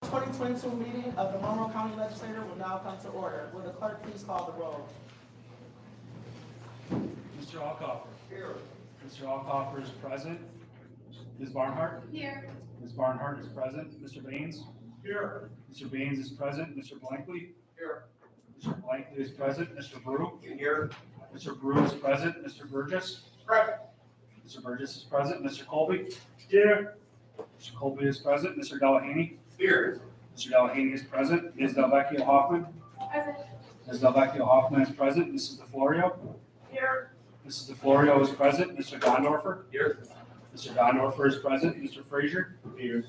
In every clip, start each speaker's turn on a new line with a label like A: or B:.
A: 2022 meeting of the Monroe County Legislature will now come to order. Will the clerk please call the roll?
B: Mr. Alcoffer. Here. Mr. Alcoffer is present. Ms. Barnhart.
C: Here.
B: Ms. Barnhart is present. Mr. Baines. Here. Mr. Baines is present. Mr. Blankley. Here. Mr. Blankley is present. Mr. Brew. Here. Mr. Brew is present. Mr. Burgess. Present. Mr. Burgess is present. Mr. Colby. Here. Mr. Colby is present. Mr. Delahaney. Here. Mr. Delahaney is present. Ms. Delvecchio Hoffman.
C: Present.
B: Ms. Delvecchio Hoffman is present. Mrs. DeFlorio.
C: Here.
B: Mrs. DeFlorio is present. Mr. Gondorfer. Here. Mr. Gondorfer is present. Mr. Frazier. Here.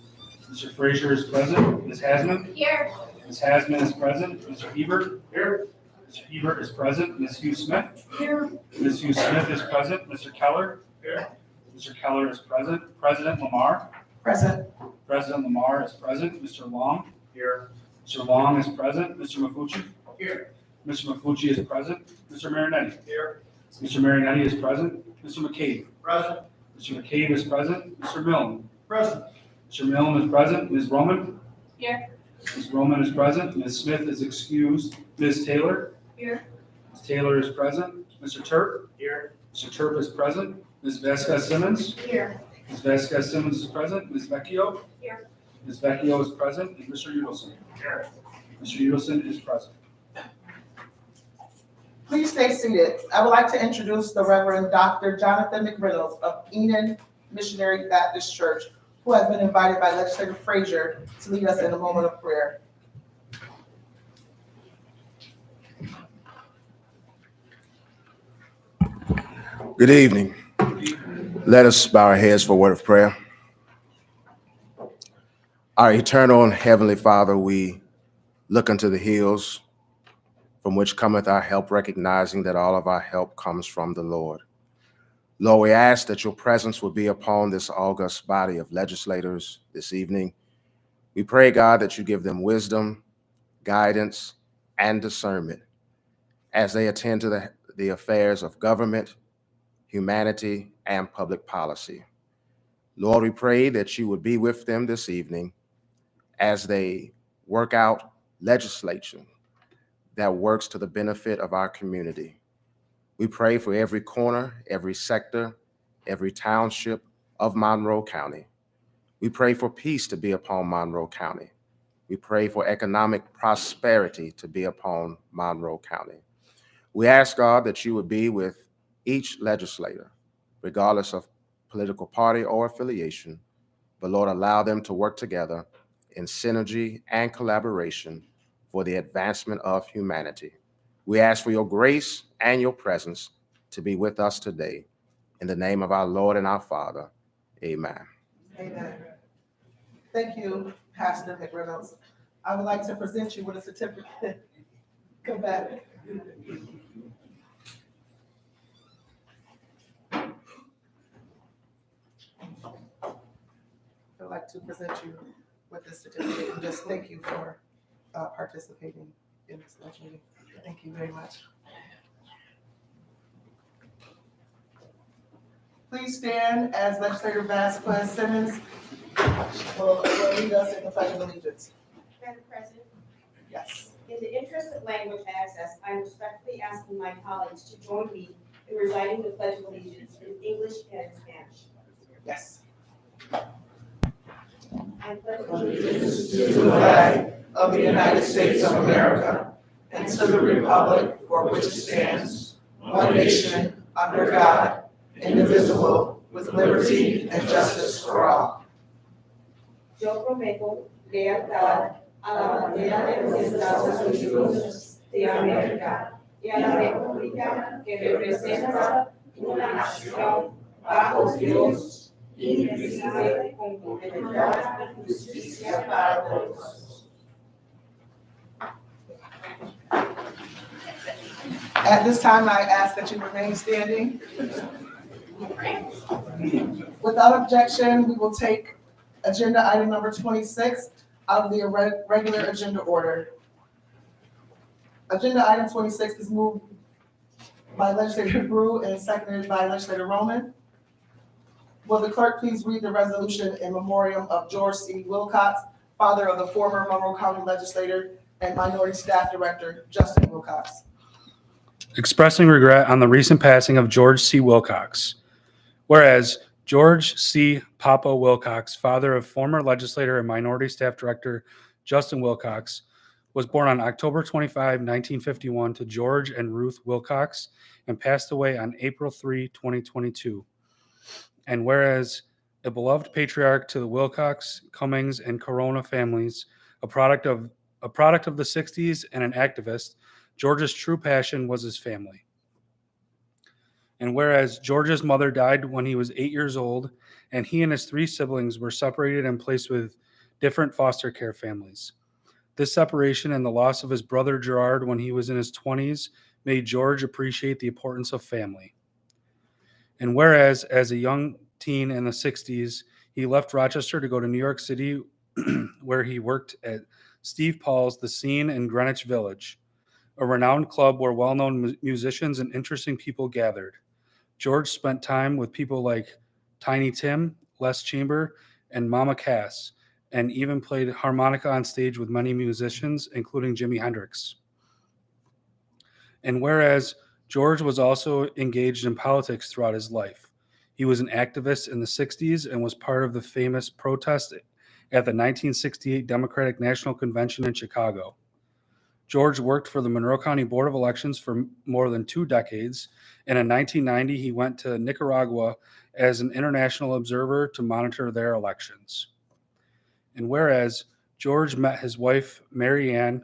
B: Mr. Frazier is present. Ms. Hasman.
C: Here.
B: Ms. Hasman is present. Mr. Hebert. Here. Mr. Hebert is present. Ms. Hugh Smith.
C: Here.
B: Ms. Hugh Smith is present. Mr. Keller. Here. Mr. Keller is present. President Lamar.
A: Present.
B: President Lamar is present. Mr. Long. Here. Mr. Long is present. Mr. Mafucci. Here. Mr. Mafucci is present. Mr. Marinetti. Here. Mr. Marinetti is present. Mr. McCabe. Present. Mr. McCabe is present. Mr. Milne. Present. Mr. Milne is present. Ms. Roman.
C: Here.
B: Ms. Roman is present. Ms. Smith is excused. Ms. Taylor.
C: Here.
B: Ms. Taylor is present. Mr. Turp. Here. Mr. Turp is present. Ms. Vasquez Simmons.
C: Here.
B: Ms. Vasquez Simmons is present. Ms. Vecchio.
C: Here.
B: Ms. Vecchio is present. And Mr. Udelson. Here. Mr. Udelson is present.
A: Please stay seated. I would like to introduce the Reverend Dr. Jonathan McReynolds of Enon Missionary Baptist Church, who has been invited by Legislator Frazier to lead us in a moment of prayer.
D: Good evening. Let us bow our heads for a word of prayer. Our eternal and heavenly Father, we look unto the hills from which cometh our help, recognizing that all of our help comes from the Lord. Lord, we ask that your presence will be upon this august body of legislators this evening. We pray, God, that you give them wisdom, guidance, and discernment as they attend to the affairs of government, humanity, and public policy. Lord, we pray that you would be with them this evening as they work out legislation that works to the benefit of our community. We pray for every corner, every sector, every township of Monroe County. We pray for peace to be upon Monroe County. We pray for economic prosperity to be upon Monroe County. We ask, God, that you would be with each legislator, regardless of political party or affiliation, but Lord, allow them to work together in synergy and collaboration for the advancement of humanity. We ask for your grace and your presence to be with us today. In the name of our Lord and our Father, amen.
A: Amen. Thank you, Pastor McReynolds. I would like to present you with a certificate. Come back. I'd like to present you with this certificate and just thank you for participating in this meeting. Thank you very much. Please stand as Legislator Vasquez Simmons will lead us in the Pledge of Allegiance.
C: Madam President,
A: Yes.
C: in the interest of language access, I am respectfully asking my colleagues to join me in reciting the Pledge of Allegiance in English and in Spanish.
A: Yes.
C: I pledge
A: Allegiance to the flag of the United States of America and to the republic for which it stands, one nation, under God, indivisible, with liberty and justice for all.
C: Yo prometo lealtad a la bandera de los Estados Unidos de América y a la república que representa una nación bajo Dios, indivisible, con libertad y justicia para todos.
A: At this time, I ask that you remain standing. Without objection, we will take agenda item number 26 out of the regular agenda order. Agenda item 26 is moved by Legislator Brew and seconded by Legislator Roman. Will the clerk please read the resolution in memoriam of George C. Wilcox, father of the former Monroe County Legislator and Minority Staff Director, Justin Wilcox.
B: Expressing regret on the recent passing of George C. Wilcox. Whereas George C. Papa Wilcox, father of former legislator and Minority Staff Director Justin Wilcox, was born on October 25, 1951 to George and Ruth Wilcox and passed away on April 3, 2022. And whereas a beloved patriarch to the Wilcox, Cummings, and Corona families, a product of the 60s and an activist, George's true passion was his family. And whereas George's mother died when he was 8 years old, and he and his 3 siblings were separated and placed with different foster care families. This separation and the loss of his brother Gerard when he was in his 20s made George appreciate the importance of family. And whereas, as a young teen in the 60s, he left Rochester to go to New York City, where he worked at Steve Paul's The Scene in Greenwich Village, a renowned club where well-known musicians and interesting people gathered. George spent time with people like Tiny Tim, Les Chamber, and Mama Cass, and even played harmonica on stage with many musicians, including Jimi Hendrix. And whereas George was also engaged in politics throughout his life, he was an activist in the 60s and was part of the famous protest at the 1968 Democratic National Convention in Chicago. George worked for the Monroe County Board of Elections for more than 2 decades, and in 1990 he went to Nicaragua as an international observer to monitor their elections. And whereas George met his wife, Mary Ann,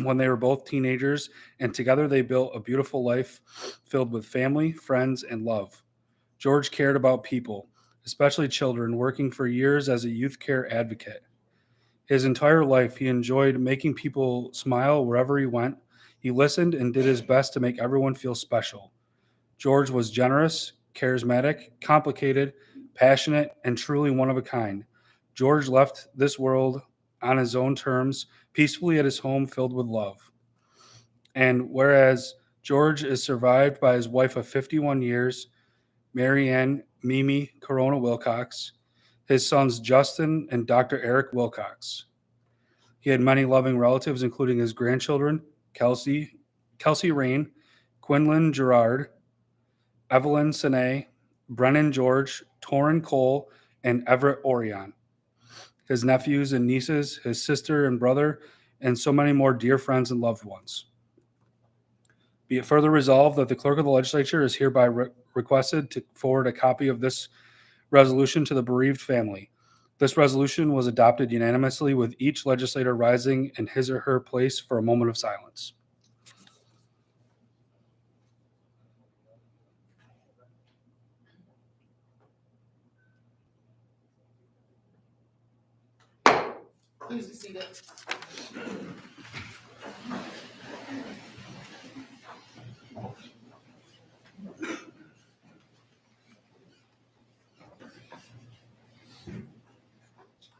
B: when they were both teenagers, and together they built a beautiful life filled with family, friends, and love. George cared about people, especially children, working for years as a youth care advocate. His entire life, he enjoyed making people smile wherever he went. He listened and did his best to make everyone feel special. George was generous, charismatic, complicated, passionate, and truly one of a kind. George left this world on his own terms, peacefully at his home filled with love. And whereas George is survived by his wife of 51 years, Mary Ann Mimi Corona Wilcox, his sons Justin and Dr. Eric Wilcox. He had many loving relatives, including his grandchildren, Kelsey Rain, Quinlan Gerard, Evelyn Sine, Brennan George, Torrin Cole, and Everett Orion. His nephews and nieces, his sister and brother, and so many more dear friends and loved ones. Be it further resolved that the clerk of the legislature is hereby requested to forward a copy of this resolution to the bereaved family. This resolution was adopted unanimously, with each legislator rising in his or her place for a moment of silence.
A: Please be seated.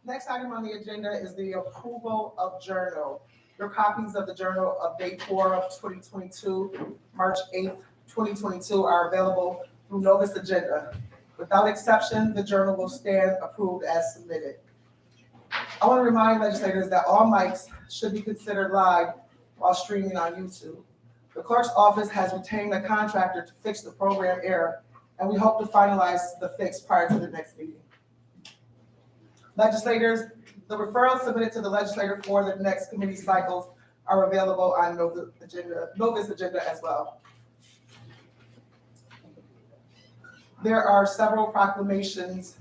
A: Next item on the agenda is the approval of journal. Your copies of the journal of day 4 of 2022, March 8th, 2022 are available through Novus Agenda. Without exception, the journal will stand approved as submitted. I want to remind legislators that all mics should be considered live while streaming on YouTube. The clerk's office has retained a contractor to fix the program error, and we hope to finalize the fix prior to the next meeting. Legislators, the referrals submitted to the legislator for the next committee cycles are available on Novus Agenda as well. There are several proclamations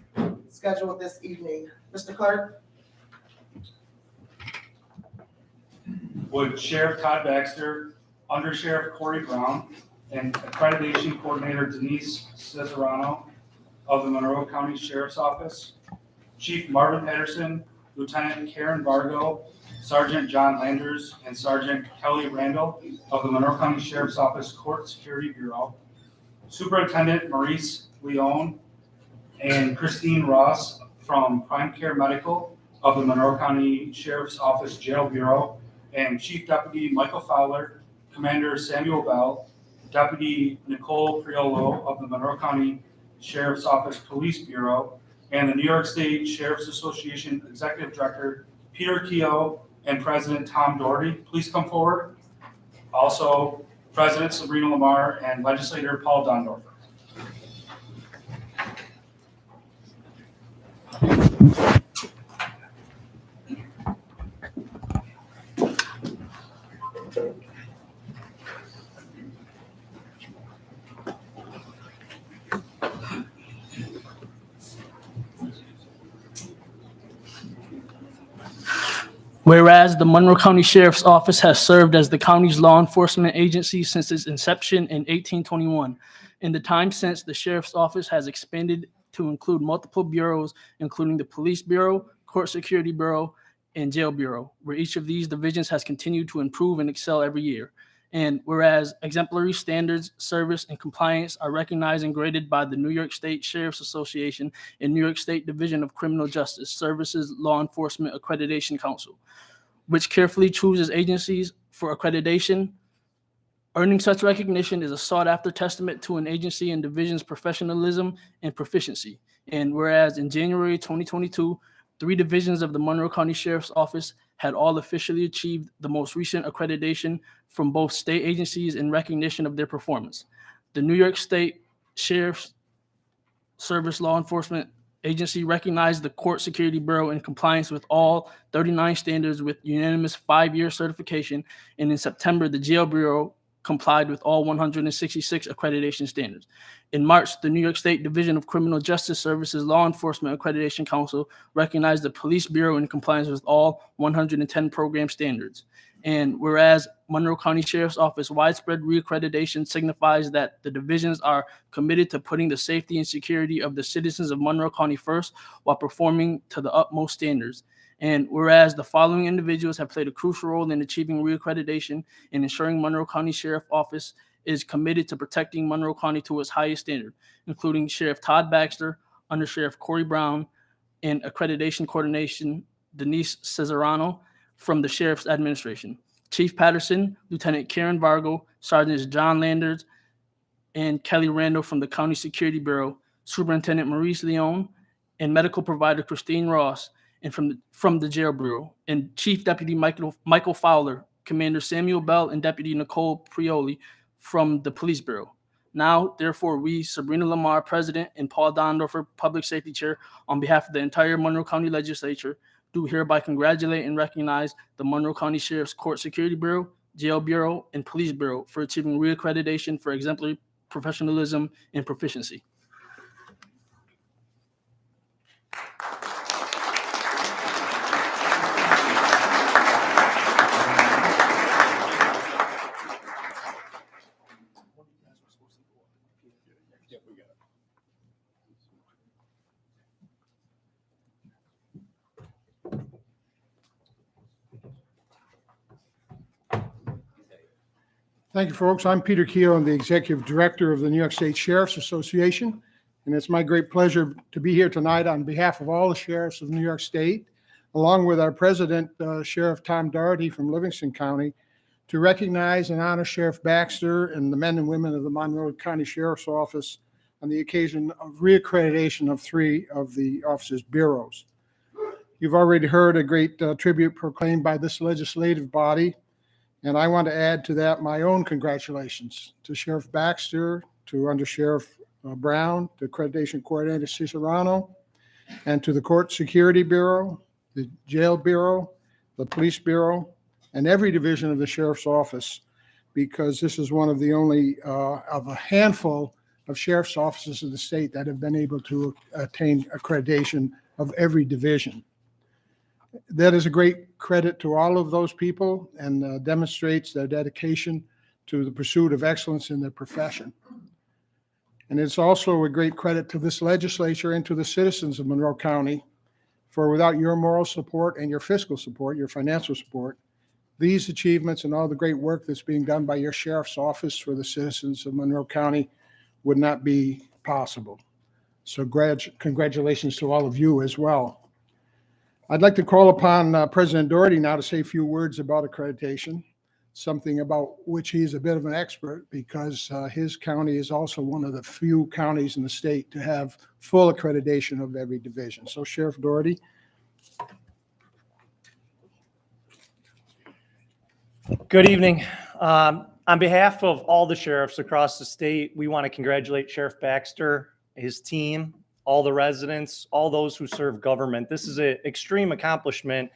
A: scheduled this evening. Mr. Clerk?
B: Would Sheriff Todd Baxter, Under Sheriff Corey Brown, and Accreditation Coordinator Denise Cesarano of the Monroe County Sheriff's Office, Chief Marvin Patterson, Lieutenant Karen Vargo, Sergeant John Landers, and Sergeant Kelly Randall of the Monroe County Sheriff's Office Court Security Bureau, Superintendent Maurice Leone and Christine Ross from Prime Care Medical of the Monroe County Sheriff's Office Jail Bureau, and Chief Deputy Michael Fowler, Commander Samuel Bell, Deputy Nicole Priolo of the Monroe County Sheriff's Office Police Bureau, and the New York State Sheriff's Association Executive Director Peter Keogh and President Tom Doherty please come forward? Also, President Sabrina Lamar and Legislator Paul Dondorfer.
E: Whereas the Monroe County Sheriff's Office has served as the county's law enforcement agency since its inception in 1821. In the time since, the Sheriff's Office has expanded to include multiple bureaus, including the Police Bureau, Court Security Bureau, and Jail Bureau, where each of these divisions has continued to improve and excel every year. And whereas exemplary standards, service, and compliance are recognized and graded by the New York State Sheriff's Association and New York State Division of Criminal Justice Services Law Enforcement Accreditation Council, which carefully chooses agencies for accreditation. Earning such recognition is a sought-after testament to an agency and division's professionalism and proficiency. And whereas in January 2022, 3 divisions of the Monroe County Sheriff's Office had all officially achieved the most recent accreditation from both state agencies in recognition of their performance. The New York State Sheriff's Service Law Enforcement Agency recognized the Court Security Bureau in compliance with all 39 standards with unanimous 5-year certification, and in September, the Jail Bureau complied with all 166 accreditation standards. In March, the New York State Division of Criminal Justice Services Law Enforcement Accreditation Council recognized the Police Bureau in compliance with all 110 program standards. And whereas Monroe County Sheriff's Office widespread reaccreditation signifies that the divisions are committed to putting the safety and security of the citizens of Monroe County first while performing to the utmost standards. And whereas the following individuals have played a crucial role in achieving reaccreditation and ensuring Monroe County Sheriff's Office is committed to protecting Monroe County to its highest standard, including Sheriff Todd Baxter, Under Sheriff Corey Brown, and Accreditation Coordination Denise Cesarano from the Sheriff's Administration, Chief Patterson, Lieutenant Karen Vargo, Sergeants John Landers, and Kelly Randall from the County Security Bureau, Superintendent Maurice Leone, and Medical Provider Christine Ross, and from the Jail Bureau, and Chief Deputy Michael Fowler, Commander Samuel Bell, and Deputy Nicole Prioli from the Police Bureau. Now, therefore, we, Sabrina Lamar, President, and Paul Dondorfer, Public Safety Chair, on behalf of the entire Monroe County Legislature, do hereby congratulate and recognize the Monroe County Sheriff's Court Security Bureau, Jail Bureau, and Police Bureau for achieving reaccreditation for exemplary professionalism and proficiency.
F: Thank you, folks. I'm Peter Keogh. I'm the Executive Director of the New York State Sheriff's Association, and it's my great pleasure to be here tonight on behalf of all the sheriffs of New York State, along with our President, Sheriff Tom Doherty from Livingston County, to recognize and honor Sheriff Baxter and the men and women of the Monroe County Sheriff's Office on the occasion of reaccreditation of 3 of the office's bureaus. You've already heard a great tribute proclaimed by this legislative body, and I want to add to that my own congratulations to Sheriff Baxter, to Under Sheriff Brown, to Accreditation Coordinator Cesarano, and to the Court Security Bureau, the Jail Bureau, the Police Bureau, and every division of the Sheriff's Office, because this is one of the only of a handful of sheriff's offices in the state that have been able to attain accreditation of every division. That is a great credit to all of those people and demonstrates their dedication to the pursuit of excellence in their profession. And it's also a great credit to this legislature and to the citizens of Monroe County, for without your moral support and your fiscal support, your financial support, these achievements and all the great work that's being done by your sheriff's office for the citizens of Monroe County would not be possible. So congratulations to all of you as well. I'd like to call upon President Doherty now to say a few words about accreditation, something about which he's a bit of an expert, because his county is also one of the few counties in the state to have full accreditation of every division. So Sheriff Doherty.
G: Good evening. On behalf of all the sheriffs across the state, we want to congratulate Sheriff Baxter, his team, all the residents, all those who serve government. This is an extreme accomplishment.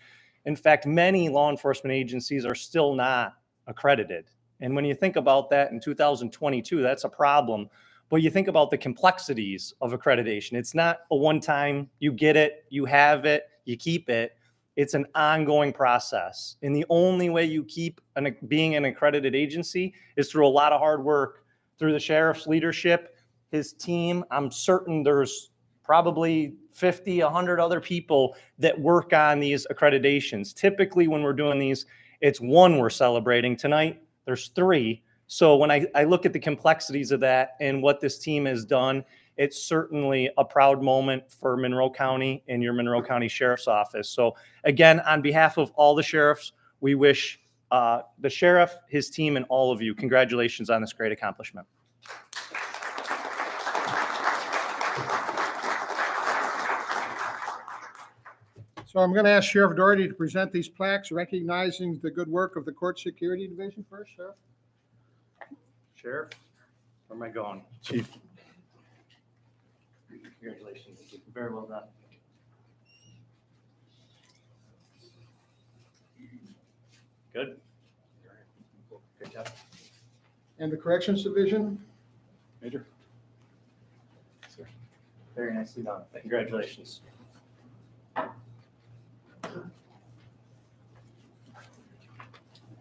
G: In fact, many law enforcement agencies are still not accredited. And when you think about that in 2022, that's a problem. But you think about the complexities of accreditation. It's not a one-time, you get it, you have it, you keep it. It's an ongoing process. And the only way you keep being an accredited agency is through a lot of hard work, through the sheriff's leadership, his team. I'm certain there's probably 50, 100 other people that work on these accreditations. Typically, when we're doing these, it's one we're celebrating. Tonight, there's 3. So when I look at the complexities of that and what this team has done, it's certainly a proud moment for Monroe County and your Monroe County Sheriff's Office. So again, on behalf of all the sheriffs, we wish the sheriff, his team, and all of you congratulations on this great accomplishment.
F: So I'm going to ask Sheriff Doherty to present these plaques recognizing the good work of the Court Security Division first, Sheriff.
G: Sheriff, where am I going? Chief. Congratulations. Very well done. Good. Great job.
F: And the Corrections Division.
G: Major. Very nicely done. Congratulations.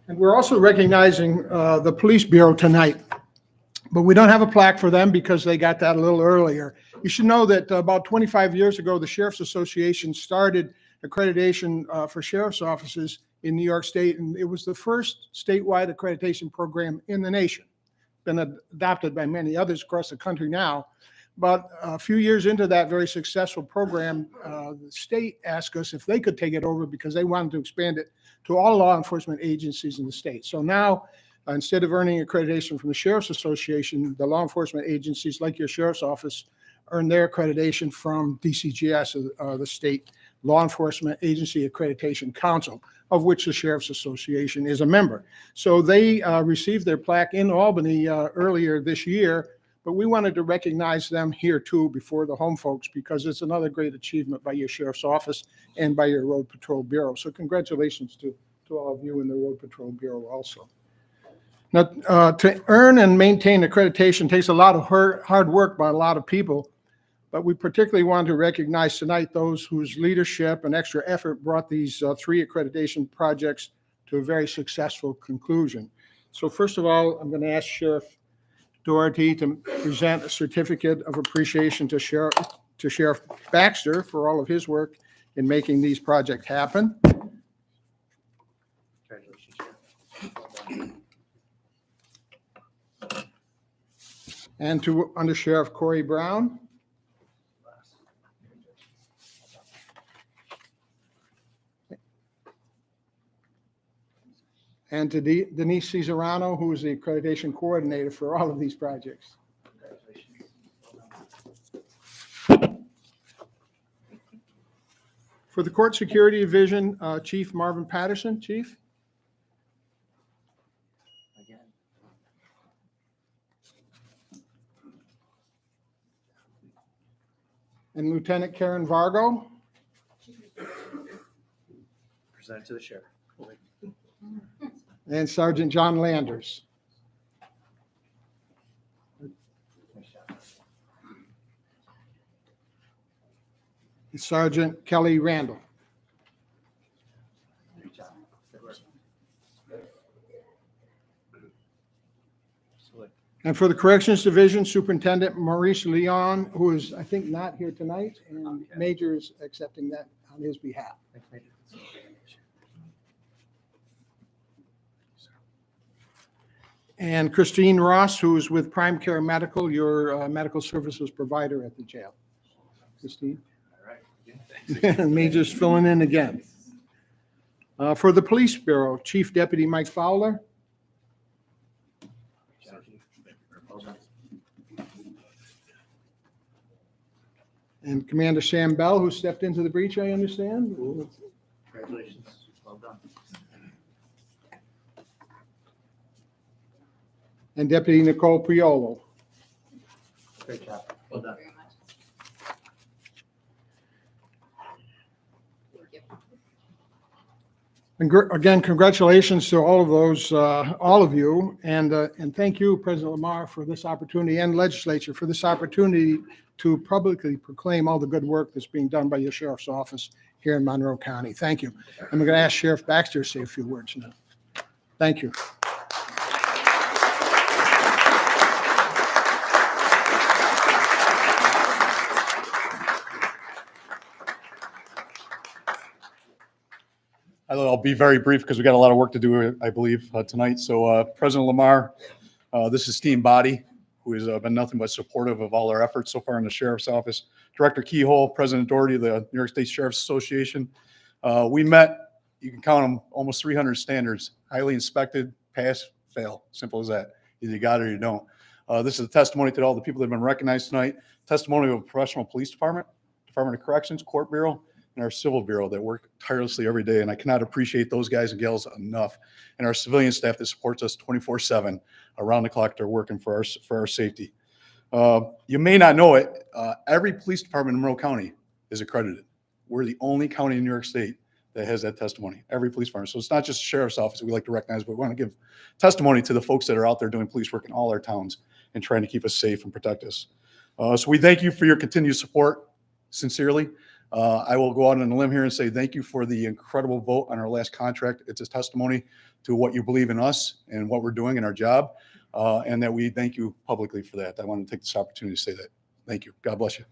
F: And we're also recognizing the Police Bureau tonight, but we don't have a plaque for them because they got that a little earlier. You should know that about 25 years ago, the Sheriff's Association started accreditation for sheriff's offices in New York State, and it was the first statewide accreditation program in the nation. Been adopted by many others across the country now. But a few years into that very successful program, the state asked us if they could take it over because they wanted to expand it to all law enforcement agencies in the state. So now, instead of earning accreditation from the Sheriff's Association, the law enforcement agencies like your Sheriff's Office earn their accreditation from DCGS, the State Law Enforcement Agency Accreditation Council, of which the Sheriff's Association is a member. So they received their plaque in Albany earlier this year, but we wanted to recognize them here too before the home folks because it's another great achievement by your Sheriff's Office and by your Road Patrol Bureau. So congratulations to all of you in the Road Patrol Bureau also. Now, to earn and maintain accreditation takes a lot of hard work by a lot of people, but we particularly want to recognize tonight those whose leadership and extra effort brought these 3 accreditation projects to a very successful conclusion. So first of all, I'm going to ask Sheriff Doherty to present a certificate of appreciation to Sheriff Baxter for all of his work in making these projects happen.
G: Congratulations, Sheriff.
F: And to Under Sheriff Corey Brown. And to Denise Cesarano, who is the accreditation coordinator for all of these projects. For the Court Security Division, Chief Marvin Patterson. Chief.
G: Again.
F: And Lieutenant Karen Vargo.
G: Present to the sheriff.
F: And Sergeant John Landers. And Sergeant Kelly Randall.
G: Great job. Good work.
F: And for the Corrections Division, Superintendent Maurice Leon, who is, I think, not here tonight, and Major is accepting that on his behalf.
G: Thanks, Major.
F: And Christine Ross, who is with Prime Care Medical, your medical services provider at the jail. Christine?
G: All right.
F: Major's filling in again. For the Police Bureau, Chief Deputy Mike Fowler. And Commander Sam Bell, who stepped into the breach, I understand.
G: Congratulations. Well done.
F: and Deputy Nicole Priolo.
G: Great job. Well done.
F: And again, congratulations to all of those, all of you, and thank you, President Lamar, for this opportunity, and Legislature for this opportunity to publicly proclaim all the good work that's being done by your Sheriff's Office here in Monroe County. Thank you. I'm going to ask Sheriff Baxter to say a few words now. Thank you.
H: I'll be very brief because we got a lot of work to do, I believe, tonight. So President Lamar, this is Steve Body, who has been nothing but supportive of all our efforts so far in the Sheriff's Office. Director Keyhole, President Doherty of the New York State Sheriff's Association. We met, you can count them, almost 300 standards, highly inspected, pass, fail, simple as that. Either you got it or you don't. This is a testimony to all the people that have been recognized tonight. Testimony of a professional police department, Department of Corrections, Court Bureau, and our Civil Bureau that work tirelessly every day. And I cannot appreciate those guys and gals enough. And our civilian staff that supports us 24/7 around the clock. They're working for our safety. You may not know it. Every police department in Monroe County is accredited. We're the only county in New York State that has that testimony. Every police department. So it's not just the Sheriff's Office that we like to recognize, but we want to give testimony to the folks that are out there doing police work in all our towns and trying to keep us safe and protect us. So we thank you for your continued support, sincerely. I will go out on a limb here and say thank you for the incredible vote on our last contract. It's a testimony to what you believe in us and what we're doing in our job, and that we thank you publicly for that. I want to take this opportunity to say that. Thank you. God bless you.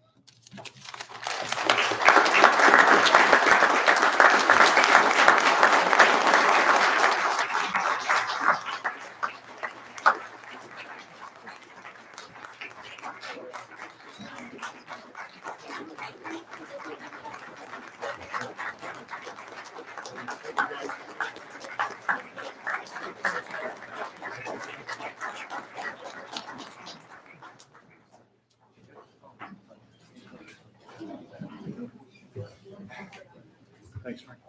H: Thanks, Frank.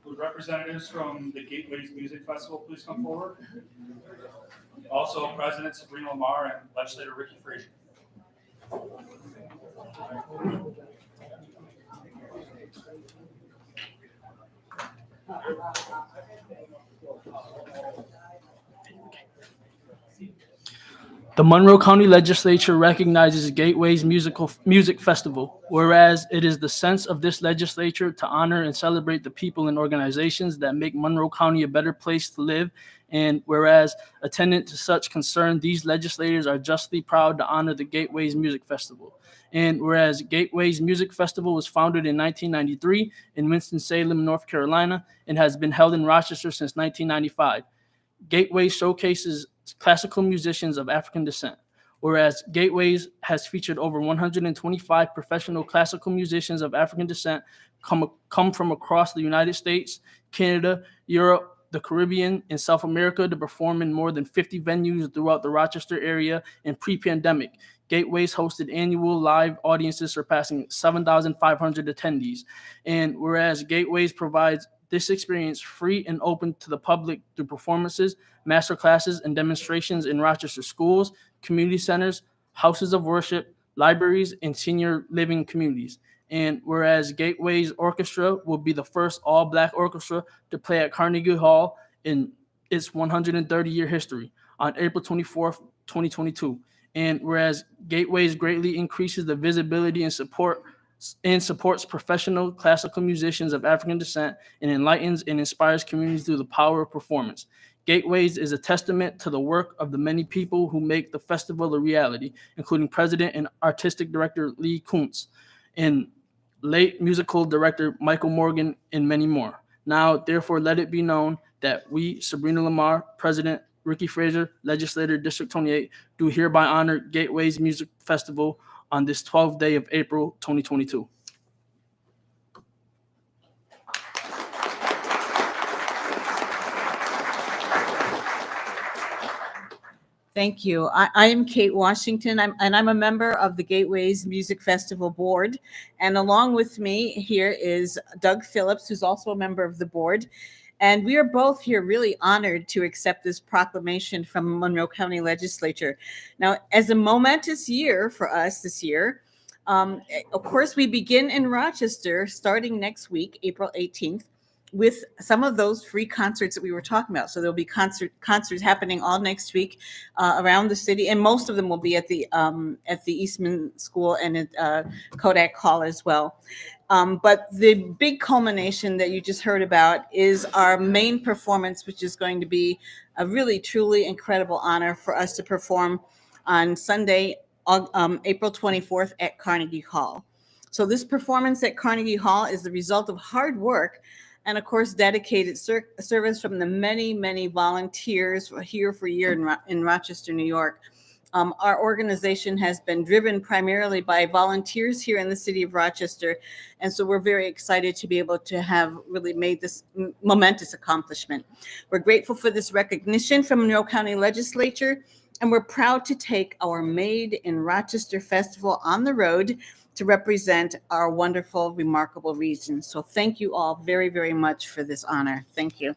B: Would representatives from the Gateways Music Festival please come forward? Also, President Sabrina Lamar and Legislator Ricky Frazier.
E: The Monroe County Legislature recognizes Gateways Music Festival, whereas it is the sense of this legislature to honor and celebrate the people and organizations that make Monroe County a better place to live, and whereas attendant to such concern, these legislators are justly proud to honor the Gateways Music Festival. And whereas Gateways Music Festival was founded in 1993 in Winston-Salem, North Carolina, and has been held in Rochester since 1995. Gateways showcases classical musicians of African descent, whereas Gateways has featured over 125 professional classical musicians of African descent come from across the United States, Canada, Europe, the Caribbean, and South America to perform in more than 50 venues throughout the Rochester area. And pre-pandemic, Gateways hosted annual live audiences surpassing 7,500 attendees. And whereas Gateways provides this experience free and open to the public through performances, master classes, and demonstrations in Rochester schools, community centers, houses of worship, libraries, and senior living communities. And whereas Gateways Orchestra will be the first all-Black orchestra to play at Carnegie Hall in its 130-year history on April 24th, 2022. And whereas Gateways greatly increases the visibility and supports professional classical musicians of African descent and enlightens and inspires communities through the power of performance. Gateways is a testament to the work of the many people who make the festival a reality, including President and Artistic Director Lee Kuntz and late musical director Michael Morgan, and many more. Now, therefore, let it be known that we, Sabrina Lamar, President Ricky Frazier, Legislator District 28, do hereby honor Gateways Music Festival on this 12th day of April 2022.
I: Thank you. I am Kate Washington, and I'm a member of the Gateways Music Festival Board. And along with me here is Doug Phillips, who's also a member of the board. And we are both here really honored to accept this proclamation from Monroe County Legislature. Now, as a momentous year for us this year, of course, we begin in Rochester starting next week, April 18th. With some of those free concerts that we were talking about. So there'll be concerts happening all next week around the city, and most of them will be at the Eastman School and at Kodak Hall as well. But the big culmination that you just heard about is our main performance, which is going to be a really, truly incredible honor for us to perform on Sunday, April 24th at Carnegie Hall. So this performance at Carnegie Hall is the result of hard work and, of course, dedicated service from the many, many volunteers here for a year in Rochester, New York. Our organization has been driven primarily by volunteers here in the city of Rochester, and so we're very excited to be able to have really made this momentous accomplishment. We're grateful for this recognition from Monroe County Legislature, and we're proud to take our Made in Rochester Festival on the road to represent our wonderful, remarkable region. So thank you all very, very much for this honor. Thank you.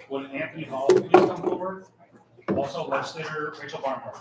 B: Would Anthony Hall please come forward? Also, Legislator Rachel Barnhart.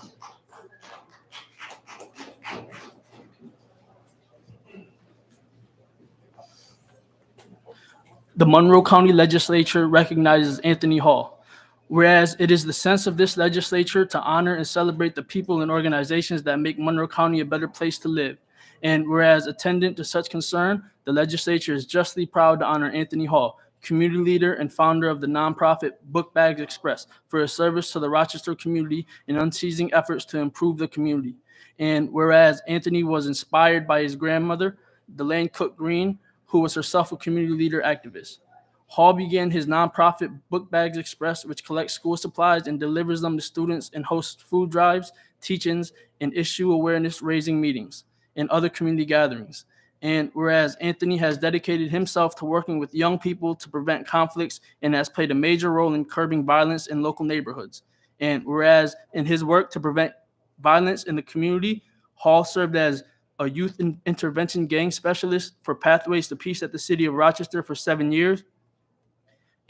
E: The Monroe County Legislature recognizes Anthony Hall. Whereas it is the sense of this legislature to honor and celebrate the people and organizations that make Monroe County a better place to live. And whereas attendant to such concern, the legislature is justly proud to honor Anthony Hall, community leader and founder of the nonprofit Book Bags Express, for his service to the Rochester community and unceasing efforts to improve the community. And whereas Anthony was inspired by his grandmother, Delaney Cook Green, who was herself a community leader activist. Hall began his nonprofit Book Bags Express, which collects school supplies and delivers them to students and hosts food drives, teach-ins, and issue awareness-raising meetings and other community gatherings. And whereas Anthony has dedicated himself to working with young people to prevent conflicts and has played a major role in curbing violence in local neighborhoods. And whereas in his work to prevent violence in the community, Hall served as a youth intervention gang specialist for Pathways to Peace at the City of Rochester for 7 years.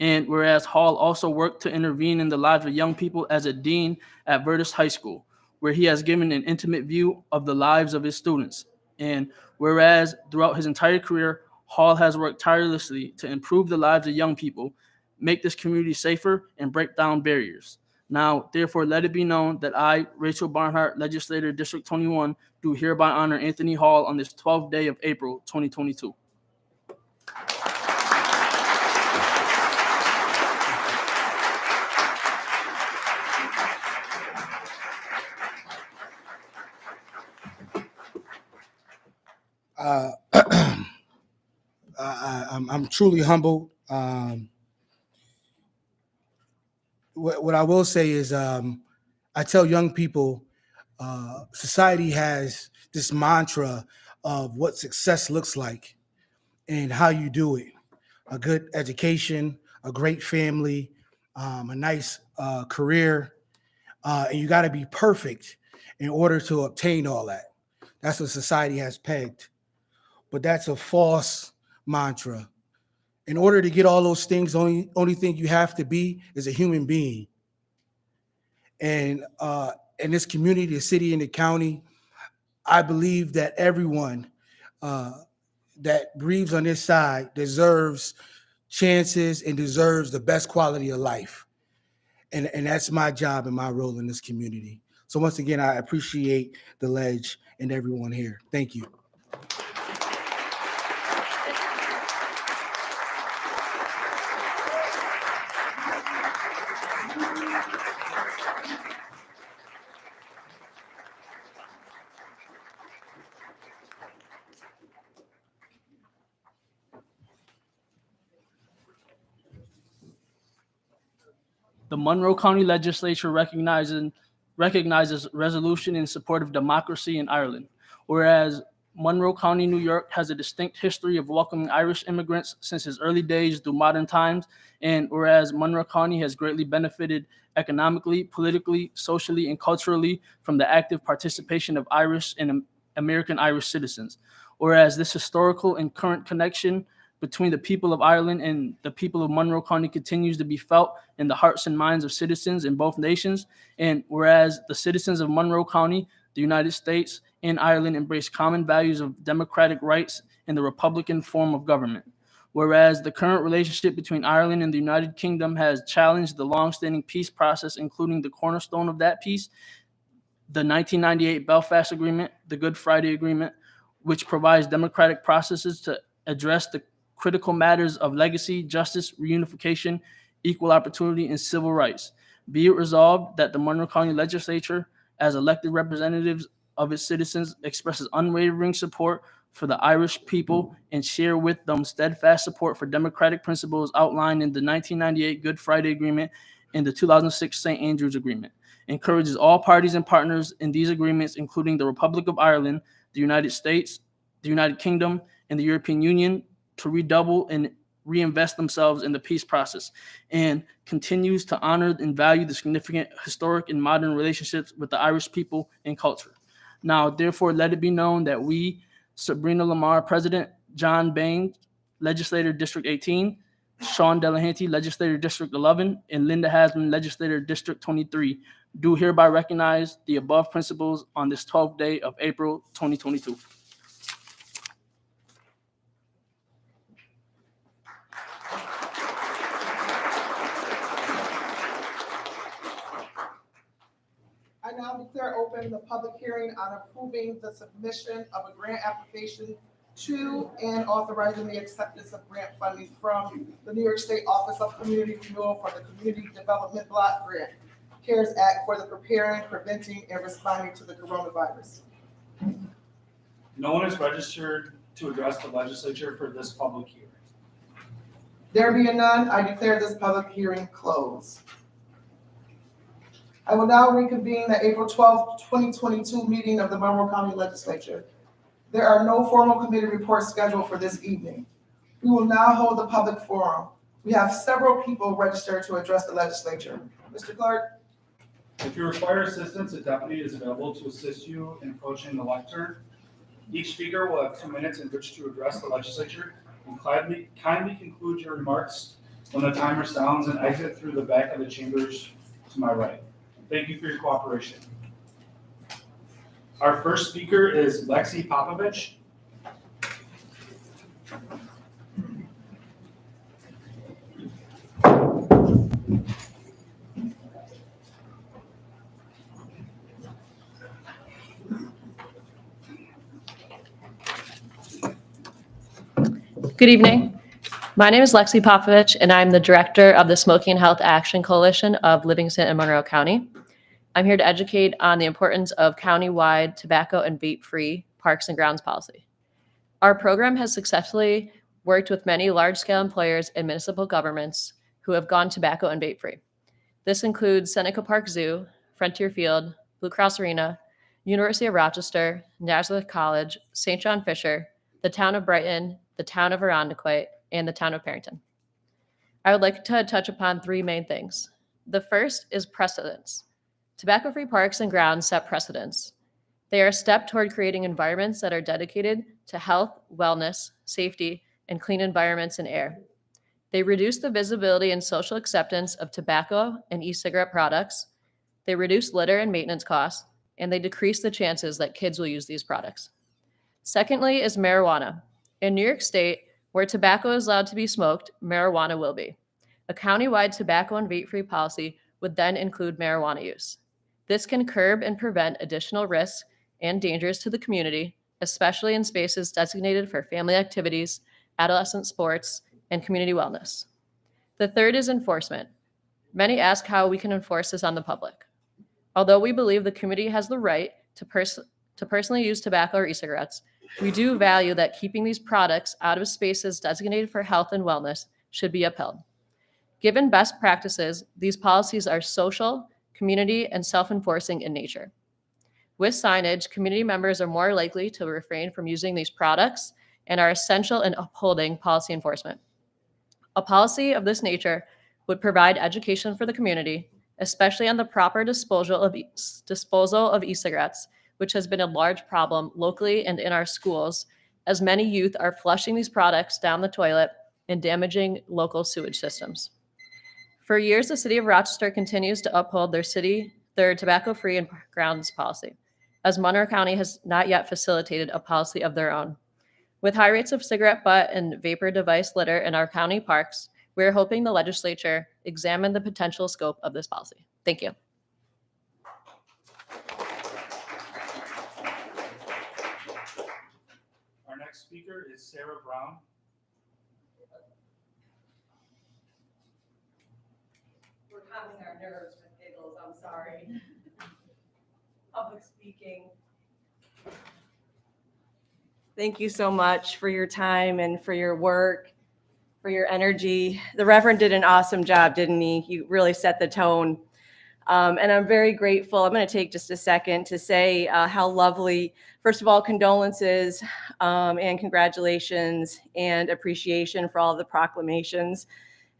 E: And whereas Hall also worked to intervene in the lives of young people as a dean at Vertus High School, where he has given an intimate view of the lives of his students. And whereas throughout his entire career, Hall has worked tirelessly to improve the lives of young people, make this community safer, and break down barriers. Now, therefore, let it be known that I, Rachel Barnhart, Legislator District 21, do hereby honor Anthony Hall on this 12th day of April, 2022.
J: I'm truly humbled. What I will say is, I tell young people, society has this mantra of what success looks like and how you do it. A good education, a great family, a nice career, and you got to be perfect in order to obtain all that. That's what society has pegged. But that's a false mantra. In order to get all those things, only thing you have to be is a human being. And in this community, the city and the county, I believe that everyone that breathes on this side deserves chances and deserves the best quality of life. And that's my job and my role in this community. So once again, I appreciate the Ledge and everyone here. Thank you.
E: the Monroe County Legislature recognizes resolution in support of democracy in Ireland. Whereas Monroe County, New York has a distinct history of welcoming Irish immigrants since its early days through modern times. And whereas Monroe County has greatly benefited economically, politically, socially, and culturally from the active participation of Irish and American Irish citizens. Whereas this historical and current connection between the people of Ireland and the people of Monroe County continues to be felt in the hearts and minds of citizens in both nations. And whereas the citizens of Monroe County, the United States, and Ireland embrace common values of democratic rights and the Republican form of government. Whereas the current relationship between Ireland and the United Kingdom has challenged the long-standing peace process, including the cornerstone of that peace, the 1998 Belfast Agreement, the Good Friday Agreement, which provides democratic processes to address the critical matters of legacy, justice, reunification, equal opportunity, and civil rights. Be it resolved that the Monroe County Legislature, as elected representatives of its citizens, expresses unwavering support for the Irish people and share with them steadfast support for democratic principles outlined in the 1998 Good Friday Agreement and the 2006 St. Andrews Agreement. Encourages all parties and partners in these agreements, including the Republic of Ireland, the United States, the United Kingdom, and the European Union, to redouble and reinvest themselves in the peace process, and continues to honor and value the significant historic and modern relationships with the Irish people and culture. Now, therefore, let it be known that we, Sabrina Lamar, President, John Baines, Legislator District 18, Sean Delahanty, Legislator District 11, and Linda Hasman, Legislator District 23, do hereby recognize the above principles on this 12th day of April 2022.
A: I now declare open the public hearing on approving the submission of a grant application to and authorizing the acceptance of grant funding from the New York State Office of Community Renewal for the Community Development Block Grant, CARES Act, for the preparing, preventing, and responding to the coronavirus.
B: No one is registered to address the legislature for this public hearing.
A: There being none, I declare this public hearing closed. I will now reconvene the April 12th, 2022 meeting of the Monroe County Legislature. There are no formal committee reports scheduled for this evening. We will now hold the public forum. We have several people registered to address the legislature. Mr. Clark?
B: If you require assistance, a deputy is available to assist you in approaching the lectern. Each speaker will have 2 minutes in which to address the legislature, and kindly conclude your remarks when the timer sounds and exit through the back of the chambers to my right. Thank you for your cooperation. Our first speaker is Lexi Popovich.
K: Good evening. My name is Lexi Popovich, and I'm the director of the Smoking and Health Action Coalition of Livingston and Monroe County. I'm here to educate on the importance of county-wide tobacco and vape-free parks and grounds policy. Our program has successfully worked with many large-scale employers and municipal governments who have gone tobacco and vape-free. This includes Seneca Park Zoo, Frontier Field, Blue Cross Arena, University of Rochester, Nazareth College, St. John Fisher, the town of Brighton, the town of Irondequoit, and the town of Parrington. I would like to touch upon 3 main things. The first is precedence. Tobacco-free parks and grounds set precedents. They are a step toward creating environments that are dedicated to health, wellness, safety, and clean environments and air. They reduce the visibility and social acceptance of tobacco and e-cigarette products. They reduce litter and maintenance costs, and they decrease the chances that kids will use these products. Secondly is marijuana. In New York State, where tobacco is allowed to be smoked, marijuana will be. A county-wide tobacco and vape-free policy would then include marijuana use. This can curb and prevent additional risks and dangers to the community, especially in spaces designated for family activities, adolescent sports, and community wellness. The third is enforcement. Many ask how we can enforce this on the public. Although we believe the community has the right to personally use tobacco or e-cigarettes, we do value that keeping these products out of spaces designated for health and wellness should be upheld. Given best practices, these policies are social, community, and self-enforcing in nature. With signage, community members are more likely to refrain from using these products and are essential in upholding policy enforcement. A policy of this nature would provide education for the community, especially on the proper disposal of e-cigarettes, which has been a large problem locally and in our schools, as many youth are flushing these products down the toilet and damaging local sewage systems. For years, the city of Rochester continues to uphold their tobacco-free and grounds policy, as Monroe County has not yet facilitated a policy of their own. With high rates of cigarette butt and vapor device litter in our county parks, we are hoping the legislature examine the potential scope of this policy. Thank you.
B: Our next speaker is Sarah Brown.
L: We're calming our nerves with giggles, I'm sorry. Public speaking. Thank you so much for your time and for your work, for your energy. The Reverend did an awesome job, didn't he? You really set the tone. And I'm very grateful. I'm going to take just a second to say how lovely, first of all, condolences and congratulations and appreciation for all the proclamations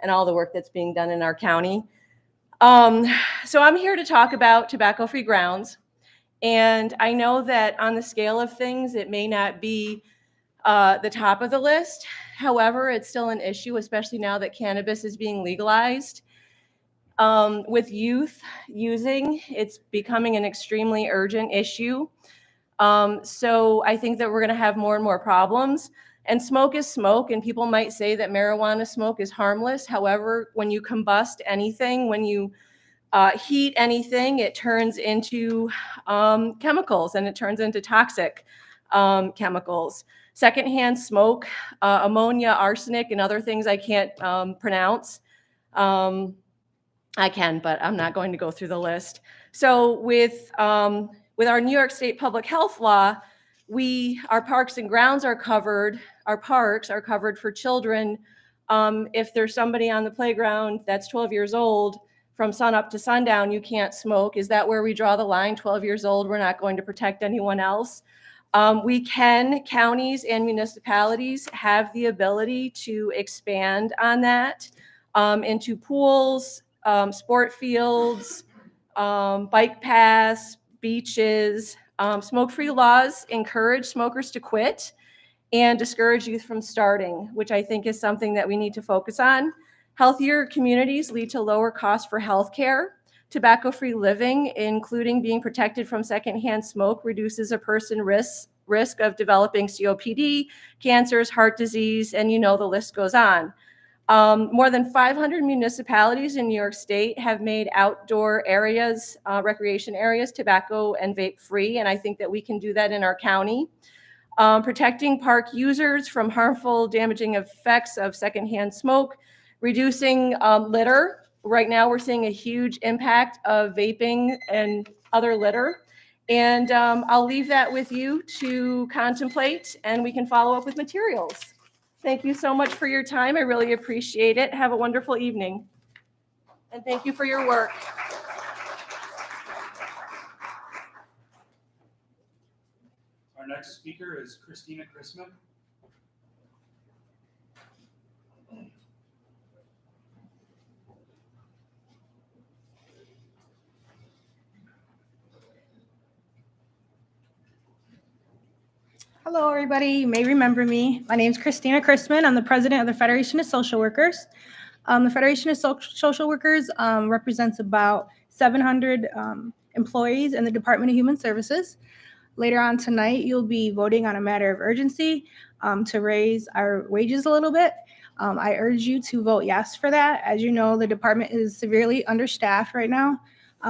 L: and all the work that's being done in our county. So I'm here to talk about tobacco-free grounds. And I know that on the scale of things, it may not be the top of the list. However, it's still an issue, especially now that cannabis is being legalized. With youth using, it's becoming an extremely urgent issue. So I think that we're going to have more and more problems. And smoke is smoke, and people might say that marijuana smoke is harmless. However, when you combust anything, when you heat anything, it turns into chemicals, and it turns into toxic chemicals. Secondhand smoke, ammonia, arsenic, and other things I can't pronounce. I can, but I'm not going to go through the list. So with our New York State public health law, our parks and grounds are covered, our parks are covered for children. If there's somebody on the playground that's 12 years old, from sun up to sundown, you can't smoke. Is that where we draw the line? 12 years old, we're not going to protect anyone else. Counties and municipalities have the ability to expand on that into pools, sport fields, bike paths, beaches. Smoke-free laws encourage smokers to quit and discourage youth from starting, which I think is something that we need to focus on. Healthier communities lead to lower costs for healthcare. Tobacco-free living, including being protected from secondhand smoke, reduces a person's risk of developing COPD, cancers, heart disease, and the list goes on. More than 500 municipalities in New York State have made outdoor areas, recreation areas, tobacco and vape free, and I think that we can do that in our county. Protecting park users from harmful, damaging effects of secondhand smoke, reducing litter. Right now, we're seeing a huge impact of vaping and other litter. And I'll leave that with you to contemplate, and we can follow up with materials. Thank you so much for your time. I really appreciate it. Have a wonderful evening. And thank you for your work.
B: Our next speaker is Christina Chrisman.
M: Hello, everybody. You may remember me. My name is Christina Chrisman. I'm the president of the Federation of Social Workers. The Federation of Social Workers represents about 700 employees in the Department of Human Services. Later on tonight, you'll be voting on a matter of urgency to raise our wages a little bit. I urge you to vote yes for that. As you know, the department is severely understaffed right now.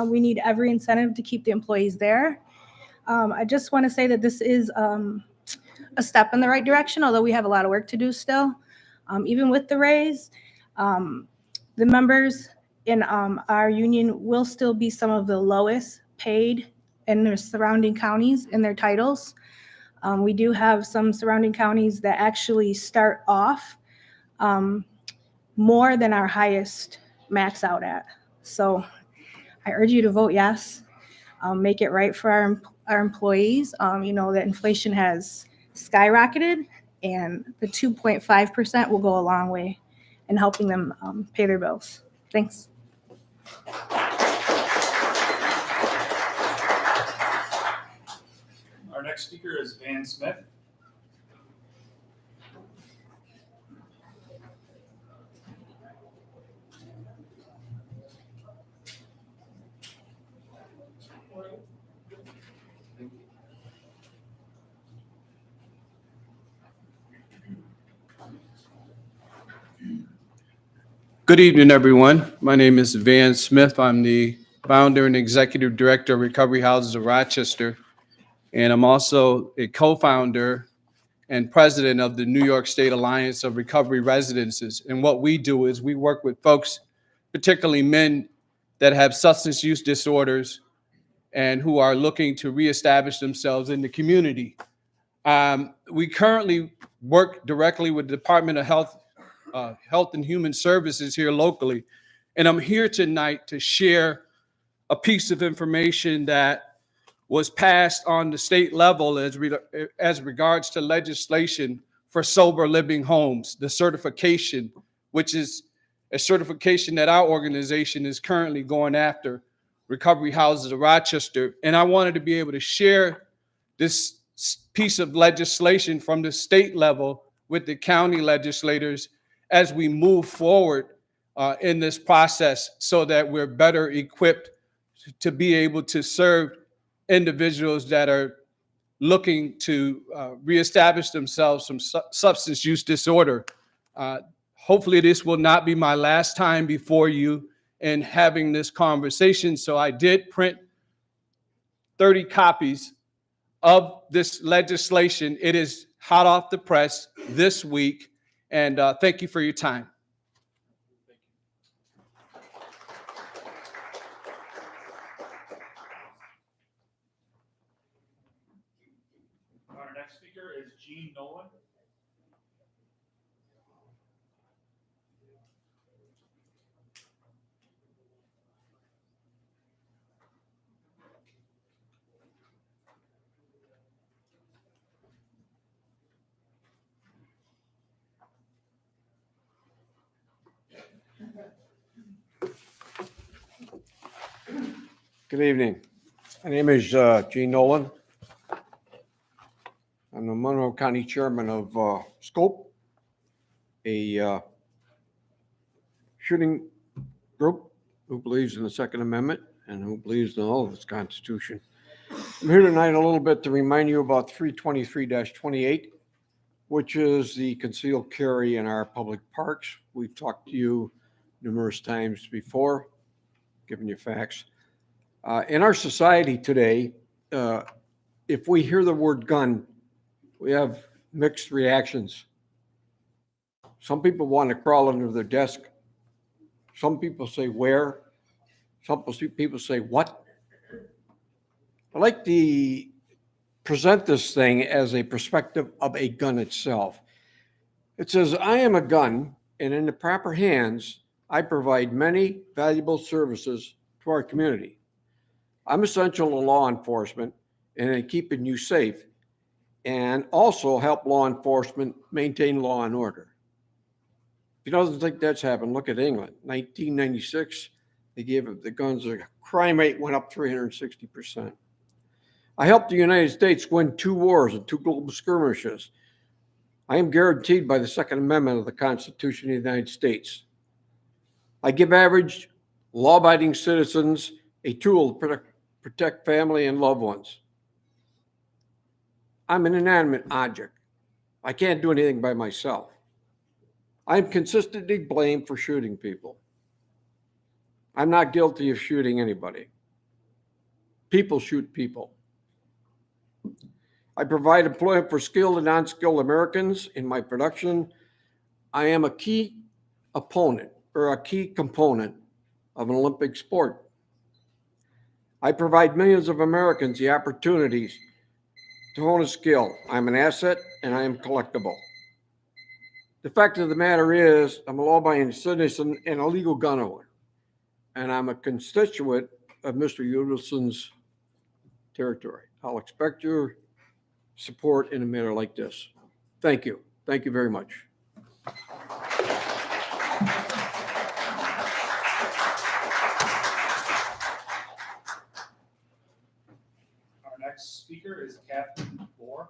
M: We need every incentive to keep the employees there. I just want to say that this is a step in the right direction, although we have a lot of work to do still. Even with the raise, the members in our union will still be some of the lowest paid in the surrounding counties in their titles. We do have some surrounding counties that actually start off more than our highest max out at. So I urge you to vote yes. Make it right for our employees. You know that inflation has skyrocketed, and the 2.5% will go a long way in helping them pay their bills. Thanks.
B: Our next speaker is Van Smith.
N: Good evening, everyone. My name is Van Smith. I'm the founder and executive director of Recovery Houses of Rochester, and I'm also a co-founder and president of the New York State Alliance of Recovery Residences. And what we do is we work with folks, particularly men, that have substance use disorders and who are looking to reestablish themselves in the community. We currently work directly with the Department of Health and Human Services here locally. And I'm here tonight to share a piece of information that was passed on the state level as regards to legislation for sober living homes, the certification, which is a certification that our organization is currently going after, Recovery Houses of Rochester. And I wanted to be able to share this piece of legislation from the state level with the county legislators as we move forward in this process, so that we're better equipped to be able to serve individuals that are looking to reestablish themselves from substance use disorder. Hopefully this will not be my last time before you in having this conversation. So I did print 30 copies of this legislation. It is hot off the press this week. And thank you for your time.
B: Our next speaker is Gene Nolan.
O: Good evening. My name is Gene Nolan. I'm the Monroe County Chairman of SCOPE, a shooting group who believes in the Second Amendment and who believes in all of its Constitution. I'm here tonight a little bit to remind you about 323-28, which is the concealed carry in our public parks. We've talked to you numerous times before, giving you facts. In our society today, if we hear the word gun, we have mixed reactions. Some people want to crawl under their desk. Some people say where. Some people say what. I like to present this thing as a perspective of a gun itself. It says, I am a gun, and in the proper hands, I provide many valuable services to our community. I'm essential to law enforcement and in keeping you safe, and also help law enforcement maintain law and order. If you don't think that's happened, look at England. 1996, they gave the guns, the crime rate went up 360%. I helped the United States win 2 wars and 2 global skirmishes. I am guaranteed by the Second Amendment of the Constitution of the United States. I give average law-abiding citizens a tool to protect family and loved ones. I'm an inanimate object. I can't do anything by myself. I'm consistently blamed for shooting people. I'm not guilty of shooting anybody. People shoot people. I provide employment for skilled and non-skilled Americans in my production. I am a key opponent or a key component of an Olympic sport. I provide millions of Americans the opportunities to hone a skill. I'm an asset and I am collectible. The fact of the matter is, I'm a law-abiding citizen and a legal gun owner. and I'm a constituent of Mr. Udelson's territory. I'll expect your support in a manner like this. Thank you. Thank you very much.
B: Our next speaker is Catherine Bohr.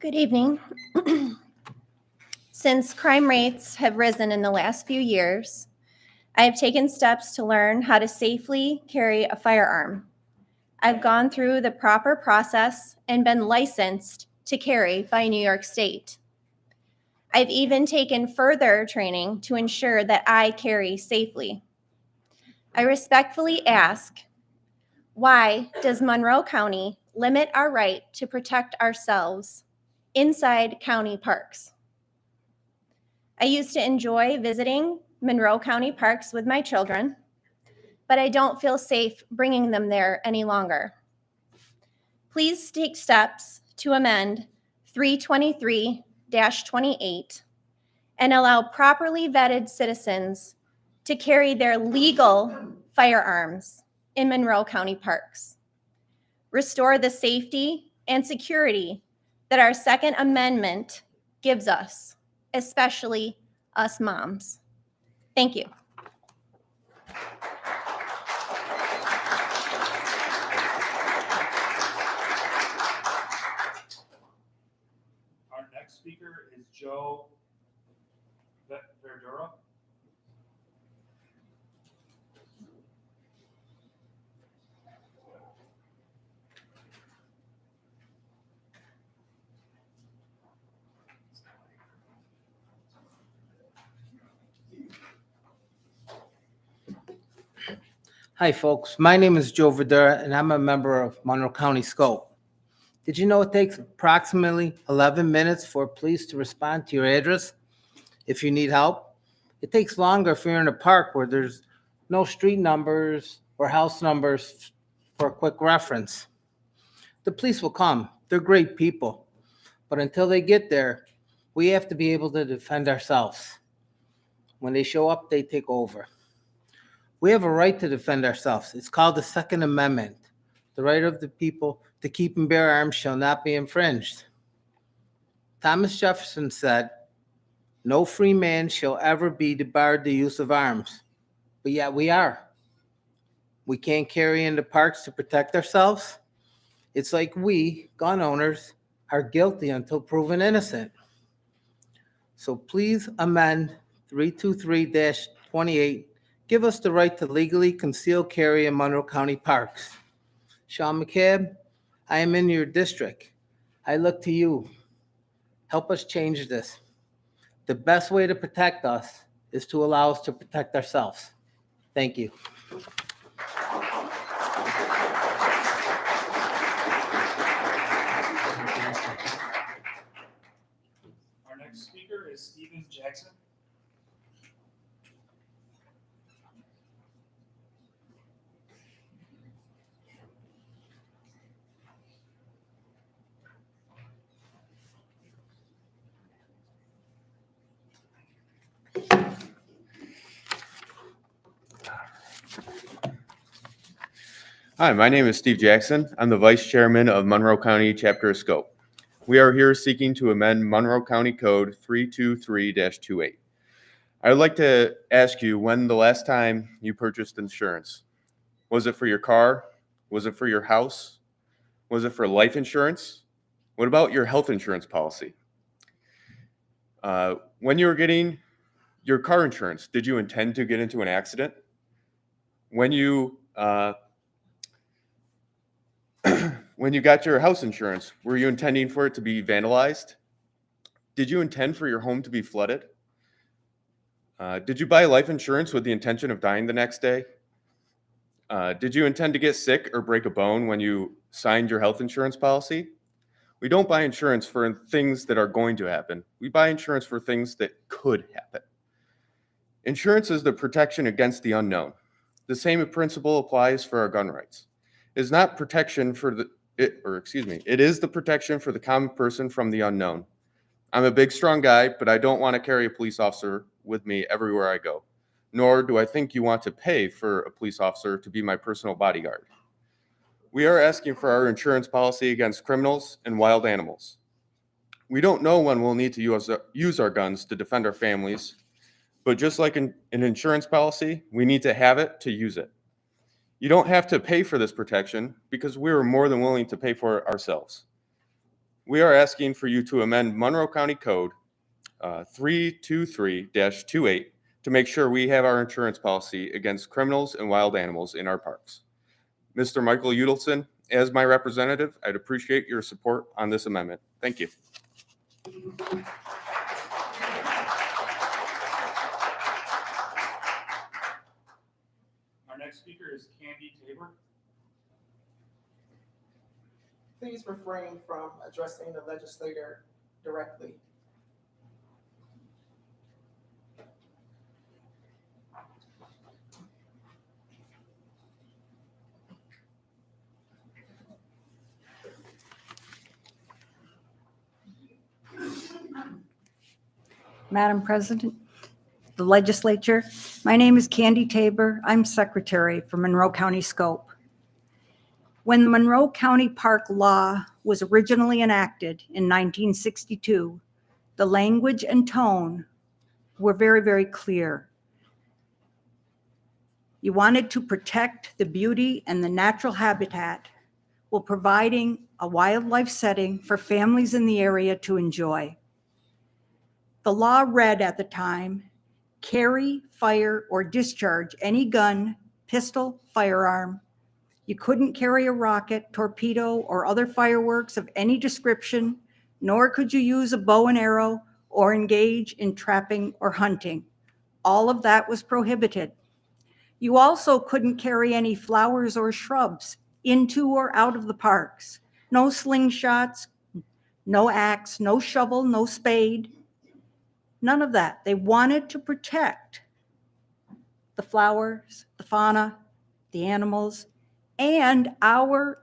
P: Good evening. Since crime rates have risen in the last few years, I have taken steps to learn how to safely carry a firearm. I've gone through the proper process and been licensed to carry by New York State. I've even taken further training to ensure that I carry safely. I respectfully ask, why does Monroe County limit our right to protect ourselves inside county parks? I used to enjoy visiting Monroe County parks with my children, but I don't feel safe bringing them there any longer. Please take steps to amend 323-28 and allow properly vetted citizens to carry their legal firearms in Monroe County parks. Restore the safety and security that our Second Amendment gives us, especially us moms. Thank you.
B: Our next speaker is Joe Verdura.
Q: Hi, folks. My name is Joe Verdura, and I'm a member of Monroe County Scope. Did you know it takes approximately 11 minutes for police to respond to your address if you need help? It takes longer if you're in a park where there's no street numbers or house numbers for a quick reference. The police will come. They're great people. But until they get there, we have to be able to defend ourselves. When they show up, they take over. We have a right to defend ourselves. It's called the Second Amendment. The right of the people to keep and bear arms shall not be infringed. Thomas Jefferson said, "No free man shall ever be debarred the use of arms." But yet we are. We can't carry into parks to protect ourselves. It's like we, gun owners, are guilty until proven innocent. So please amend 323-28. Give us the right to legally conceal carry in Monroe County parks. Sean McCabe, I am in your district. I look to you. Help us change this. The best way to protect us is to allow us to protect ourselves. Thank you.
B: Our next speaker is Stephen Jackson.
R: Hi, my name is Steve Jackson. I'm the Vice Chairman of Monroe County Chapter of Scope. We are here seeking to amend Monroe County Code 323-28. I would like to ask you when the last time you purchased insurance. Was it for your car? Was it for your house? Was it for life insurance? What about your health insurance policy? When you were getting your car insurance, did you intend to get into an accident? When you got your house insurance, were you intending for it to be vandalized? Did you intend for your home to be flooded? Did you buy life insurance with the intention of dying the next day? Did you intend to get sick or break a bone when you signed your health insurance policy? We don't buy insurance for things that are going to happen. We buy insurance for things that could happen. Insurance is the protection against the unknown. The same principle applies for our gun rights. It is not protection for it is the protection for the common person from the unknown. I'm a big, strong guy, but I don't want to carry a police officer with me everywhere I go. Nor do I think you want to pay for a police officer to be my personal bodyguard. We are asking for our insurance policy against criminals and wild animals. We don't know when we'll need to use our guns to defend our families, but just like an insurance policy, we need to have it to use it. You don't have to pay for this protection because we are more than willing to pay for it ourselves. We are asking for you to amend Monroe County Code 323-28 to make sure we have our insurance policy against criminals and wild animals in our parks. Mr. Michael Udelson, as my representative, I'd appreciate your support on this amendment. Thank you.
B: Our next speaker is Candy Tabor.
A: Please refrain from addressing the legislator directly.
S: Madam President, the Legislature, my name is Candy Tabor. I'm Secretary for Monroe County Scope. When the Monroe County Park Law was originally enacted in 1962, the language and tone were very, very clear. You wanted to protect the beauty and the natural habitat while providing a wildlife setting for families in the area to enjoy. The law read at the time, carry, fire, or discharge any gun, pistol, firearm. You couldn't carry a rocket, torpedo, or other fireworks of any description, nor could you use a bow and arrow or engage in trapping or hunting. All of that was prohibited. You also couldn't carry any flowers or shrubs into or out of the parks. No slingshots, no axe, no shovel, no spade. None of that. They wanted to protect the flowers, the fauna, the animals, and our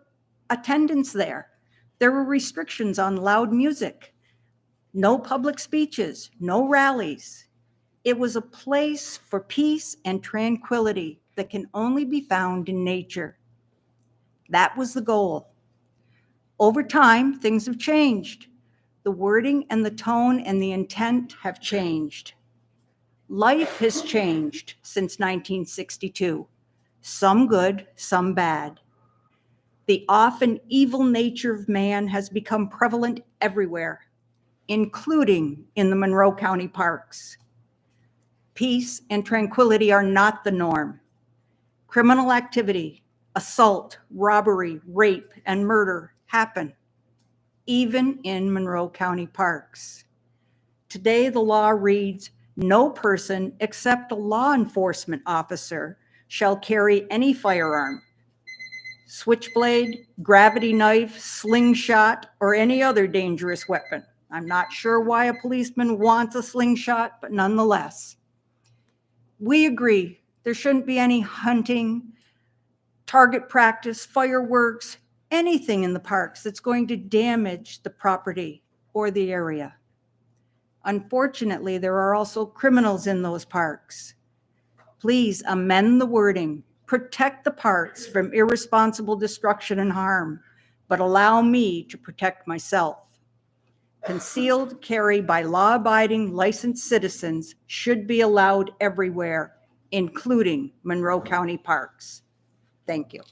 S: attendance there. There were restrictions on loud music, no public speeches, no rallies. It was a place for peace and tranquility that can only be found in nature. That was the goal. Over time, things have changed. The wording and the tone and the intent have changed. Life has changed since 1962, some good, some bad. The often evil nature of man has become prevalent everywhere, including in the Monroe County parks. Peace and tranquility are not the norm. Criminal activity, assault, robbery, rape, and murder happen, even in Monroe County parks. Today, the law reads, no person except a law enforcement officer shall carry any firearm, switchblade, gravity knife, slingshot, or any other dangerous weapon. I'm not sure why a policeman wants a slingshot, but nonetheless. We agree there shouldn't be any hunting, target practice, fireworks, anything in the parks that's going to damage the property or the area. Unfortunately, there are also criminals in those parks. Please amend the wording, protect the parks from irresponsible destruction and harm, but allow me to protect myself. Concealed carry by law-abiding licensed citizens should be allowed everywhere, including Monroe County parks. Thank you.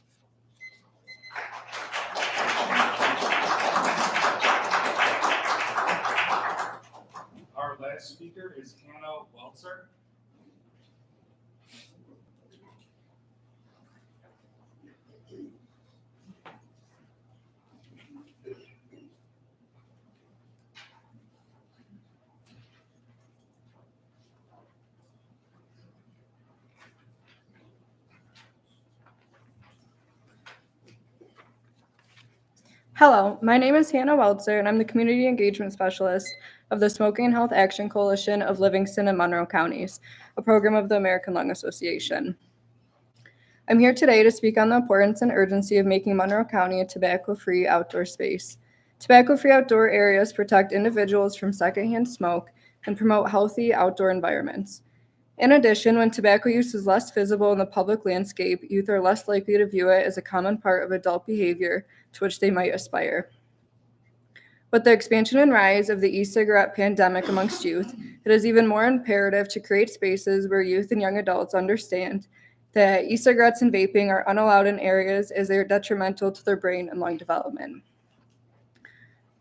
B: Our last speaker is Hannah Welzer.
T: Hello, my name is Hannah Welzer, and I'm the Community Engagement Specialist
L: of the Smoking and Health Action Coalition of Livingston and Monroe Counties, a program of the American Lung Association. I'm here today to speak on the importance and urgency of making Monroe County a tobacco-free outdoor space. Tobacco-free outdoor areas protect individuals from secondhand smoke and promote healthy outdoor environments. In addition, when tobacco use is less visible in the public landscape, youth are less likely to view it as a common part of adult behavior to which they might aspire. With the expansion and rise of the e-cigarette pandemic amongst youth, it is even more imperative to create spaces where youth and young adults understand that e-cigarettes and vaping are unallowed in areas as they are detrimental to their brain and lung development.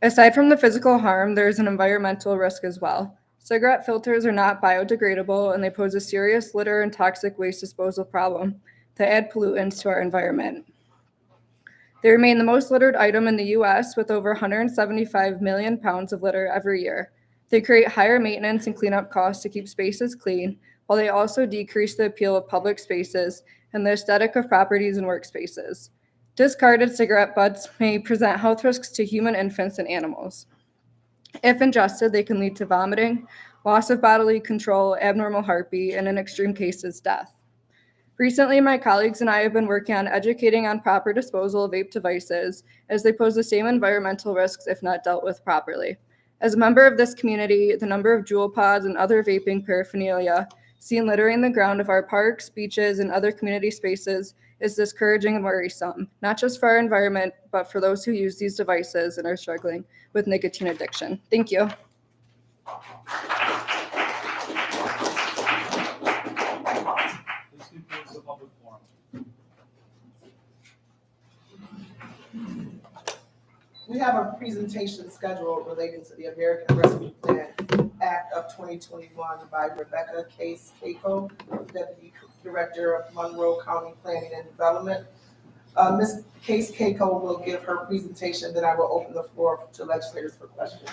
L: Aside from the physical harm, there is an environmental risk as well. Cigarette filters are not biodegradable, and they pose a serious litter and toxic waste disposal problem that add pollutants to our environment. They remain the most littered item in the U.S. with over 175 million pounds of litter every year. They create higher maintenance and cleanup costs to keep spaces clean, while they also decrease the appeal of public spaces and the aesthetic of properties and workspaces. Discarded cigarette butts may present health risks to human infants and animals. If ingested, they can lead to vomiting, loss of bodily control, abnormal heartbeat, and in extreme cases, death. Recently, my colleagues and I have been working on educating on proper disposal of vape devices, as they pose the same environmental risks if not dealt with properly. As a member of this community, the number of jewel pods and other vaping paraphernalia seen littering the ground of our parks, beaches, and other community spaces is discouraging and worrisome, not just for our environment, but for those who use these devices and are struggling with nicotine addiction. Thank you.
B: This concludes the public forum.
A: We have a presentation scheduled relating to the American Rescue Plan Act of 2021 by Rebecca Case-Caco, Deputy Director of Monroe County Planning and Development. Ms. Case-Caco will give her presentation, then I will open the floor to legislators for questions.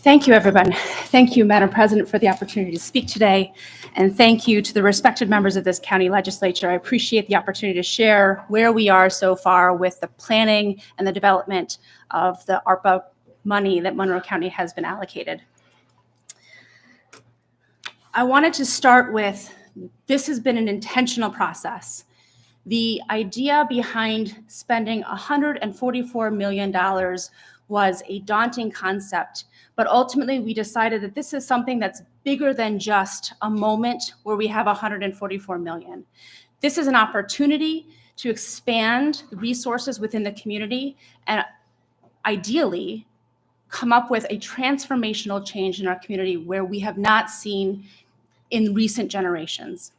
T: Thank you, everyone. Thank you, Madam President, for the opportunity to speak today. And thank you to the respected members of this county legislature. I appreciate the opportunity to share where we are so far with the planning and the development of the ARPA money that Monroe County has been allocated. I wanted to start with, this has been an intentional process. The idea behind spending $144 million was a daunting concept, but ultimately we decided that this is something that's bigger than just a moment where we have $144 million. This is an opportunity to expand the resources within the community and ideally come up with a transformational change in our community where we have not seen in recent generations.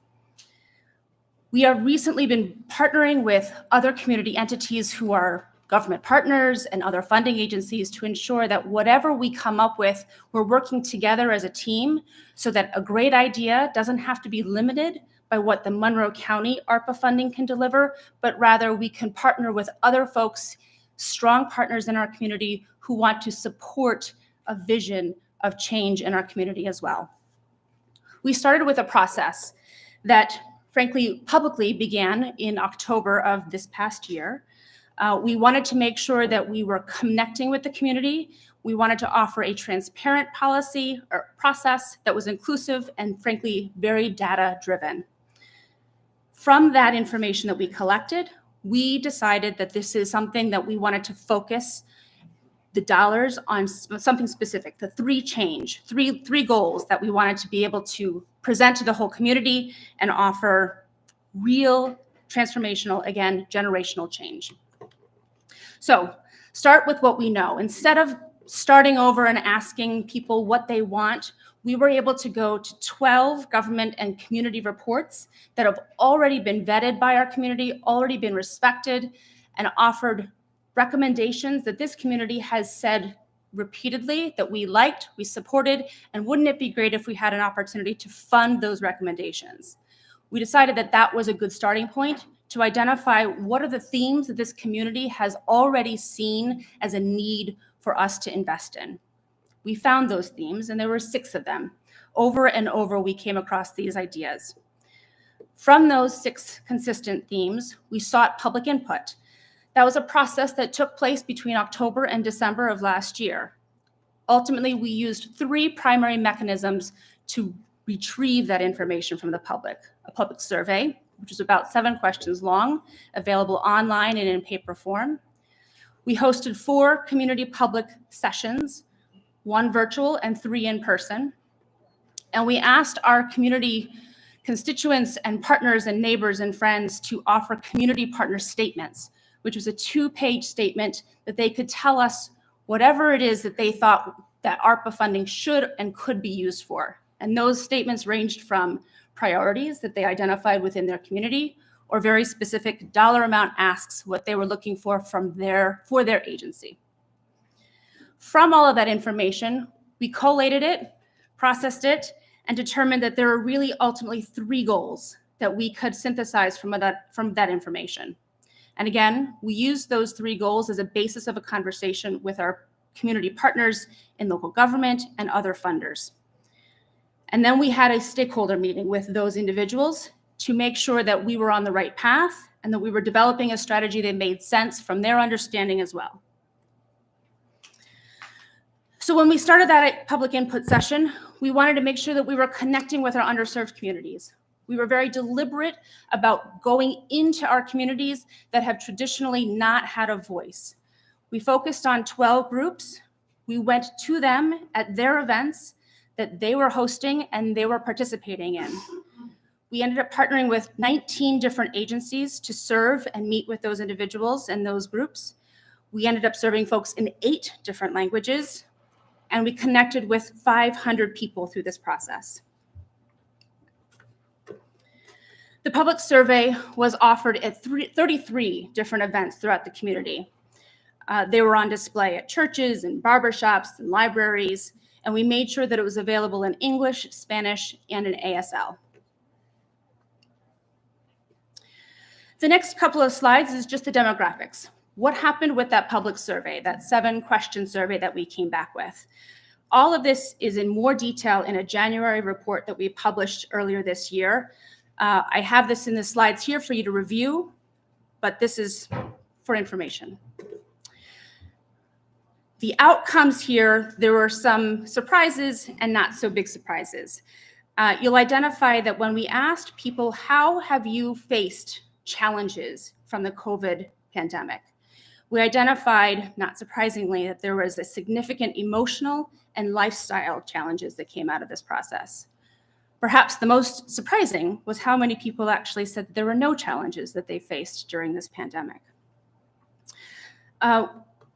T: We have recently been partnering with other community entities who are government partners and other funding agencies to ensure that whatever we come up with, we're working together as a team so that a great idea doesn't have to be limited by what the Monroe County ARPA funding can deliver, but rather we can partner with other folks, strong partners in our community who want to support a vision of change in our community as well. We started with a process that frankly publicly began in October of this past year. We wanted to make sure that we were connecting with the community. We wanted to offer a transparent policy or process that was inclusive and frankly very data-driven. From that information that we collected, we decided that this is something that we wanted to focus the dollars on something specific, the three goals that we wanted to be able to present to the whole community and offer real transformational, again, generational change. So start with what we know. Instead of starting over and asking people what they want, we were able to go to 12 government and community reports that have already been vetted by our community, already been respected, and offered recommendations that this community has said repeatedly that we liked, we supported, and wouldn't it be great if we had an opportunity to fund those recommendations? We decided that that was a good starting point to identify what are the themes that this community has already seen as a need for us to invest in. we found those themes, and there were 6 of them. Over and over, we came across these ideas. From those 6 consistent themes, we sought public input. That was a process that took place between October and December of last year. Ultimately, we used 3 primary mechanisms to retrieve that information from the public. A public survey, which is about 7 questions long, available online and in paper form. We hosted 4 community public sessions, 1 virtual and 3 in person. And we asked our community constituents and partners and neighbors and friends to offer community partner statements, which was a 2-page statement that they could tell us whatever it is that they thought that ARPA funding should and could be used for. And those statements ranged from priorities that they identified within their community, or very specific dollar amount asks, what they were looking for for their agency. From all of that information, we collated it, processed it, and determined that there are really ultimately 3 goals that we could synthesize from that information. And again, we used those 3 goals as a basis of a conversation with our community partners in local government and other funders. And then we had a stakeholder meeting with those individuals to make sure that we were on the right path and that we were developing a strategy that made sense from their understanding as well. So when we started that public input session, we wanted to make sure that we were connecting with our underserved communities. We were very deliberate about going into our communities that have traditionally not had a voice. We focused on 12 groups. We went to them at their events that they were hosting and they were participating in. We ended up partnering with 19 different agencies to serve and meet with those individuals and those groups. We ended up serving folks in 8 different languages, and we connected with 500 people through this process. The public survey was offered at 33 different events throughout the community. They were on display at churches and barbershops and libraries, and we made sure that it was available in English, Spanish, and in ASL. The next couple of slides is just the demographics. What happened with that public survey, that 7-question survey that we came back with? All of this is in more detail in a January report that we published earlier this year. I have this in the slides here for you to review, but this is for information. The outcomes here, there were some surprises and not so big surprises. You'll identify that when we asked people, how have you faced challenges from the COVID pandemic? We identified, not surprisingly, that there was a significant emotional and lifestyle challenges that came out of this process. Perhaps the most surprising was how many people actually said that there were no challenges that they faced during this pandemic.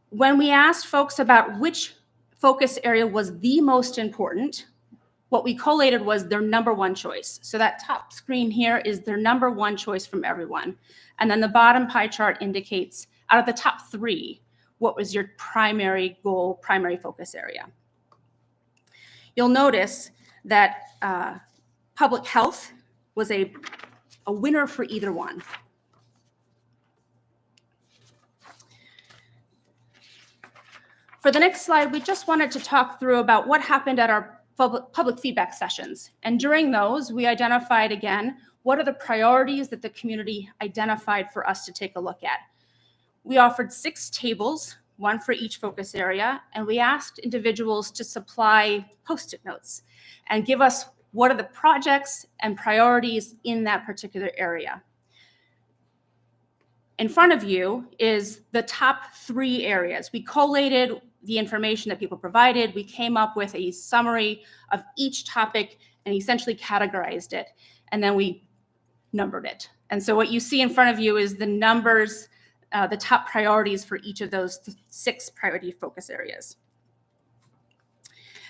T: When we asked folks about which focus area was the most important, what we collated was their number 1 choice. So that top screen here is their number 1 choice from everyone. And then the bottom pie chart indicates out of the top 3, what was your primary goal, primary focus area. You'll notice that public health was a winner for either one. For the next slide, we just wanted to talk through about what happened at our public feedback sessions. And during those, we identified again, what are the priorities that the community identified for us to take a look at? We offered 6 tables, 1 for each focus area, and we asked individuals to supply Post-it notes and give us what are the projects and priorities in that particular area. In front of you is the top 3 areas. We collated the information that people provided. We came up with a summary of each topic and essentially categorized it, and then we numbered it. And so what you see in front of you is the numbers, the top priorities for each of those 6 priority focus areas.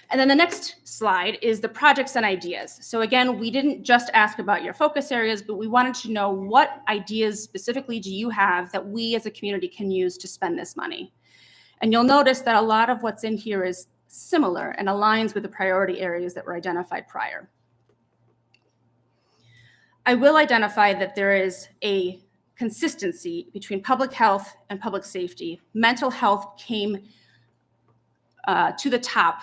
T: And then the next slide is the projects and ideas. So again, we didn't just ask about your focus areas, but we wanted to know what ideas specifically do you have that we as a community can use to spend this money. And you'll notice that a lot of what's in here is similar and aligns with the priority areas that were identified prior. I will identify that there is a consistency between public health and public safety. Mental health came to the top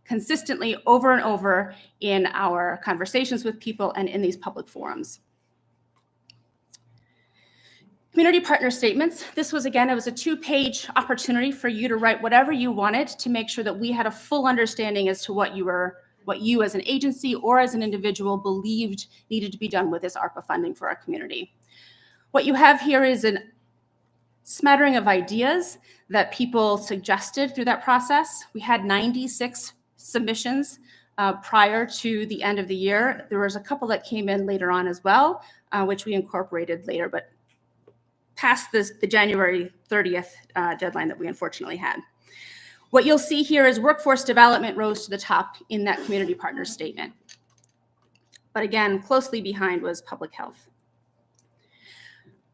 T: consistently over and over in our conversations with people and in these public forums. Community partner statements. This was, again, it was a 2-page opportunity for you to write whatever you wanted to make sure that we had a full understanding as to what you as an agency or as an individual believed needed to be done with this ARPA funding for our community. What you have here is a smattering of ideas that people suggested through that process. We had 96 submissions prior to the end of the year. There was a couple that came in later on as well, which we incorporated later, but past the January 30th deadline that we unfortunately had. What you'll see here is workforce development rose to the top in that community partner statement. But again, closely behind was public health.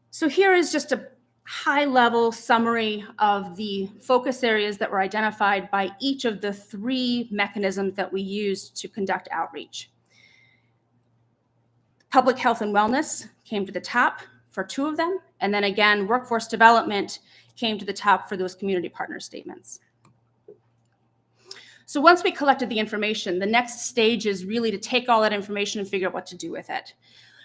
T: So here is just a high-level summary of the focus areas that were identified by each of the 3 mechanisms that we used to conduct outreach. Public health and wellness came to the top for 2 of them, and then again, workforce development came to the top for those community partner statements. So once we collected the information, the next stage is really to take all that information and figure out what to do with it.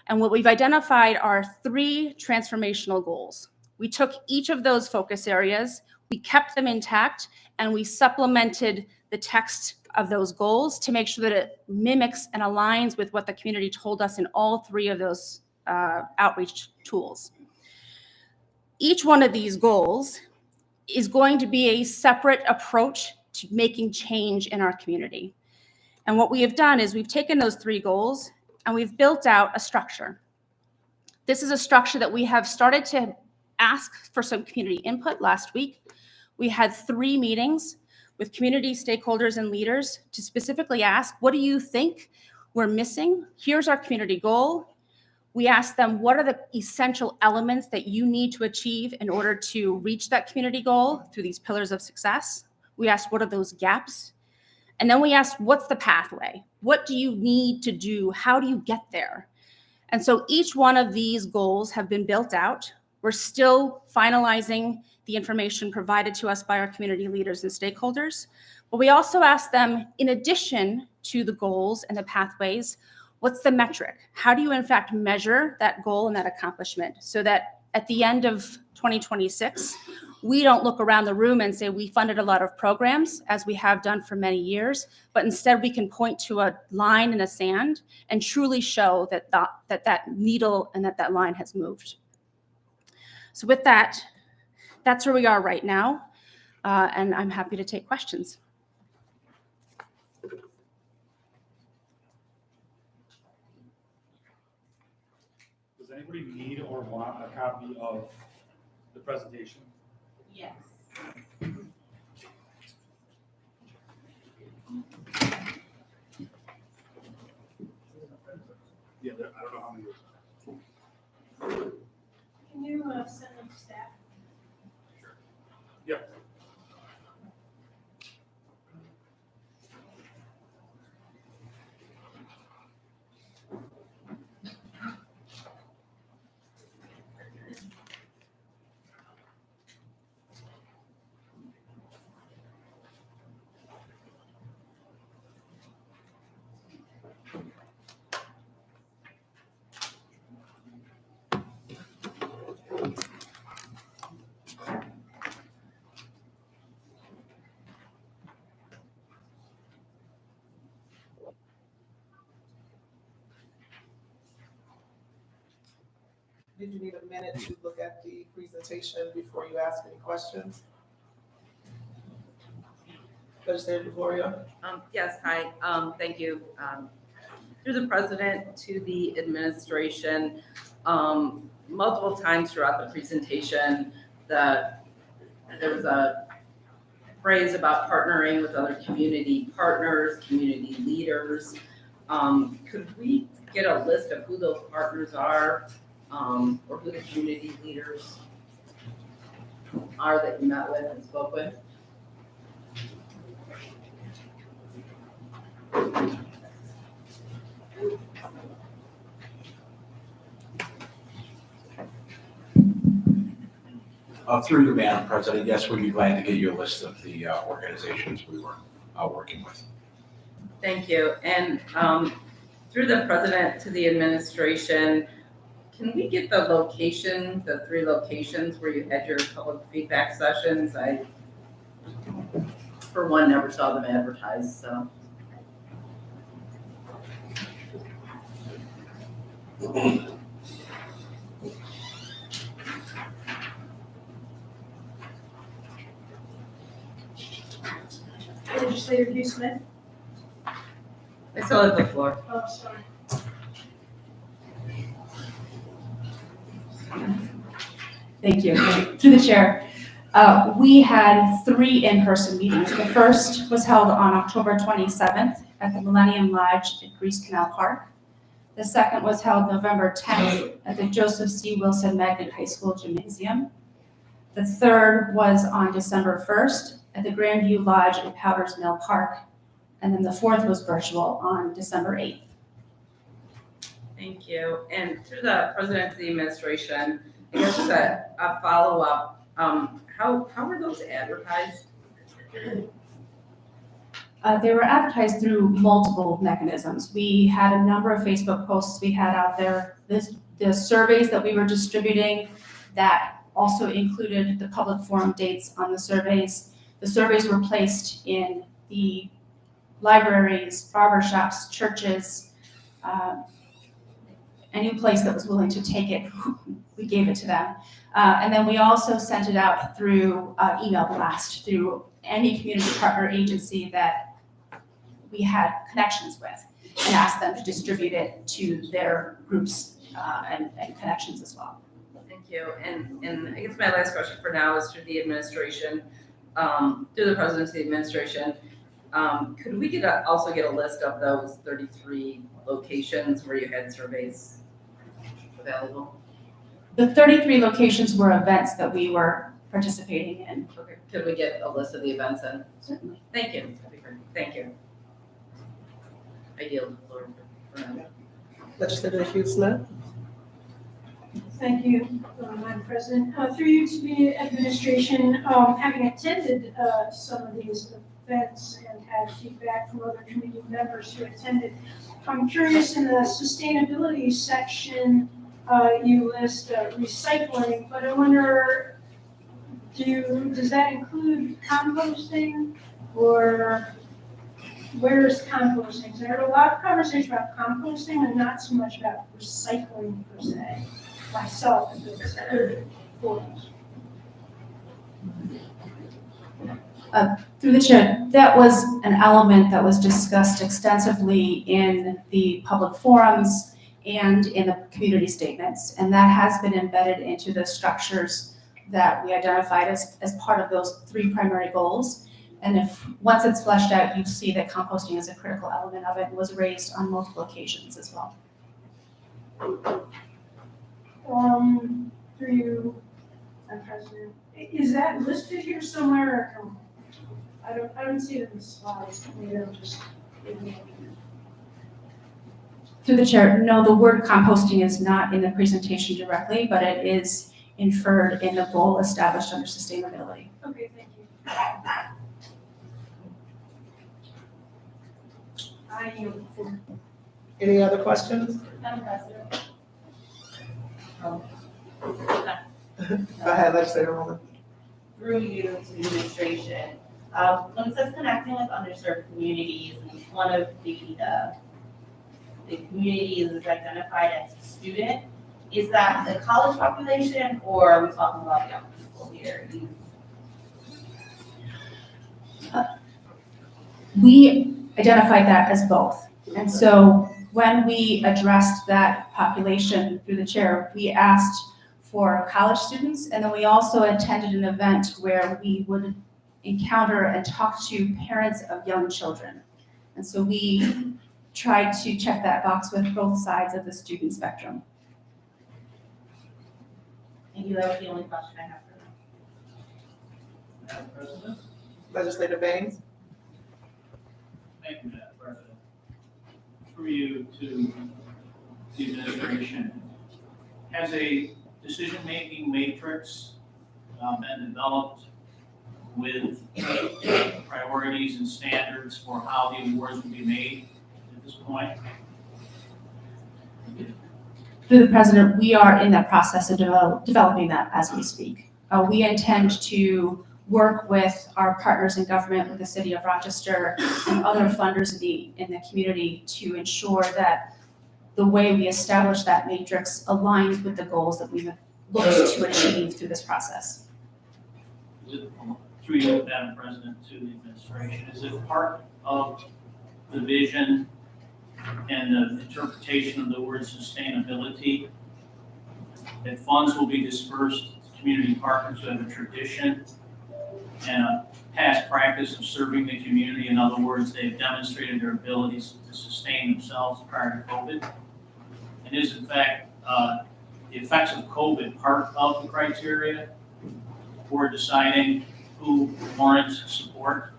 T: And what we've identified are 3 transformational goals. We took each of those focus areas, we kept them intact, and we supplemented the text of those goals to make sure that it mimics and aligns with what the community told us in all 3 of those outreach tools. Each one of these goals is going to be a separate approach to making change in our community. And what we have done is we've taken those 3 goals and we've built out a structure. This is a structure that we have started to ask for some community input last week. We had 3 meetings with community stakeholders and leaders to specifically ask, what do you think we're missing? Here's our community goal. We asked them, what are the essential elements that you need to achieve in order to reach that community goal through these pillars of success? We asked, what are those gaps? And then we asked, what's the pathway? What do you need to do? How do you get there? And so each one of these goals have been built out. We're still finalizing the information provided to us by our community leaders and stakeholders. But we also asked them, in addition to the goals and the pathways, what's the metric? How do you in fact measure that goal and that accomplishment so that at the end of 2026, we don't look around the room and say we funded a lot of programs as we have done for many years, but instead we can point to a line in the sand and truly show that needle and that line has moved. So with that, that's where we are right now, and I'm happy to take questions.
B: Does anybody need or want a copy of the presentation?
T: Yes.
B: Yeah, I don't know how many.
M: Can you send them to staff?
B: Yeah.
A: Did you need a minute to look at the presentation before you ask any questions? Legislator DeFlorio?
U: Yes, hi, thank you. Through the president to the administration, multiple times throughout the presentation, there was a phrase about partnering with other community partners, community leaders. Could we get a list of who those partners are, or who the community leaders are that you met with and spoke with?
V: Through you, Madam President, yes, we'd be glad to get you a list of the organizations we were working with.
U: Thank you. And through the president to the administration, can we get the location, the 3 locations where you had your public feedback sessions? I, for one, never saw them advertised, so.
D: Legislator Hugh Smith.
U: I still have the floor.
D: Oh, sorry.
T: Thank you. Through the chair, we had 3 in-person meetings. The first was held on October 27th at the Millennium Lodge at Grease Canal Park. The second was held November 10th at the Joseph C. Wilson Magnet High School Gymnasium. The third was on December 1st at the Grandview Lodge at Powders Mill Park. And then the fourth was virtual on December 8th.
U: Thank you. And through the president of the administration, I guess just a follow-up, how were those advertised?
T: They were advertised through multiple mechanisms. We had a number of Facebook posts we had out there. The surveys that we were distributing that also included the public forum dates on the surveys. The surveys were placed in the libraries, barbershops, churches, any place that was willing to take it, we gave it to them. And then we also sent it out through email blast, through any community partner agency that we had connections with, and asked them to distribute it to their groups and connections as well.
U: Thank you. And I guess my last question for now is through the administration, through the president of the administration. Could we also get a list of those 33 locations where you had surveys available?
T: The 33 locations were events that we were participating in.
U: Okay. Could we get a list of the events then?
T: Certainly.
U: Thank you. That'd be great. Thank you. I yield the floor for now.
A: Legislator Hugh Smith.
D: Thank you, Madam President. Through you to the administration, having attended some of these events and had feedback from other committee members who attended, I'm curious, in the sustainability section, you list recycling, but I wonder, does that include composting, or where's composting? So I heard a lot of conversation about composting and not so much about recycling per se, myself in those forums.
T: Through the chair, that was an element that was discussed extensively in the public forums and in the community statements, and that has been embedded into the structures that we identified as part of those 3 primary goals. And once it's fleshed out, you see that composting is a critical element of it and was raised on multiple occasions as well.
D: Through you, Madam President, is that listed here somewhere? Or I don't see it in the slides. Maybe I'm just.
T: Through the chair, no, the word composting is not in the presentation directly, but it is inferred in the goal established under sustainability.
D: Okay, thank you. I yield the floor.
A: Any other questions?
D: Madam President.
A: Go ahead, Legislator Rowland.
V: Through you to the administration, when it says connecting with underserved communities, and one of the communities is identified as student, is that the college population, or are we talking about young people here?
T: We identified that as both. And so when we addressed that population through the chair, we asked for college students, and then we also attended an event where we would encounter and talk to parents of young children. And so we tried to check that box with both sides of the student spectrum.
V: Thank you, that was the only question I have for
A: Madam President. Legislator Baines.
W: Thank you, Madam President. Through you to the administration, has a decision-making matrix been developed with priorities and standards for how the awards will be made at this point?
T: Through the president, we are in that process of developing that as we speak. We intend to work with our partners in government, with the city of Rochester and other funders in the community to ensure that the way we establish that matrix aligns with the goals that we've looked to achieve through this process.
W: Is it, through you, Madam President, to the administration, is it part of the vision and the interpretation of the word sustainability that funds will be dispersed to community partners who have a tradition and a past practice of serving the community? In other words, they've demonstrated their abilities to sustain themselves prior to COVID. And is in fact the effects of COVID part of the criteria for deciding who warrants support?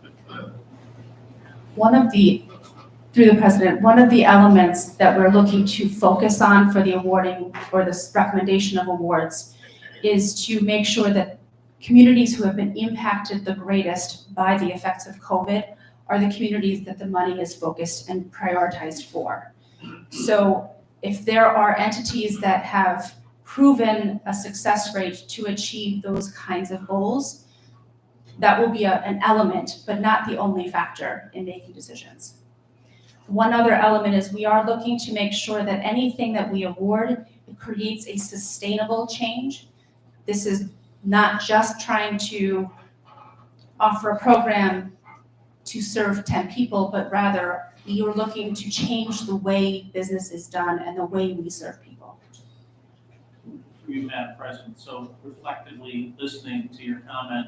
T: Through the president, one of the elements that we're looking to focus on for the awarding or this recommendation of awards is to make sure that communities who have been impacted the greatest by the effects of COVID are the communities that the money is focused and prioritized for. So if there are entities that have proven a success rate to achieve those kinds of goals, that will be an element, but not the only factor in making decisions. One other element is we are looking to make sure that anything that we award creates a sustainable change. This is not just trying to offer a program to serve 10 people, but rather we are looking to change the way business is done and the way we serve people.
W: Through you, Madam President, so reflectively listening to your comment,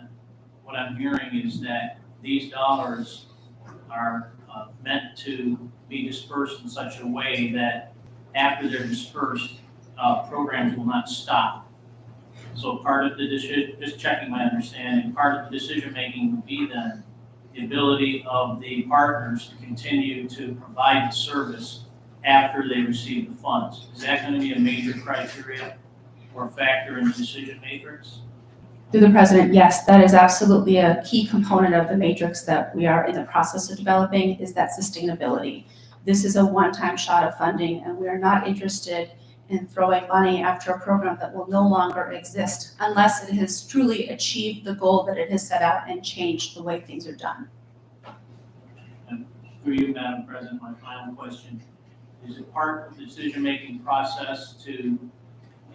W: what I'm hearing is that these dollars are meant to be dispersed in such a way that after they're dispersed, programs will not stop. So part of the decision, just checking my understanding, part of the decision-making would be then the ability of the partners to continue to provide the service after they receive the funds. Is that going to be a major criteria or factor in the decision matrix?
T: Through the president, yes, that is absolutely a key component of the matrix that we are in the process of developing, is that sustainability. This is a one-time shot of funding, and we are not interested in throwing money after a program that will no longer exist unless it has truly achieved the goal that it has set out and changed the way things are done.
W: And through you, Madam President, my final question, is it part of the decision-making process to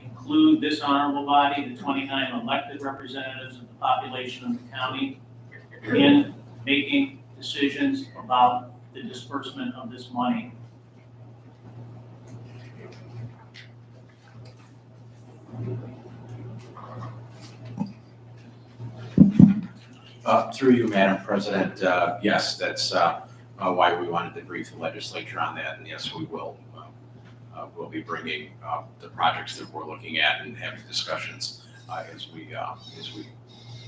W: include this honorable body, the 29 elected representatives of the population of the county, in making decisions about the disbursement of this money?
C: Through you, Madam President, yes, that's why we wanted to brief the legislature on that, and yes, we will. We'll be bringing the projects that we're looking at and having discussions as we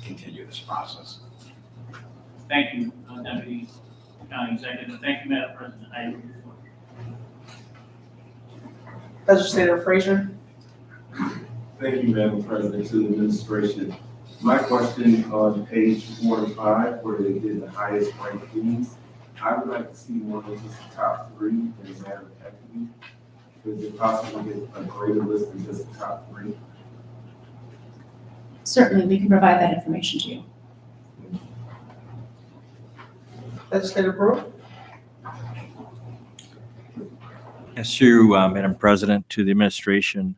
C: continue this process.
W: Thank you, Deputy County Executive. Thank you, Madam President. I yield the floor.
A: Legislator Frazier.
F: Thank you, Madam President, to the administration. My question on page 4 and 5, where they did the highest ranked themes, I would like to see more than just the top 3 in a matter of equity. Is it possible to get a greater list than just the top 3?
T: Certainly, we can provide that information to you.
A: Legislator Brew.
G: Yes, through Madam President, to the administration.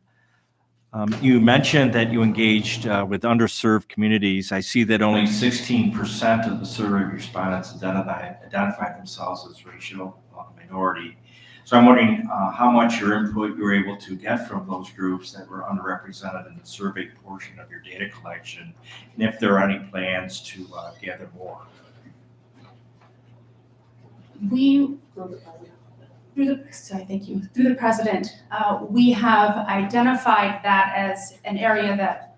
G: You mentioned that you engaged with underserved communities. I see that only 16% of the survey respondents identified themselves as racial minority. So I'm wondering how much your input you were able to get from those groups that were underrepresented in the survey portion of your data collection, and if there are any plans to gather more.
T: Through the president, we have identified that as an area that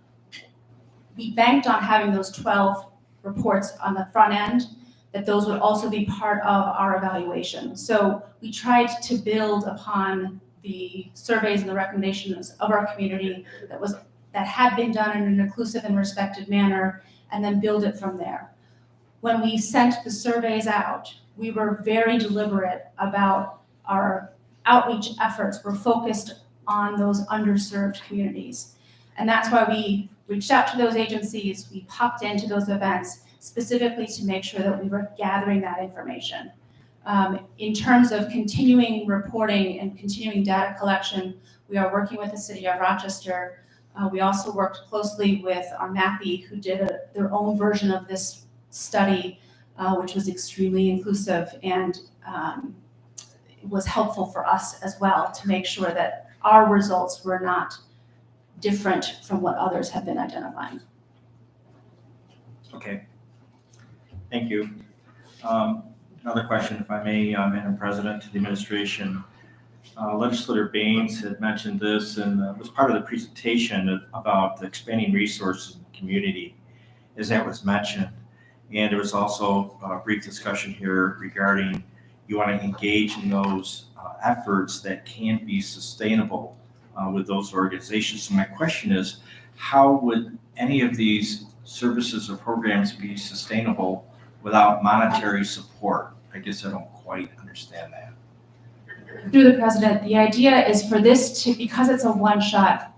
T: we banked on having those 12 reports on the front end, that those would also be part of our evaluation. So we tried to build upon the surveys and the recommendations of our community that had been done in an inclusive and respected manner, and then build it from there. when we sent the surveys out, we were very deliberate about our outreach efforts were focused on those underserved communities. And that's why we reached out to those agencies, we popped into those events specifically to make sure that we were gathering that information. In terms of continuing reporting and continuing data collection, we are working with the City of Rochester. We also worked closely with our MAPI, who did their own version of this study, which was extremely inclusive and was helpful for us as well to make sure that our results were not different from what others have been identifying.
G: Okay. Thank you. Another question, if I may, Madam President, to the administration. Legislator Baines had mentioned this, and it was part of the presentation about the expanding resources in the community, as that was mentioned. And there was also a brief discussion here regarding you want to engage in those efforts that can be sustainable with those organizations. So my question is, how would any of these services or programs be sustainable without monetary support? I guess I don't quite understand that.
T: Through the president, the idea is for this to, because it's a one-shot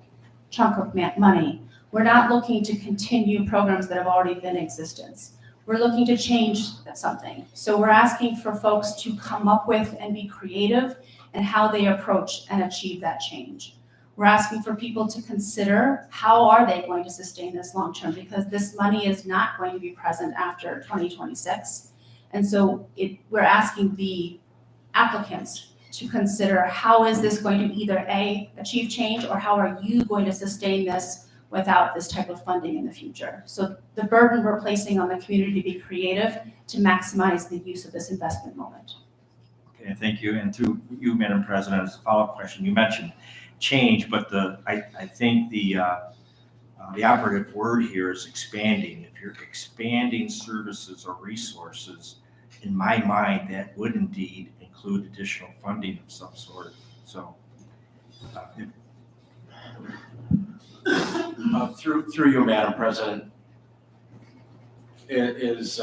T: chunk of money, we're not looking to continue programs that have already been in existence. We're looking to change something. So we're asking for folks to come up with and be creative in how they approach and achieve that change. We're asking for people to consider how are they going to sustain this long-term, because this money is not going to be present after 2026. And so we're asking the applicants to consider how is this going to either A, achieve change, or how are you going to sustain this without this type of funding in the future. So the burden we're placing on the community to be creative to maximize the use of this investment moment.
G: Okay, thank you. And through you, Madam President, as a follow-up question, you mentioned change, but I think the operative word here is expanding. If you're expanding services or resources, in my mind, that would indeed include additional funding of some sort. So,
C: Through you, Madam President, is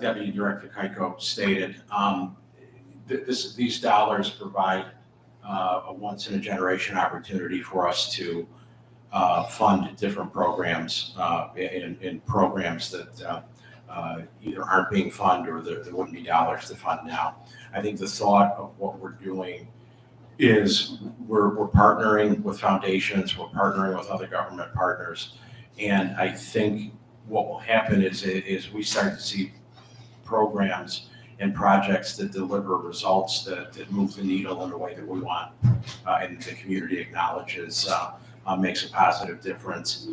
C: Deputy Director Keiko stated, these dollars provide a once-in-a-generation opportunity for us to fund different programs in programs that either aren't being funded or there wouldn't be dollars to fund now. I think the thought of what we're doing is we're partnering with foundations, we're partnering with other government partners, and I think what will happen is we start to see programs and projects that deliver results that move the needle in a way that we want, and the community acknowledges makes a positive difference.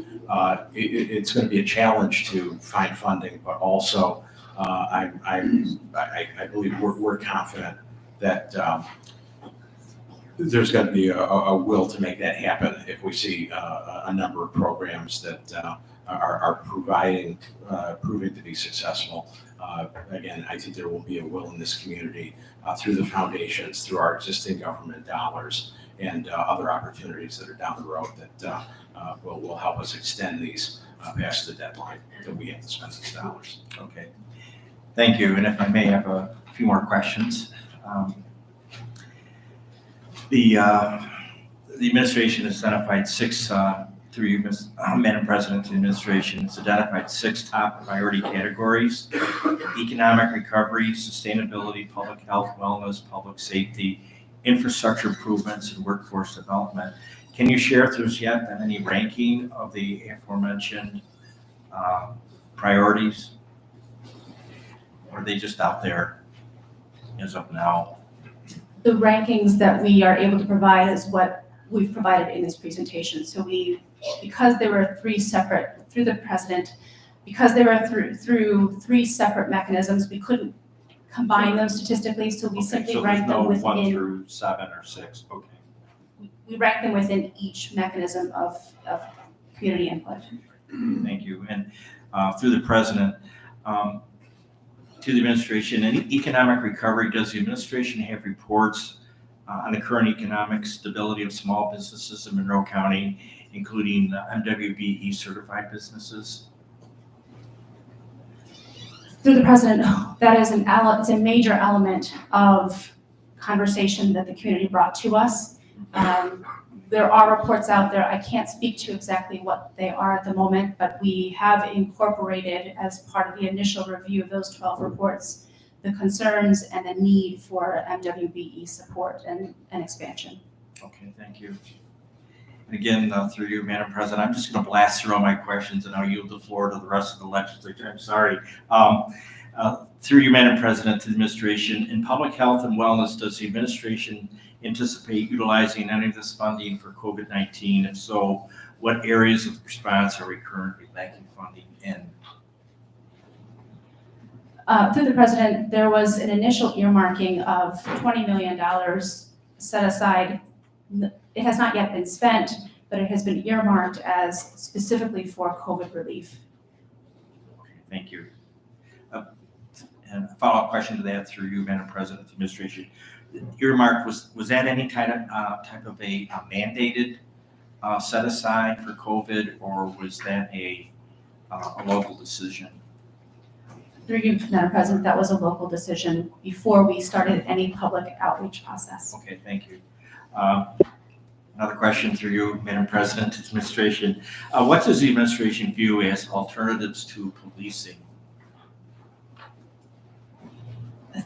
C: It's going to be a challenge to find funding, but also I believe we're confident that there's going to be a will to make that happen if we see a number of programs that are proving to be successful. Again, I think there will be a will in this community through the foundations, through our existing government dollars, and other opportunities that are down the road that will help us extend these past the deadline that we have to spend these dollars.
G: okay. Thank you. And if I may have a few more questions. The administration has identified six, through you, Madam President, the administration has identified 6 top priority categories: economic recovery, sustainability, public health, wellness, public safety, infrastructure improvements, and workforce development. Can you share if there's yet been any ranking of the aforementioned priorities? Or are they just out there as of now?
T: The rankings that we are able to provide is what we've provided in this presentation. So because there were 3 separate, through the president, because they were through 3 separate mechanisms, we couldn't combine them statistically, so we simply ranked them within.
G: 1 through 7 or 6, okay.
T: We rank them within each mechanism of community input.
G: Thank you. And through the president, to the administration, in economic recovery, does the administration have reports on the current economic stability of small businesses in Monroe County, including MWBE certified businesses?
T: Through the president, that is it's a major element of conversation that the community brought to us. There are reports out there. I can't speak to exactly what they are at the moment, but we have incorporated as part of the initial review of those 12 reports, the concerns and the need for MWBE support and expansion.
G: Okay, thank you. And again, through you, Madam President, I'm just going to blast through all my questions and I'll yield the floor to the rest of the legislature. I'm sorry. Through you, Madam President, to the administration, in public health and wellness, does the administration anticipate utilizing any of this funding for COVID-19? If so, what areas of response are we currently lacking funding in?
T: Through the president, there was an initial earmarking of $20 million set aside. It has not yet been spent, but it has been earmarked as specifically for COVID relief.
G: Thank you. And a follow-up question to that through you, Madam President, the administration. Earmarked, was that any type of a mandated set aside for COVID, or was that a local decision?
T: Through you, Madam President, that was a local decision before we started any public outreach process.
G: Okay, thank you. Another question through you, Madam President, to the administration. What does the administration view as alternatives to policing?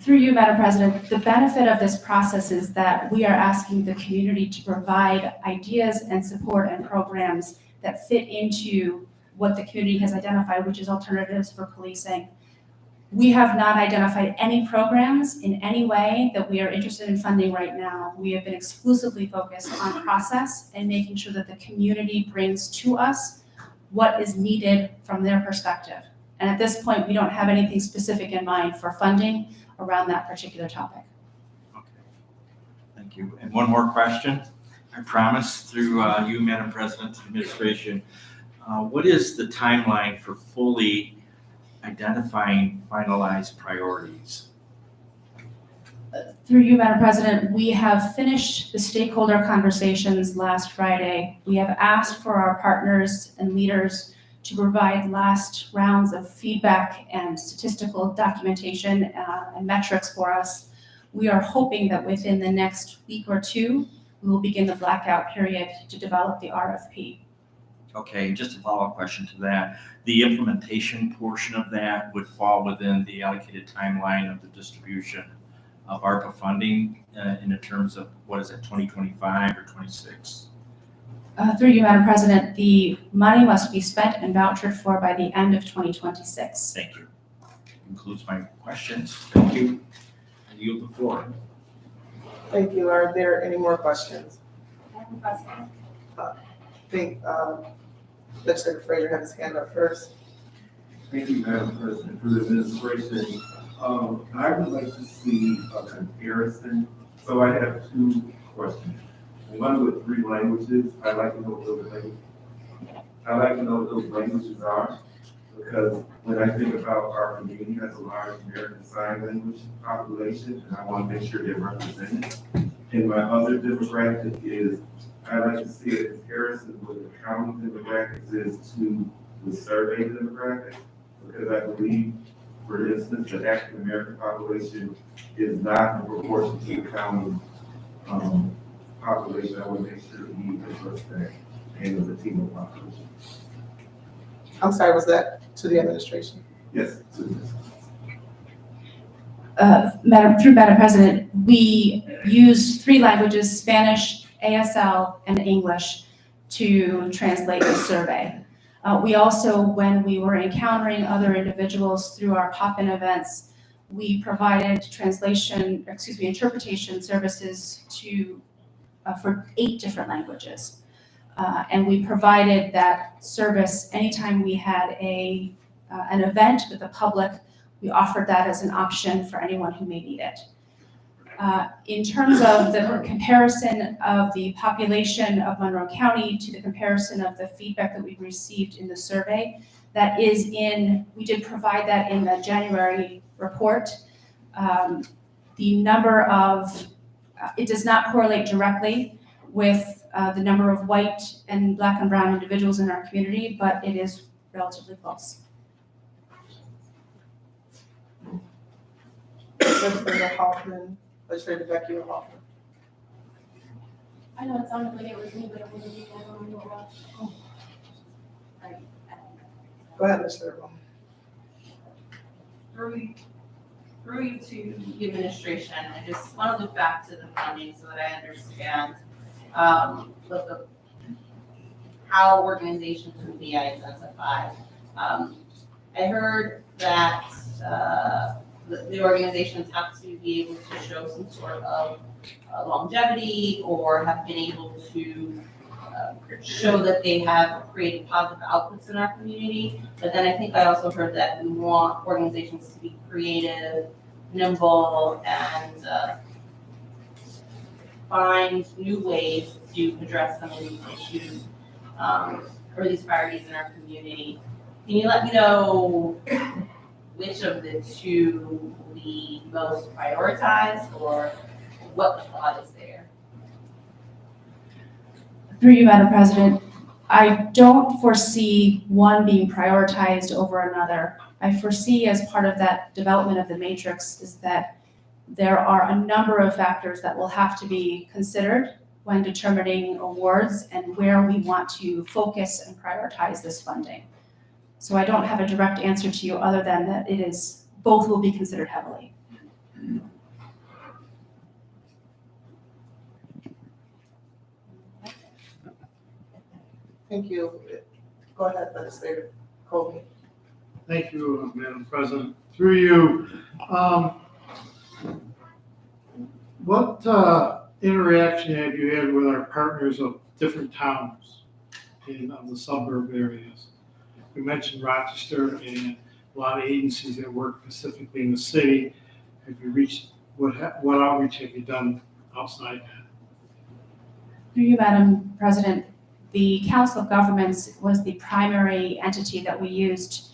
T: Through you, Madam President, the benefit of this process is that we are asking the community to provide ideas and support and programs that fit into what the community has identified, which is alternatives for policing. We have not identified any programs in any way that we are interested in funding right now. We have been exclusively focused on process and making sure that the community brings to us what is needed from their perspective. And at this point, we don't have anything specific in mind for funding around that particular topic.
G: Okay, thank you. And one more question. I promise through you, Madam President, to the administration, what is the timeline for fully identifying finalized priorities?
T: Through you, Madam President, we have finished the stakeholder conversations last Friday. We have asked for our partners and leaders to provide last rounds of feedback and statistical documentation and metrics for us. We are hoping that within the next week or two, we will begin the blackout period to develop the RFP.
G: Okay, just a follow-up question to that. The implementation portion of that would fall within the allocated timeline of the distribution of ARPA funding in terms of, what is it, 2025 or 26?
T: Through you, Madam President, the money must be spent and vouchered for by the end of 2026.
G: Thank you. That concludes my questions. Thank you. I yield the floor.
A: Thank you. Are there any more questions?
D: Madam President.
A: I think Legislator Fraser had his hand up first.
F: Thank you, Madam President, for the administration. I would like to see a comparison. So I have two questions. One with 3 languages. I'd like to know what those languages are, because when I think about our community has a large American Sign Language population, and I want to make sure they're represented. And my other demographic is, I'd like to see a comparison with the county demographics is to the survey demographics, because I believe, for instance, the African American population is not in proportion to the county population. I want to make sure we address that, and the Latino population.
A: I'm sorry, was that to the administration?
F: Yes, to this.
T: Through Madam President, we use 3 languages, Spanish, ASL, and English, to translate the survey. We also, when we were encountering other individuals through our pop-in events, we provided interpretation services for 8 different languages. And we provided that service anytime we had an event with the public. We offered that as an option for anyone who may need it. In terms of the comparison of the population of Monroe County to the comparison of the feedback that we received in the survey, we did provide that in the January report. It does not correlate directly with the number of white and Black and brown individuals in our community, but it is relatively close.
A: Legislator Hoffman, Legislator Vecchio Hoffman.
T: I know it sounded like it was me, but it wasn't me. I don't know what it was. Oh.
A: Go ahead, Legislator Bowman.
V: Through you to the administration, I just want to look back to the funding so that I understand how organizations will be identified. I heard that the organizations have to be able to show some sort of longevity or have been able to show that they have created positive outputs in our community. But then I think I also heard that we want organizations to be creative, nimble, and find new ways to address some of these issues or these priorities in our community. Can you let me know which of the two we most prioritize or what the thought is there?
T: Through you, Madam President, I don't foresee one being prioritized over another. I foresee as part of that development of the matrix is that there are a number of factors that will have to be considered when determining awards and where we want to focus and prioritize this funding. So I don't have a direct answer to you other than that it is, both will be considered heavily.
A: Thank you. Go ahead, Legislator Colby.
H: Thank you, Madam President. Through you, what interaction have you had with our partners of different towns in the suburb areas? You mentioned Rochester and a lot of agencies that work specifically in the city. Have you reached, what outreach have you done outside that?
T: Through you, Madam President, the Council of Governments was the primary entity that we used.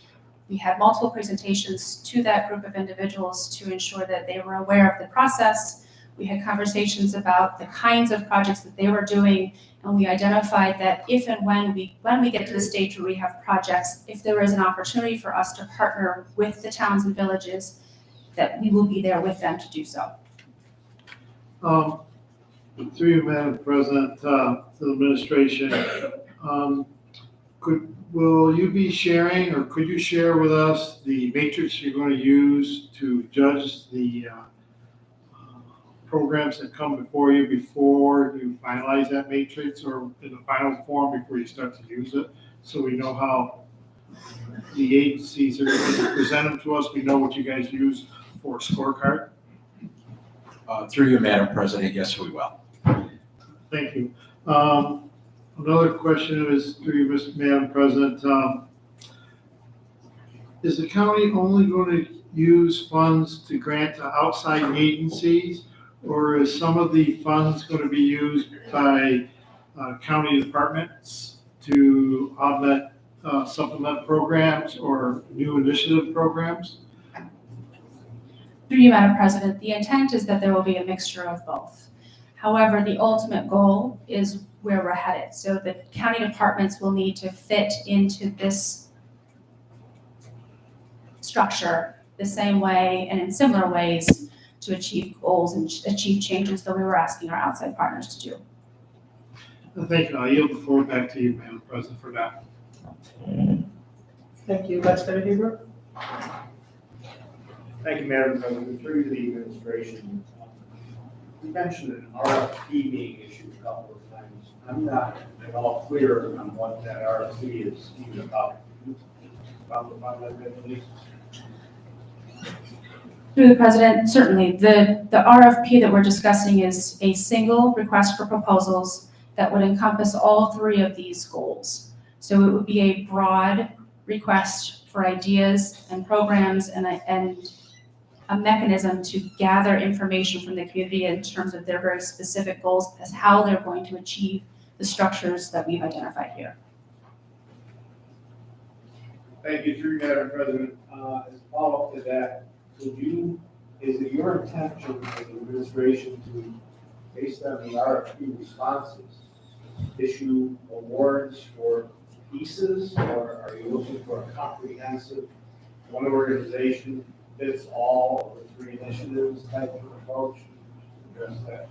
T: We had multiple presentations to that group of individuals to ensure that they were aware of the process. We had conversations about the kinds of projects that they were doing, and we identified that if and when we get to the stage where we have projects, if there is an opportunity for us to partner with the towns and villages, that we will be there with them to do so.
H: Through you, Madam President, to the administration, will you be sharing, or could you share with us the matrix you're going to use to judge the programs that come before you finalize that matrix, or in the final form before you start to use it, so we know how the agencies are going to present them to us, we know what you guys use for a scorecard?
C: Through you, Madam President, yes, we will.
H: Thank you. Another question is through you, Madam President. Is the county only going to use funds to grant to outside agencies, or is some of the funds going to be used by county departments to augment supplement programs or new initiative programs?
T: Through you, Madam President, the intent is that there will be a mixture of both. However, the ultimate goal is where we're headed. So the county departments will need to fit into this structure the same way and in similar ways to achieve goals and achieve changes that we were asking our outside partners to do.
H: Thank you. I'll yield the floor back to you, Madam President, for that.
A: Thank you, Legislator Huber.
I: Thank you, Madam President. Through to the administration, you mentioned an RFP being issued a couple of times. I'm not at all clear on what that RFP is even about. About that, please.
T: Through the President, certainly. The RFP that we're discussing is a single request for proposals that would encompass all three of these goals. So it would be a broad request for ideas and programs and a mechanism to gather information from the community in terms of their very specific goals as how they're going to achieve the structures that we've identified here.
I: Thank you, through Madam President. As a follow-up to that, is it your intention as the administration to, based on the RFP responses, issue awards for pieces, or are you looking for a comprehensive, one organization fits all of the three initiatives type of approach to address that?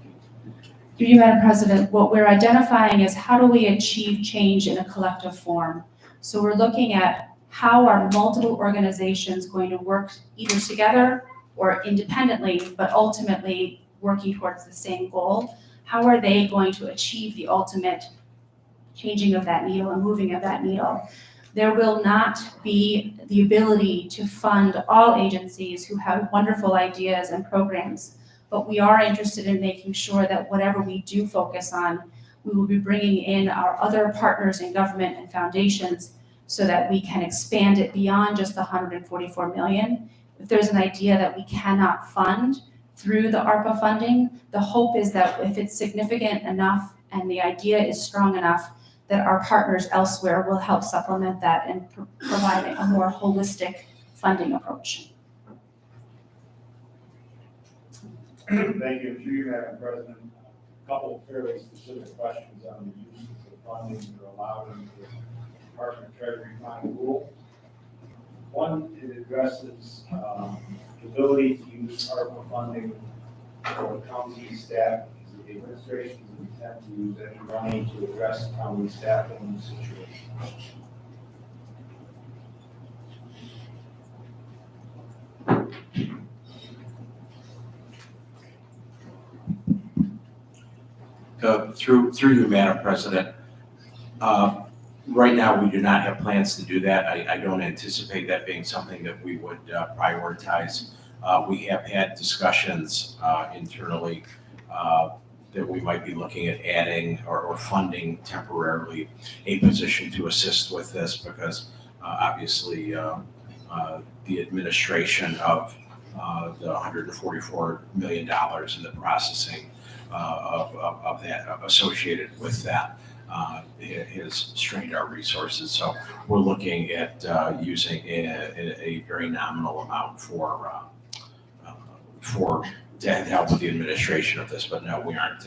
T: Through you, Madam President, what we're identifying is how do we achieve change in a collective form? So we're looking at how are multiple organizations going to work either together or independently, but ultimately working towards the same goal. How are they going to achieve the ultimate changing of that needle and moving of that needle? There will not be the ability to fund all agencies who have wonderful ideas and programs, but we are interested in making sure that whatever we do focus on, we will be bringing in our other partners in government and foundations so that we can expand it beyond just the 144 million. If there's an idea that we cannot fund through the ARPA funding, the hope is that if it's significant enough and the idea is strong enough, that our partners elsewhere will help supplement that and provide a more holistic funding approach.
I: Thank you. Through you, Madam President, a couple of fairly specific questions on the use of funding that are allowed in the Department of Treasury final rule. One, it addresses the ability to use ARPA funding for county staff. Is it the administration's intent to use any money to address county staffing situation?
C: Through you, Madam President, right now, we do not have plans to do that. I don't anticipate that being something that we would prioritize. We have had discussions internally that we might be looking at adding or funding temporarily a position to assist with this because obviously the administration of the $144 million in the processing of that associated with that has strained our resources. So we're looking at using a very nominal amount for to help with the administration of this. But no, we aren't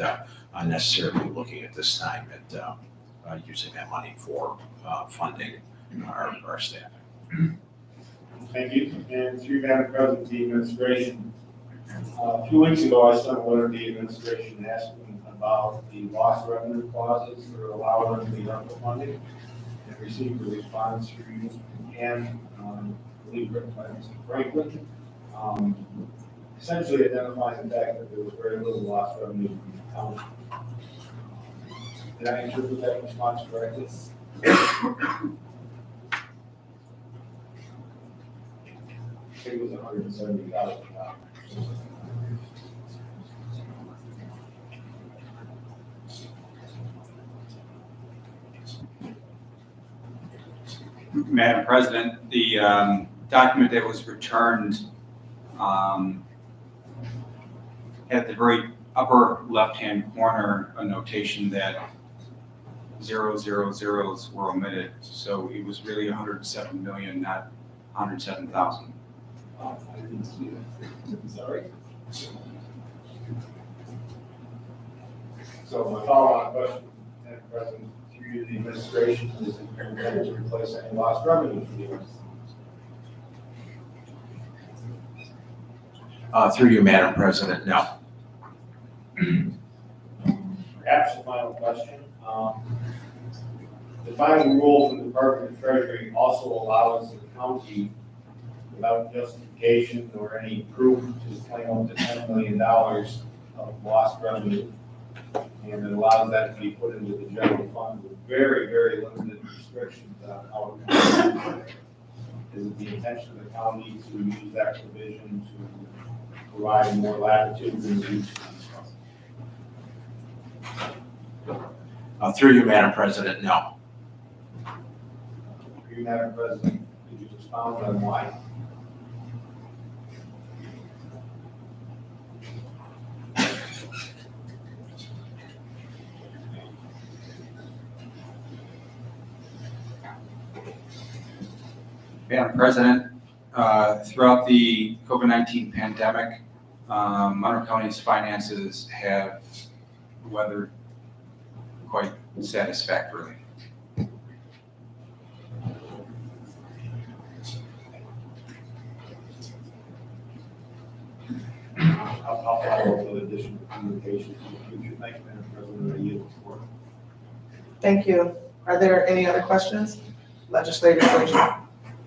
C: necessarily looking at this time at using that money for funding our staff.
I: Thank you. And through Madam President, the administration, a few weeks ago, I sent a letter to the administration asking about the lost revenue clauses that are allowed under the ARPA funding and received a response through you and I believe written by Mr. Franklin, essentially identifying the fact that there was very little lost revenue from the county. Did I interpret that response correctly? I think it was $170,000.
E: Madam President, the document that was returned at the very upper left-hand corner, a notation that 0 zeros were omitted. So it was really 107 million, not 107,000.
I: I didn't see that. Sorry. So my follow-on question, Madam President, to you, the administration, is it intended to replace any lost revenue for the university?
C: Through you, Madam President, no.
I: Perhaps the final question. The final rule from the Department of Treasury also allows the county, without justification or any proof, to claim up to $10 million of lost revenue. And it allows that to be put into the general fund with very, very limited restrictions on how it can be used. Is it the intention of the county to use that provision to provide more latitude in the use of these funds?
C: Through you, Madam President, no.
I: Through you, Madam President, could you expound on why?
E: Madam President, throughout the COVID-19 pandemic, Monroe County's finances have weathered quite satisfactorily.
I: I'll follow up with additional communication in the future. Thank you, Madam President. I yield the floor.
A: Thank you. Are there any other questions? Legislator Frazier.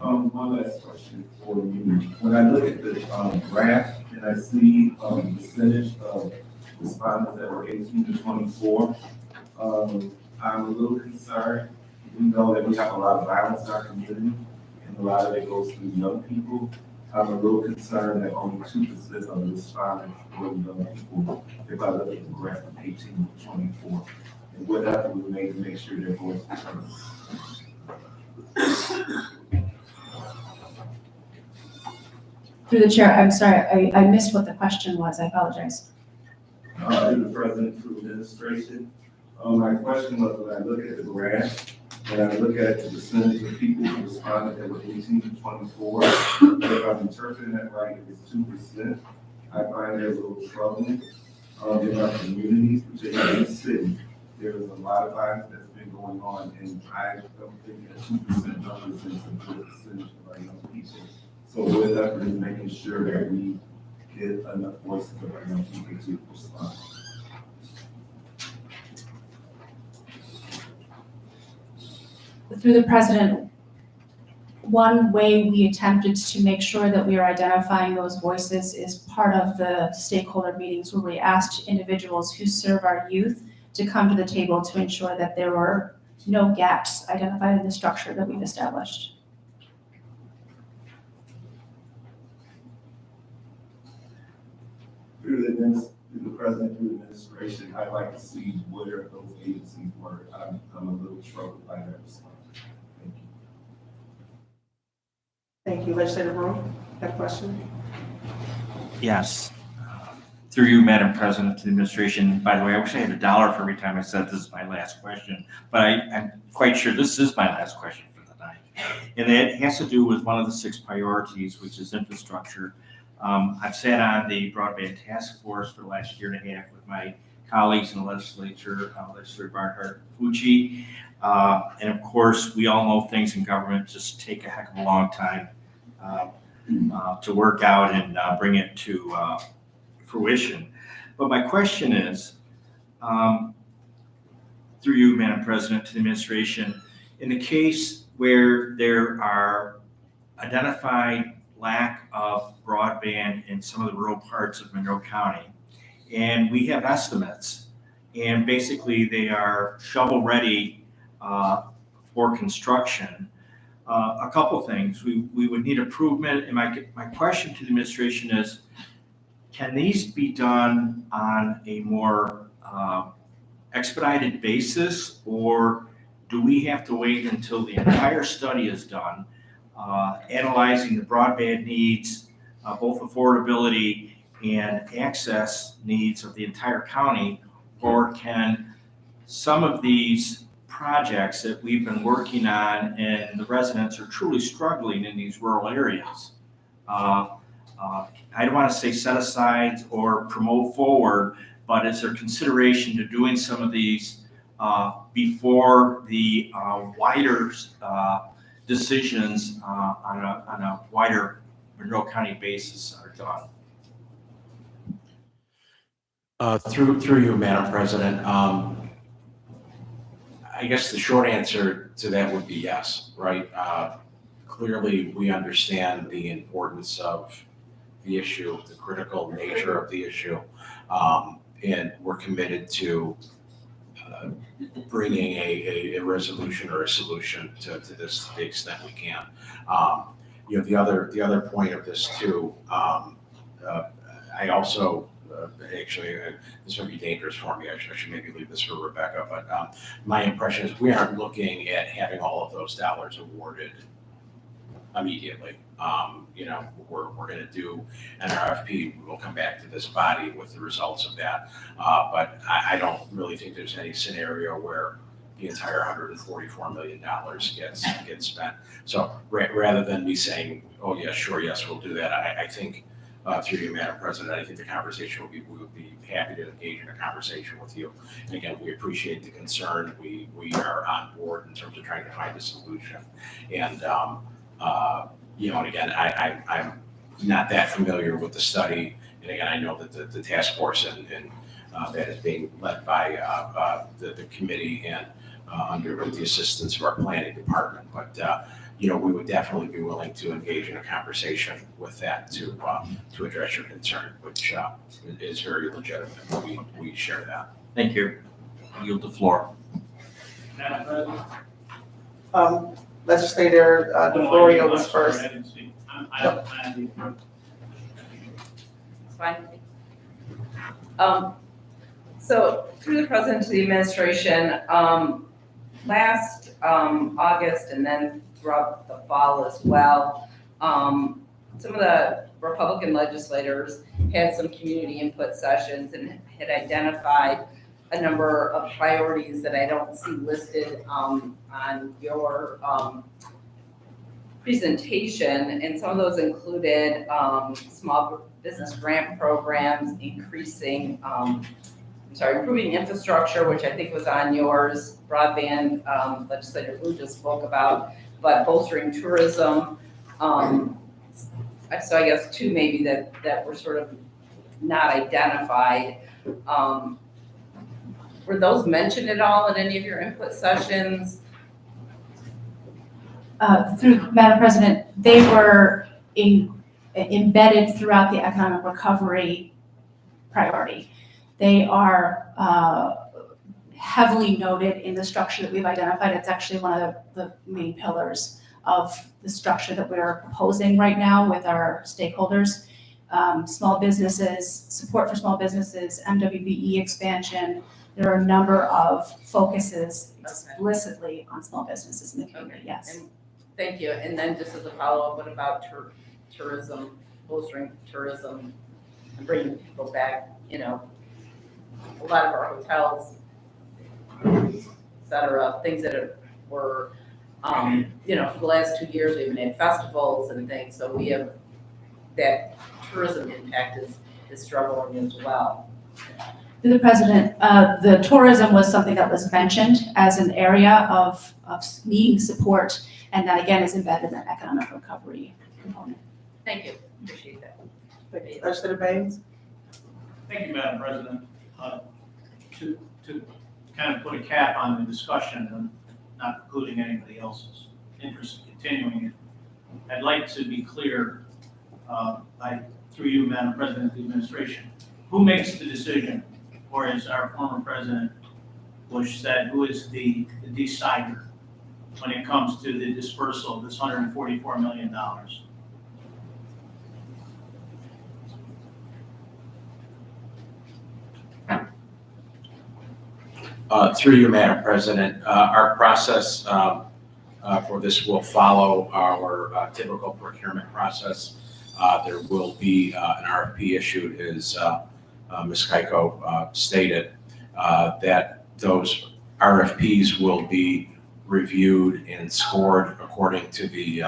F: One last question for you. When I look at the graph and I see the percentage of respondents that were 18 to 24, I'm a little concerned. We know that we have a lot of violence in our community, and a lot of it goes through young people. I'm a little concerned that only 2% of the respondents were young people, if I look at the graph from 18 to 24. And what effort we made to make sure their voice was heard.
T: Through the chair, I'm sorry, I missed what the question was. I apologize.
F: To the President, through administration. My question was, when I look at the graph, and I look at the percentage of people who responded that were 18 to 24, if I'm interpreting that right, if it's 2%, I find that a little troubling. In our communities, particularly in the city, there is a lot of violence that's been going on, and I don't think that 2% represents a good percentage of our young people. So with that, we're making sure that we get enough voices of our young people to respond.
T: Through the president, one way we attempted to make sure that we are identifying those voices is part of the stakeholder meetings where we asked individuals who serve our youth to come to the table to ensure that there were no gaps identified in the structure that we've established.
F: Through the president, through the administration, I'd like to see where those agencies were. I'm a little troubled by that response. Thank you.
A: Thank you. Legislator Brew, have a question?
G: Yes. Through you, Madam President, to the administration. By the way, I wish I had $1 for every time I said this is my last question, but I'm quite sure this is my last question for the night. And it has to do with one of the 6 priorities, which is infrastructure. I've sat on the broadband task force for the last year and a half with my colleagues in the legislature, Legislator Barnhart Fucci. And of course, we all know things in government just take a heck of a long time to work out and bring it to fruition. But my question is, through you, Madam President, to the administration, in the case where there are identified lack of broadband in some of the rural parts of Monroe County, and we have estimates, and basically they are shovel ready for construction. A couple things, we would need improvement, and my question to the administration is, can these be done on a more expedited basis, or do we have to wait until the entire study is done, analyzing the broadband needs, both affordability and access needs of the entire county, or can some of these projects that we've been working on and the residents are truly struggling in these rural areas, I don't want to say set aside or promote forward, but is there consideration to doing some of these before the wider decisions on a wider Monroe County basis are done?
C: Through you, Madam President. I guess the short answer to that would be yes, right? Clearly, we understand the importance of the issue, the critical nature of the issue, and we're committed to bringing a resolution or a solution to this to the extent we can. The other point of this too, I also actually, this might be dangerous for me. I should maybe leave this for Rebecca, but my impression is we aren't looking at having all of those dollars awarded immediately. We're going to do an RFP. We'll come back to this body with the results of that. But I don't really think there's any scenario where the entire $144 million gets spent. So rather than me saying, oh, yeah, sure, yes, we'll do that, I think through you, Madam President, I think the conversation we would be happy to engage in a conversation with you. And again, we appreciate the concern. We are on board in terms of trying to find a solution. And and again, I'm not that familiar with the study And again, I know that the task force and that is being led by the committee and under with the assistance of our planning department. But we would definitely be willing to engage in a conversation with that to address your concern, which is very legitimate. We share that.
G: Thank you. I yield the floor.
W: Madam President?
A: Legislator DeFlorio was first.
W: I didn't see. I don't plan to.
U: It's fine. So through the president to the administration, last August and then throughout the fall as well, some of the Republican legislators had some community input sessions and had identified a number of priorities that I don't see listed on your presentation, and some of those included small business grant programs, improving infrastructure, which I think was on yours, broadband, Legislator Blue just spoke about, but bolstering tourism. So I guess two maybe that were sort of not identified. Were those mentioned at all in any of your input sessions?
T: Through Madam President, they were embedded throughout the economic recovery priority. They are heavily noted in the structure that we've identified. It's actually one of the main pillars of the structure that we're proposing right now with our stakeholders. Small businesses, support for small businesses, MWBE expansion. There are a number of focuses explicitly on small businesses in the community, yes.
U: And thank you. And then just as a follow-up, what about tourism, bolstering tourism and bringing people back, a lot of our hotels, et cetera, things that were, for the last 2 years, we haven't had festivals and things, so we have that tourism impact is struggling as well.
T: Through the president, the tourism was something that was mentioned as an area of needing support, and that again is embedded in that economic recovery component.
U: Thank you, appreciate that.
A: Legislator Baines?
W: Thank you, Madam President. To kind of put a cap on the discussion and not precluding anybody else's interest in continuing it, I'd like to be clear, through you, Madam President of the administration, who makes the decision, or as our former President Bush said, who is the decider when it comes to the dispersal of this $144 million?
C: Through you, Madam President, our process for this will follow our typical procurement process. There will be an RFP issued, as Ms. Keiko stated, that those RFPs will be reviewed and scored according to the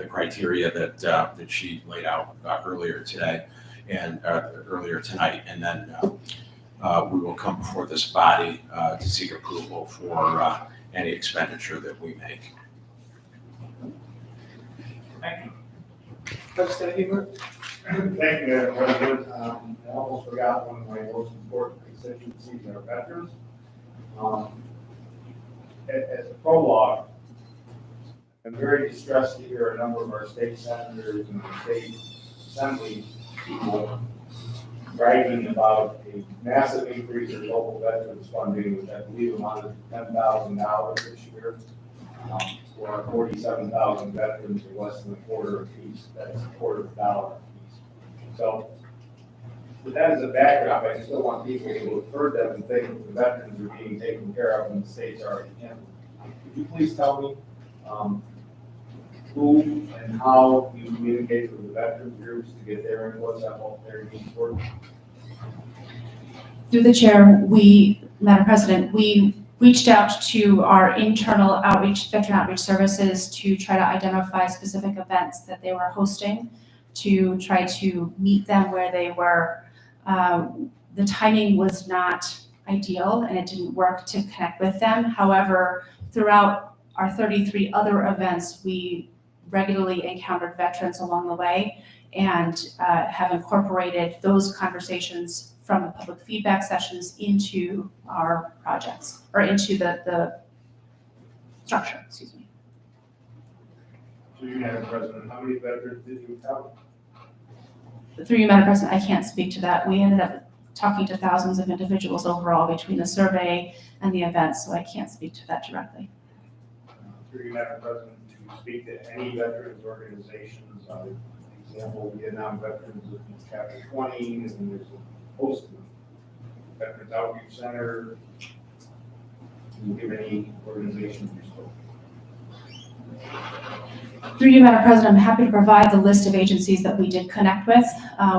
C: criteria that she laid out earlier today and earlier tonight, and then we will come before this body to seek approval for any expenditure that we make.
W: Thank you.
A: Legislator Hebert?
I: Thank you, Madam President. I almost forgot one of my most important constituencies, our veterans. As a prologue, I'm very distressed to hear a number of our state senators and the state assembly people bragging about a massive increase in local veterans funding, which I believe amounted to $10,000 this year. For our 47,000 veterans in less than a quarter apiece. That's $250 apiece. So, with that as a backdrop, I still want people to have heard them and think that the veterans are being taken care of and the state's already handled. Could you please tell me who and how you communicate with the veterans groups to get their inputs on what their needs were?
T: Through the chair, Madam President, we reached out to our internal outreach, veteran outreach services, to try to identify specific events that they were hosting, to try to meet them where they were. The timing was not ideal and it didn't work to connect with them. However, throughout our 33 other events, we regularly encountered veterans along the way and have incorporated those conversations from the public feedback sessions into our projects, or into the structure, excuse me.
I: Through you, Madam President, how many veterans did you count?
T: Through you, Madam President, I can't speak to that. We ended up talking to thousands of individuals overall between the survey and the events, so I can't speak to that directly.
I: Through you, Madam President, do you speak to any veterans organizations? For example, Vietnam Veterans of Chapter 20, and there's a host of Veterans Outreach Center. Can you give any organizations you spoke to?
T: Through you, Madam President, I'm happy to provide the list of agencies that we did connect with.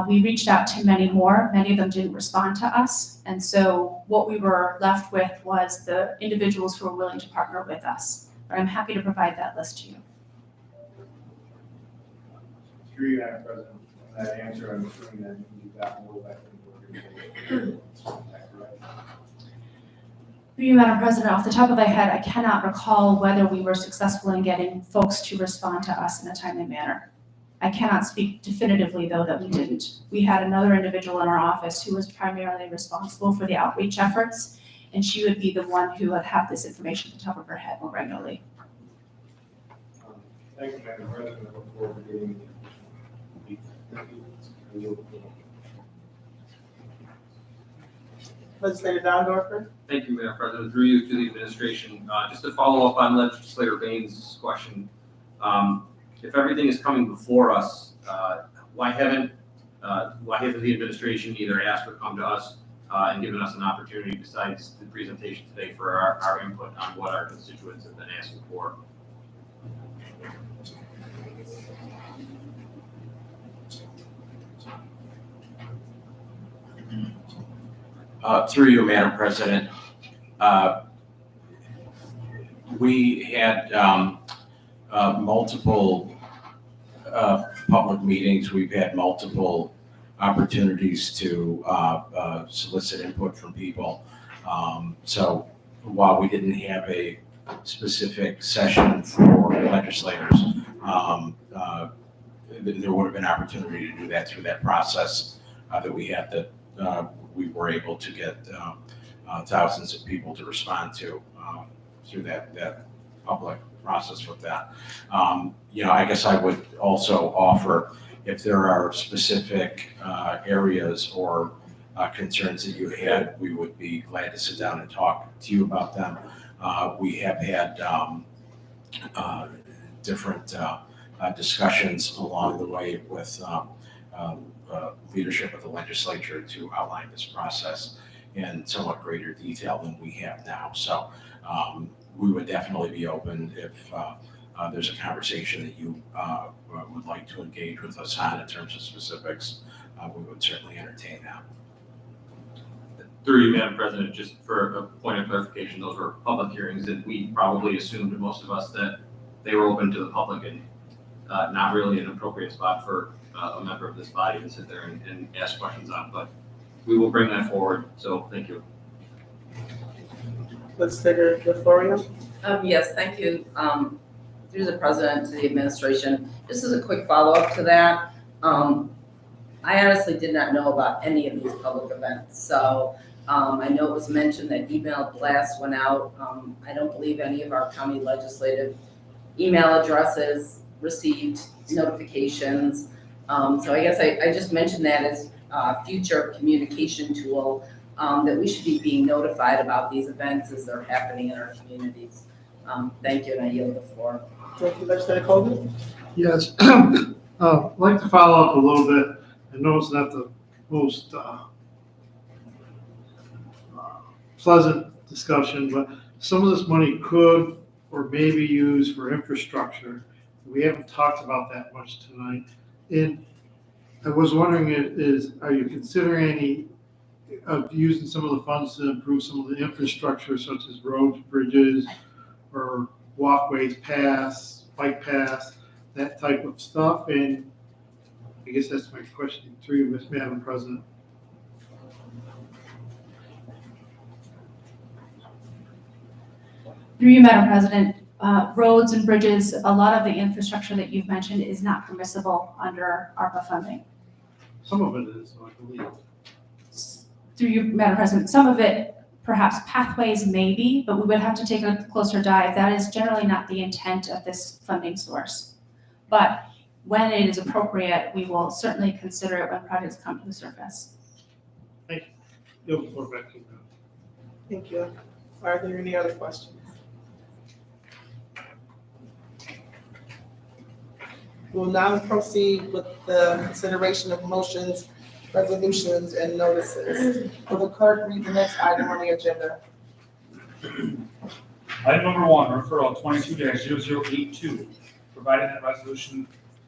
T: We reached out to many more. Many of them didn't respond to us. And so what we were left with was the individuals who were willing to partner with us. But I'm happy to provide that list to you.
I: Through you, Madam President, that answer, I'm assuming that you've got more veterans organizations. Is that correct?
T: Through you, Madam President, off the top of my head, I cannot recall whether we were successful in getting folks to respond to us in a timely manner. I cannot speak definitively, though, that we didn't. We had another individual in our office who was primarily responsible for the outreach efforts, and she would be the one who would have this information at the top of her head more regularly.
I: Thank you, Madam President. I look forward to getting the.
A: Legislator Dondorfer?
J: Thank you, Madam President. Through you to the administration, just to follow up on Legislator Baines' question, if everything is coming before us, why hasn't the administration either asked or come to us and given us an opportunity besides the presentation today for our input on what our constituents have been asking for?
C: Through you, Madam President, we had multiple public meetings. We've had multiple opportunities to solicit input from people. So while we didn't have a specific session for legislators, there would have been opportunity to do that through that process that we had that we were able to get thousands of people to respond to through that public process with that. I guess I would also offer, if there are specific areas or concerns that you had, we would be glad to sit down and talk to you about them. We have had different discussions along the way with leadership of the legislature to outline this process in somewhat greater detail than we have now. So we would definitely be open if there's a conversation that you would like to engage with us on in terms of specifics. We would certainly entertain that.
J: Through you, Madam President, just for a point of clarification, those were public hearings that we probably assumed, most of us, that they were open to the public and not really an appropriate spot for a member of this body to sit there and ask questions on, but we will bring that forward, so thank you.
A: Legislator DeFlorio?
U: Yes, thank you. Through the president to the administration, just as a quick follow-up to that, I honestly did not know about any of these public events. So I know it was mentioned that email blasts went out. I don't believe any of our county legislative email addresses received notifications. So I guess I just mentioned that as a future communication tool, that we should be being notified about these events as they're happening in our communities. Thank you, and I yield the floor.
A: Thank you, Legislator Coleman?
H: Yes, I'd like to follow up a little bit. I know it's not the most pleasant discussion, but some of this money could or may be used for infrastructure. We haven't talked about that much tonight. And I was wondering, are you considering any of using some of the funds to improve some of the infrastructure, such as roads, bridges, or walkways, paths, bike paths, that type of stuff? And I guess that's my question to you, Madam President.
T: Through you, Madam President, roads and bridges, a lot of the infrastructure that you've mentioned is not permissible under ARPA funding.
H: Some of it is, I believe.
T: Through you, Madam President, some of it, perhaps pathways maybe, but we would have to take a closer dive. That is generally not the intent of this funding source. But when it is appropriate, we will certainly consider it when projects come to the surface.
H: You'll go back to that.
A: Thank you. Are there any other questions? We'll now proceed with the consideration of motions, resolutions, and notices. Will the clerk read the next item on the agenda?
B: Item number 1, referral 22-0082, providing that resolution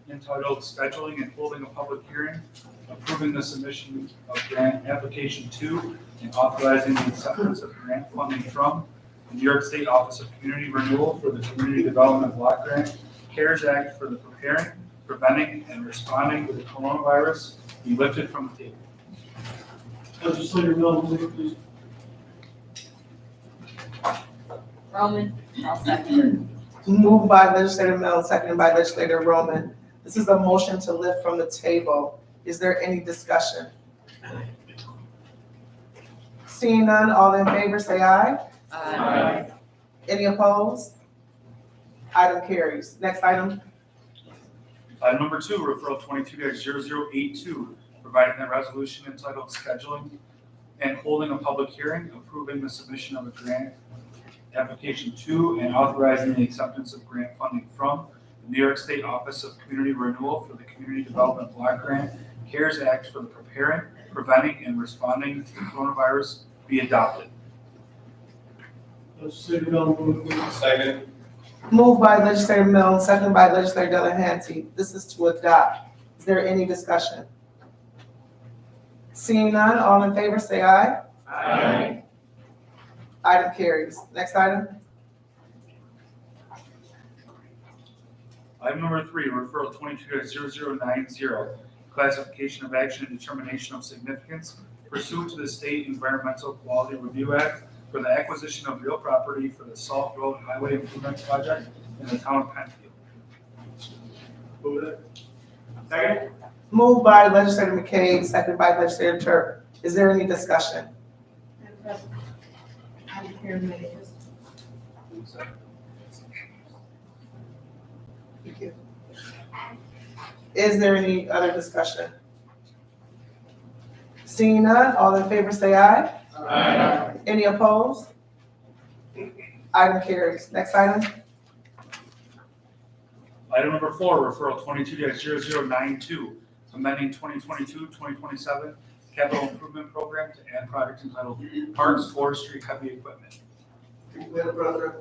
B: entitled scheduling and holding a public hearing, approving the submission of grant application 2, and authorizing the acceptance of grant funding from the New York State Office of Community Renewal for the Community Development Block Grant, CARES Act for the preparing, preventing, and responding to the coronavirus be lifted from the table.
W: Legislator Bell, move it, please.
U: Roman, I'll second.
A: Moved by legislator Mills, seconded by legislator Roman. This is a motion to lift from the table. Is there any discussion? Seeing none, all in favor say aye.
U: Aye.
A: Any opposed? Item carries. Next item.
B: Item number 2, referral 22-0082, providing that resolution entitled scheduling and holding a public hearing, approving the submission of a grant application 2, and authorizing the acceptance of grant funding from the New York State Office of Community Renewal for the Community Development Block Grant, CARES Act for the preparing, preventing, and responding to the coronavirus be adopted.
W: Legislator Bell, move it, please.
R: Second.
A: Moved by legislator Mills, seconded by legislator Delahanty. This is to adopt. Is there any discussion? Seeing none, all in favor say aye.
U: Aye.
A: Item carries. Next item.
B: Item number 3, referral 22-0090, classification of action and determination of significance pursuant to the State Environmental Quality Review Act for the acquisition of real property for the Salt Road Highway Improvement Project in the town of Penfield.
W: Move it. Second.
A: Moved by legislator McCabe, seconded by legislator Turk. Is there any discussion? Thank you. Is there any other discussion? Seeing none, all in favor say aye.
W: Aye.
A: Any opposed? Item carries. Next item.
B: Item number 4, referral 22-0092, amending 2022-2027 capital improvement program to add project entitled Parks, Forestry, Heavy Equipment.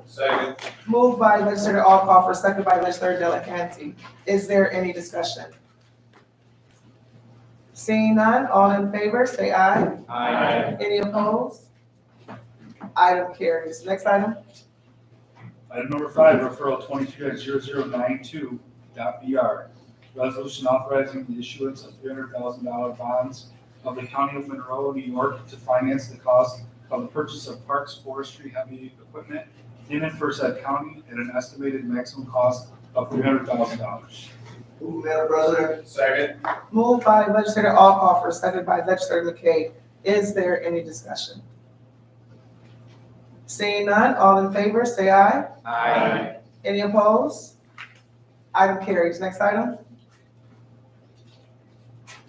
R: Second.
A: Moved by legislator Alcoffer, seconded by legislator Delahanty. Is there any discussion? Seeing none, all in favor, say aye.
R: Aye.
A: Any opposed? Item carries. Next item.
B: Item number 5, referral 22-0092.BR, resolution authorizing the issuance of $300,000 bonds of the County of Monroe, New York to finance the cost of the purchase of Parks, Forestry, Heavy Equipment in and for said county at an estimated maximum cost of $300,000.
R: Madam President. Second.
A: Moved by legislator Alcoffer, seconded by legislator McCabe. Is there any discussion? Seeing none, all in favor, say aye.
R: Aye.
A: Any opposed? Item carries. Next item.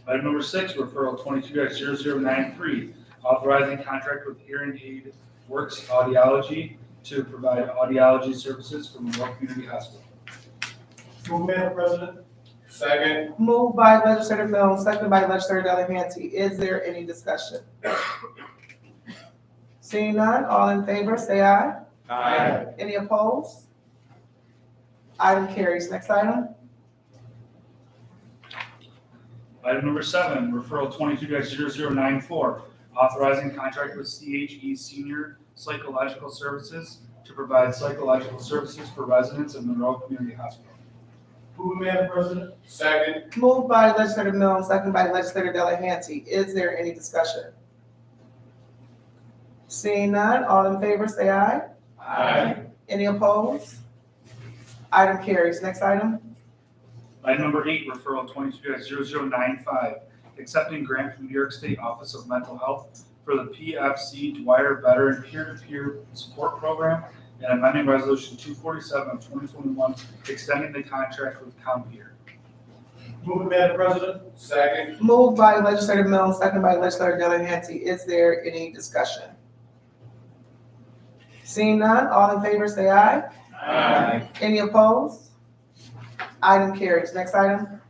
B: Item number 6, referral 22-0093, authorizing contract with Hearing Aid Works Audiology to provide audiology services for Monroe Community Hospital.
W: Move, Madam President.
R: Second.
A: Moved by legislator Mills, seconded by legislator Delahanty. Is there any discussion? Seeing none, all in favor, say aye.
R: Aye.
A: Any opposed? Item carries. Next item.
B: Item number 7, referral 22-0094, authorizing contract with CHE Senior Psychological Services to provide psychological services for residents of Monroe Community Hospital.
W: Move, Madam President.
R: Second.
A: Moved by legislator Mills, seconded by legislator Delahanty. Is there any discussion? Seeing none, all in favor, say aye.
R: Aye.
A: Any opposed? Item carries. Next item.
B: Item number 8, referral 22-0095, accepting grant from New York State Office of Mental Health for the PFC Dwyer Veteran Peer-to-Peer Support Program and amending Resolution 247 of 2021, extending the contract with CompTIA.
I: Move it, Madam President. Second.
A: Moved by legislator Mills, second by legislator Delahanty. Is there any discussion? Seeing none, all in favor say aye.
I: Aye.
A: Any opposed? Item carries. Next item.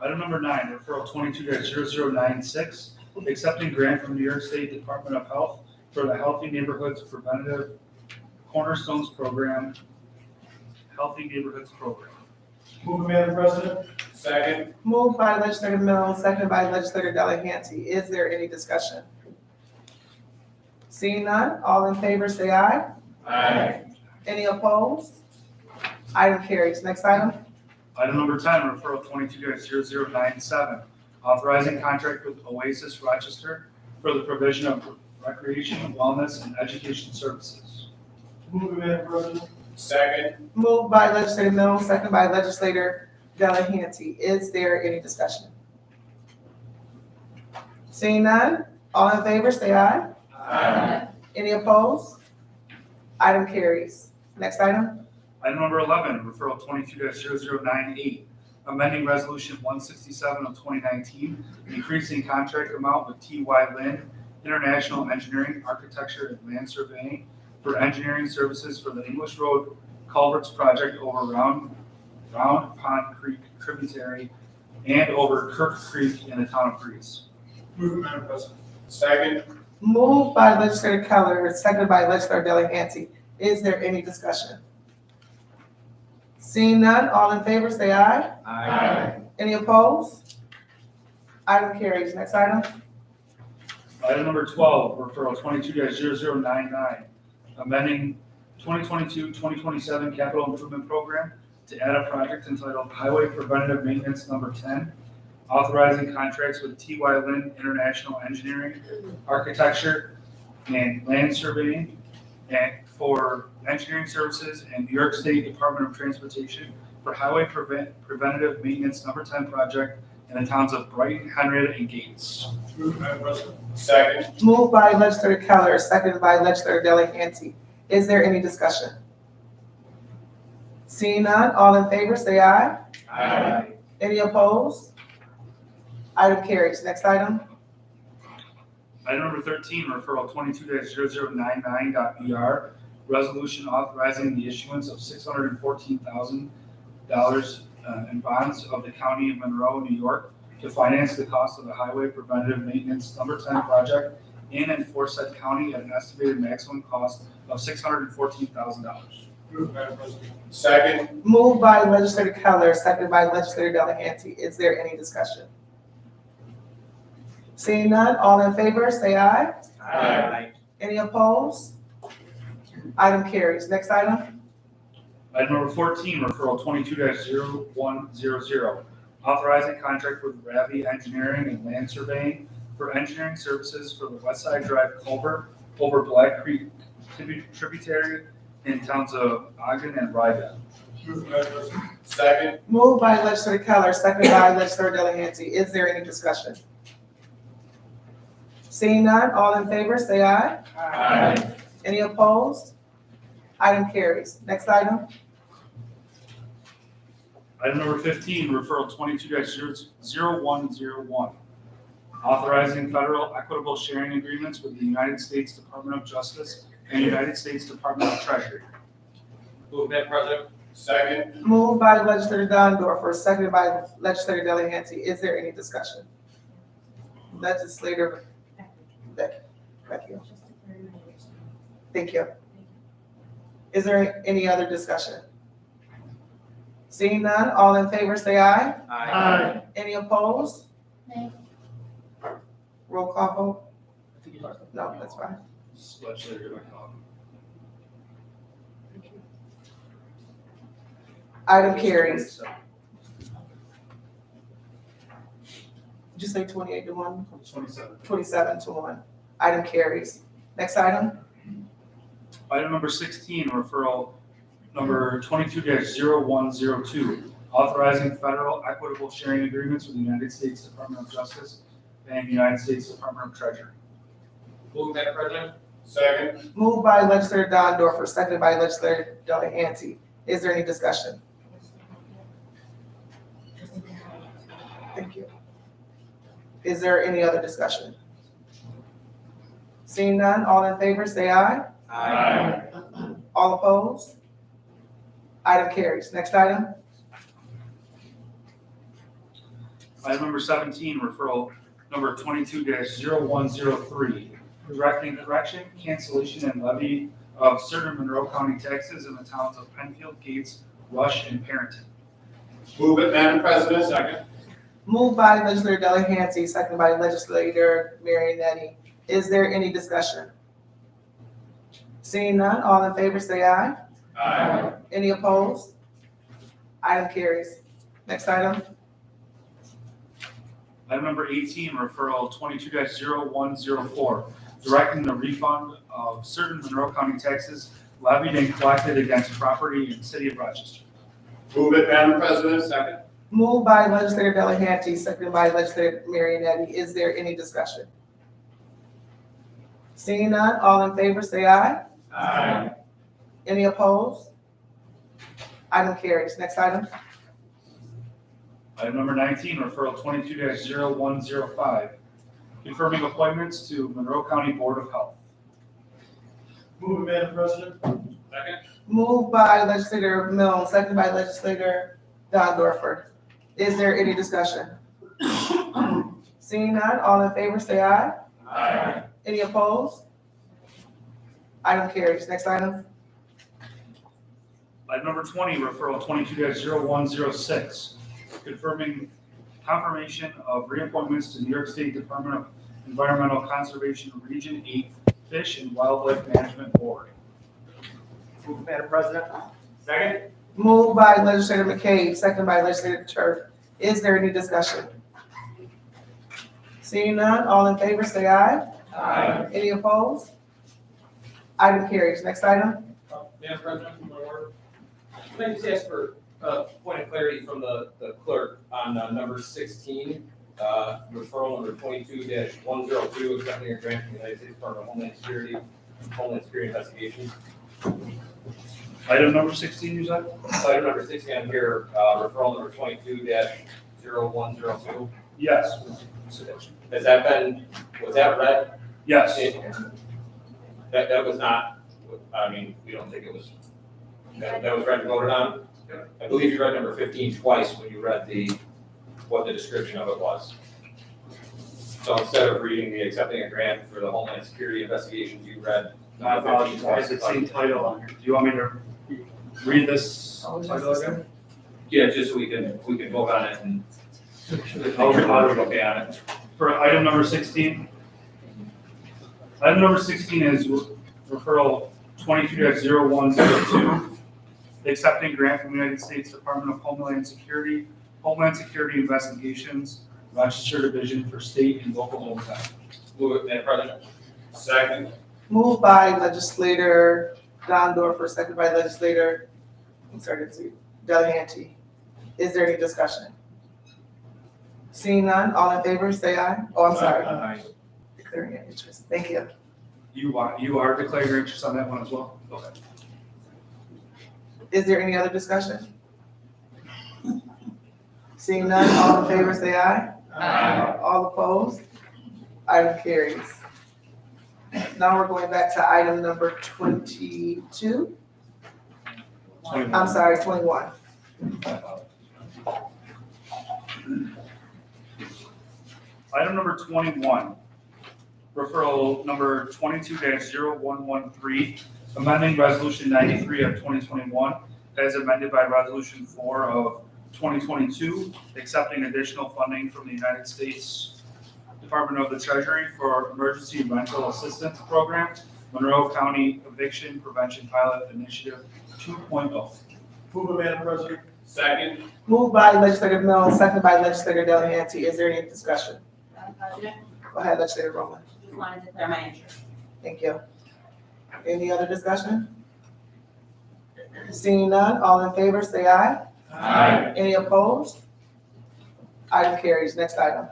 B: Item number 9, referral 22-0096, accepting grant from New York State Department of Health for the Healthy Neighborhoods Preventative Cornerstones Program, Healthy Neighborhoods Program.
I: Move it, Madam President. Second.
A: Moved by legislator Mills, second by legislator Delahanty. Is there any discussion? Seeing none, all in favor say aye.
I: Aye.
A: Any opposed? Item carries. Next item.
B: Item number 10, referral 22-0097, authorizing contract with Oasis Rochester for the provision of recreation, wellness, and education services.
I: Move it, Madam President. Second.
A: Moved by legislator Mills, second by legislator Delahanty. Is there any discussion? Seeing none, all in favor say aye.
I: Aye.
A: Any opposed? Item carries. Next item.
B: Item number 11, referral 22-0098, amending resolution 167 of 2019, increasing contract amount with T.Y. Lin International Engineering, Architecture, and Land Surveying for engineering services for the English Road Culverts Project over Round Pond Creek tributary and over Kirk Creek in the town of Greece.
I: Move it, Madam President. Second.
A: Moved by legislator Keller, seconded by legislator Delahanty. Is there any discussion? Seeing none, all in favor say aye.
I: Aye.
A: Any opposed? Item carries. Next item.
B: Item number 12, referral 22-0099, amending 2022-2027 capital improvement program to add a project entitled Highway Preventative Maintenance Number 10, authorizing contracts with T.Y. Lin International Engineering, Architecture, and Land Surveying, and for engineering services and New York State Department of Transportation for Highway Preventative Maintenance Number 10 project in the towns of Brighton, Henrietta, and Gates.
I: Move it, Madam President. Second.
A: Moved by legislator Keller, seconded by legislator Delahanty. Is there any discussion? Seeing none, all in favor say aye.
I: Aye.
A: Any opposed? Item carries. Next item.
B: Item number 13, referral 22-0099.BR, resolution authorizing the issuance of $614,000 in bonds of the County of Monroe, New York, to finance the cost of the Highway Preventative Maintenance Number 10 project in and for said county at an estimated maximum cost of $614,000.
I: Move it, Madam President. Second.
A: Moved by legislator Keller, seconded by legislator Delahanty. Is there any discussion? Seeing none, all in favor, say aye.
I: Aye.
A: Any opposed? Item carries. Next item.
B: Item number 14, referral 22-0100, authorizing contract with Ravi Engineering and Land Surveying for engineering services for the West Side Drive culvert over Black Creek tributary in towns of Ogden and Rybeth.
I: Move it, Madam President. Second.
A: Moved by legislator Keller, seconded by legislator Delahanty. Is there any discussion? Seeing none, all in favor, say aye.
I: Aye.
A: Any opposed? Item carries. Next item.
B: Item number 15, referral 22-0101, authorizing federal equitable sharing agreements with the United States Department of Justice and United States Department of Treasury.
I: Move it, Madam President. Second.
A: Moved by legislator Dondorfer, seconded by legislator Delahanty. Is there any discussion? Legislator Becky. Thank you. Is there any other discussion? Seeing none, all in favor say aye.
I: Aye.
A: Any opposed? Roll call vote? No, that's fine.
B: Legislator McCollum.
A: Item carries. Did you say 28 to 1?
B: 27.
A: 27 to 1. Item carries. Next item.
B: Item number 16, referral number 22-0102, authorizing federal equitable sharing agreements with the United States Department of Justice and the United States Department of Treasury.
J: Move, Madam President.
A: Second. Moved by legislator Dondorfer, seconded by legislator Delahanty. Is there any discussion? Thank you. Is there any other discussion? Seeing none, all in favor, say aye.
J: Aye.
A: All opposed? Item carries. Next item.
B: Item number 17, referral number 22-0103, directing correction, cancellation, and levy of certain Monroe County taxes in the towns of Penfield, Gates, Rush, and Perrington.
J: Move it, Madam President. Second.
A: Moved by legislator Delahanty, seconded by legislator Marionetti. Is there any discussion? Seeing none, all in favor say aye.
J: Aye.
A: Any opposed? Item carries. Next item.
B: Item number 18, referral 22-0104, directing the refund of certain Monroe County taxes levied and collected against property in the city of Rochester.
J: Move it, Madam President. Second.
A: Moved by legislator Delahanty, seconded by legislator Marionetti. Is there any discussion? Seeing none, all in favor say aye.
J: Aye.
A: Any opposed? Item carries. Next item.
B: Item number 19, referral 22-0105, confirming appointments to Monroe County Board of Health.
J: Move it, Madam President. Second.
A: Moved by legislator Milne, seconded by legislator Dondorfer. Is there any discussion? Seeing none, all in favor say aye.
J: Aye.
A: Any opposed? Item carries. Next item.
B: Item number 20, referral 22-0106, confirmation of reappointments to New York State Department of Environmental Conservation Region 8 Fish and Wildlife Management Board.
J: Move it, Madam President. Second.
A: Moved by legislator McCabe, seconded by legislator Turk. Is there any discussion? Seeing none, all in favor say aye.
J: Aye.
A: Any opposed? Item carries. Next item.
J: Madam President, one more. Can I just ask for a point of clarity from the clerk on number 16, referral number 22-102, accepting a grant from the United States Department of Homeland Security Investigations.
B: Item number 16, you said?
J: Item number 16 on here, referral number 22-0102.
B: Yes.
J: Has that been, was that read?
B: Yes.
J: That was not, I mean, we don't think it was, that was read and voted on? I believe you read number 15 twice when you read what the description of it was. So instead of reading the accepting a grant for the Homeland Security Investigations, you read
B: My
J: number 15
B: apologies,
J: twice.
B: it's the same title on here. Do you want me to read this title again?
J: Yeah, just so we can vote on it and
B: I'll
J: make sure
B: I'll-
J: we're okay on it.
B: For item number 16. Item number 16 is referral 22-0102, accepting grant from the United States Department of Homeland Security Investigations, Rochester Division for State and Local Overtime.
J: Move it, Madam President. Second.
A: Moved by legislator Dondorfer, seconded by legislator, Delahanty. Is there any discussion? Seeing none, all in favor, say aye. Oh, I'm sorry.
J: Aye.
A: Declaring an interest. Thank you.
B: You are declaring your interest on that one as well? Okay.
A: Is there any other discussion? Seeing none, all in favor, say aye.
J: Aye.
A: All opposed? Item carries. Now we're going back to item number 22. I'm sorry, 21.
B: Item number 21, referral number 22-0113, amending resolution 93 of 2021 as amended by resolution 4 of 2022, accepting additional funding from the United States Department of the Treasury for Emergency Rental Assistance Program, Monroe County Eviction Prevention Pilot Initiative 2.0.
J: Move it, Madam President. Second.
A: Moved by legislator Milne, seconded by legislator Delahanty. Is there any discussion?
V: Madam President,
A: Go ahead, legislator Rowland.
V: just wanted to declare my interest.
A: Thank you. Any other discussion? Seeing none, all in favor, say aye.
B: Aye.
A: Any opposed? Item carries. Next item.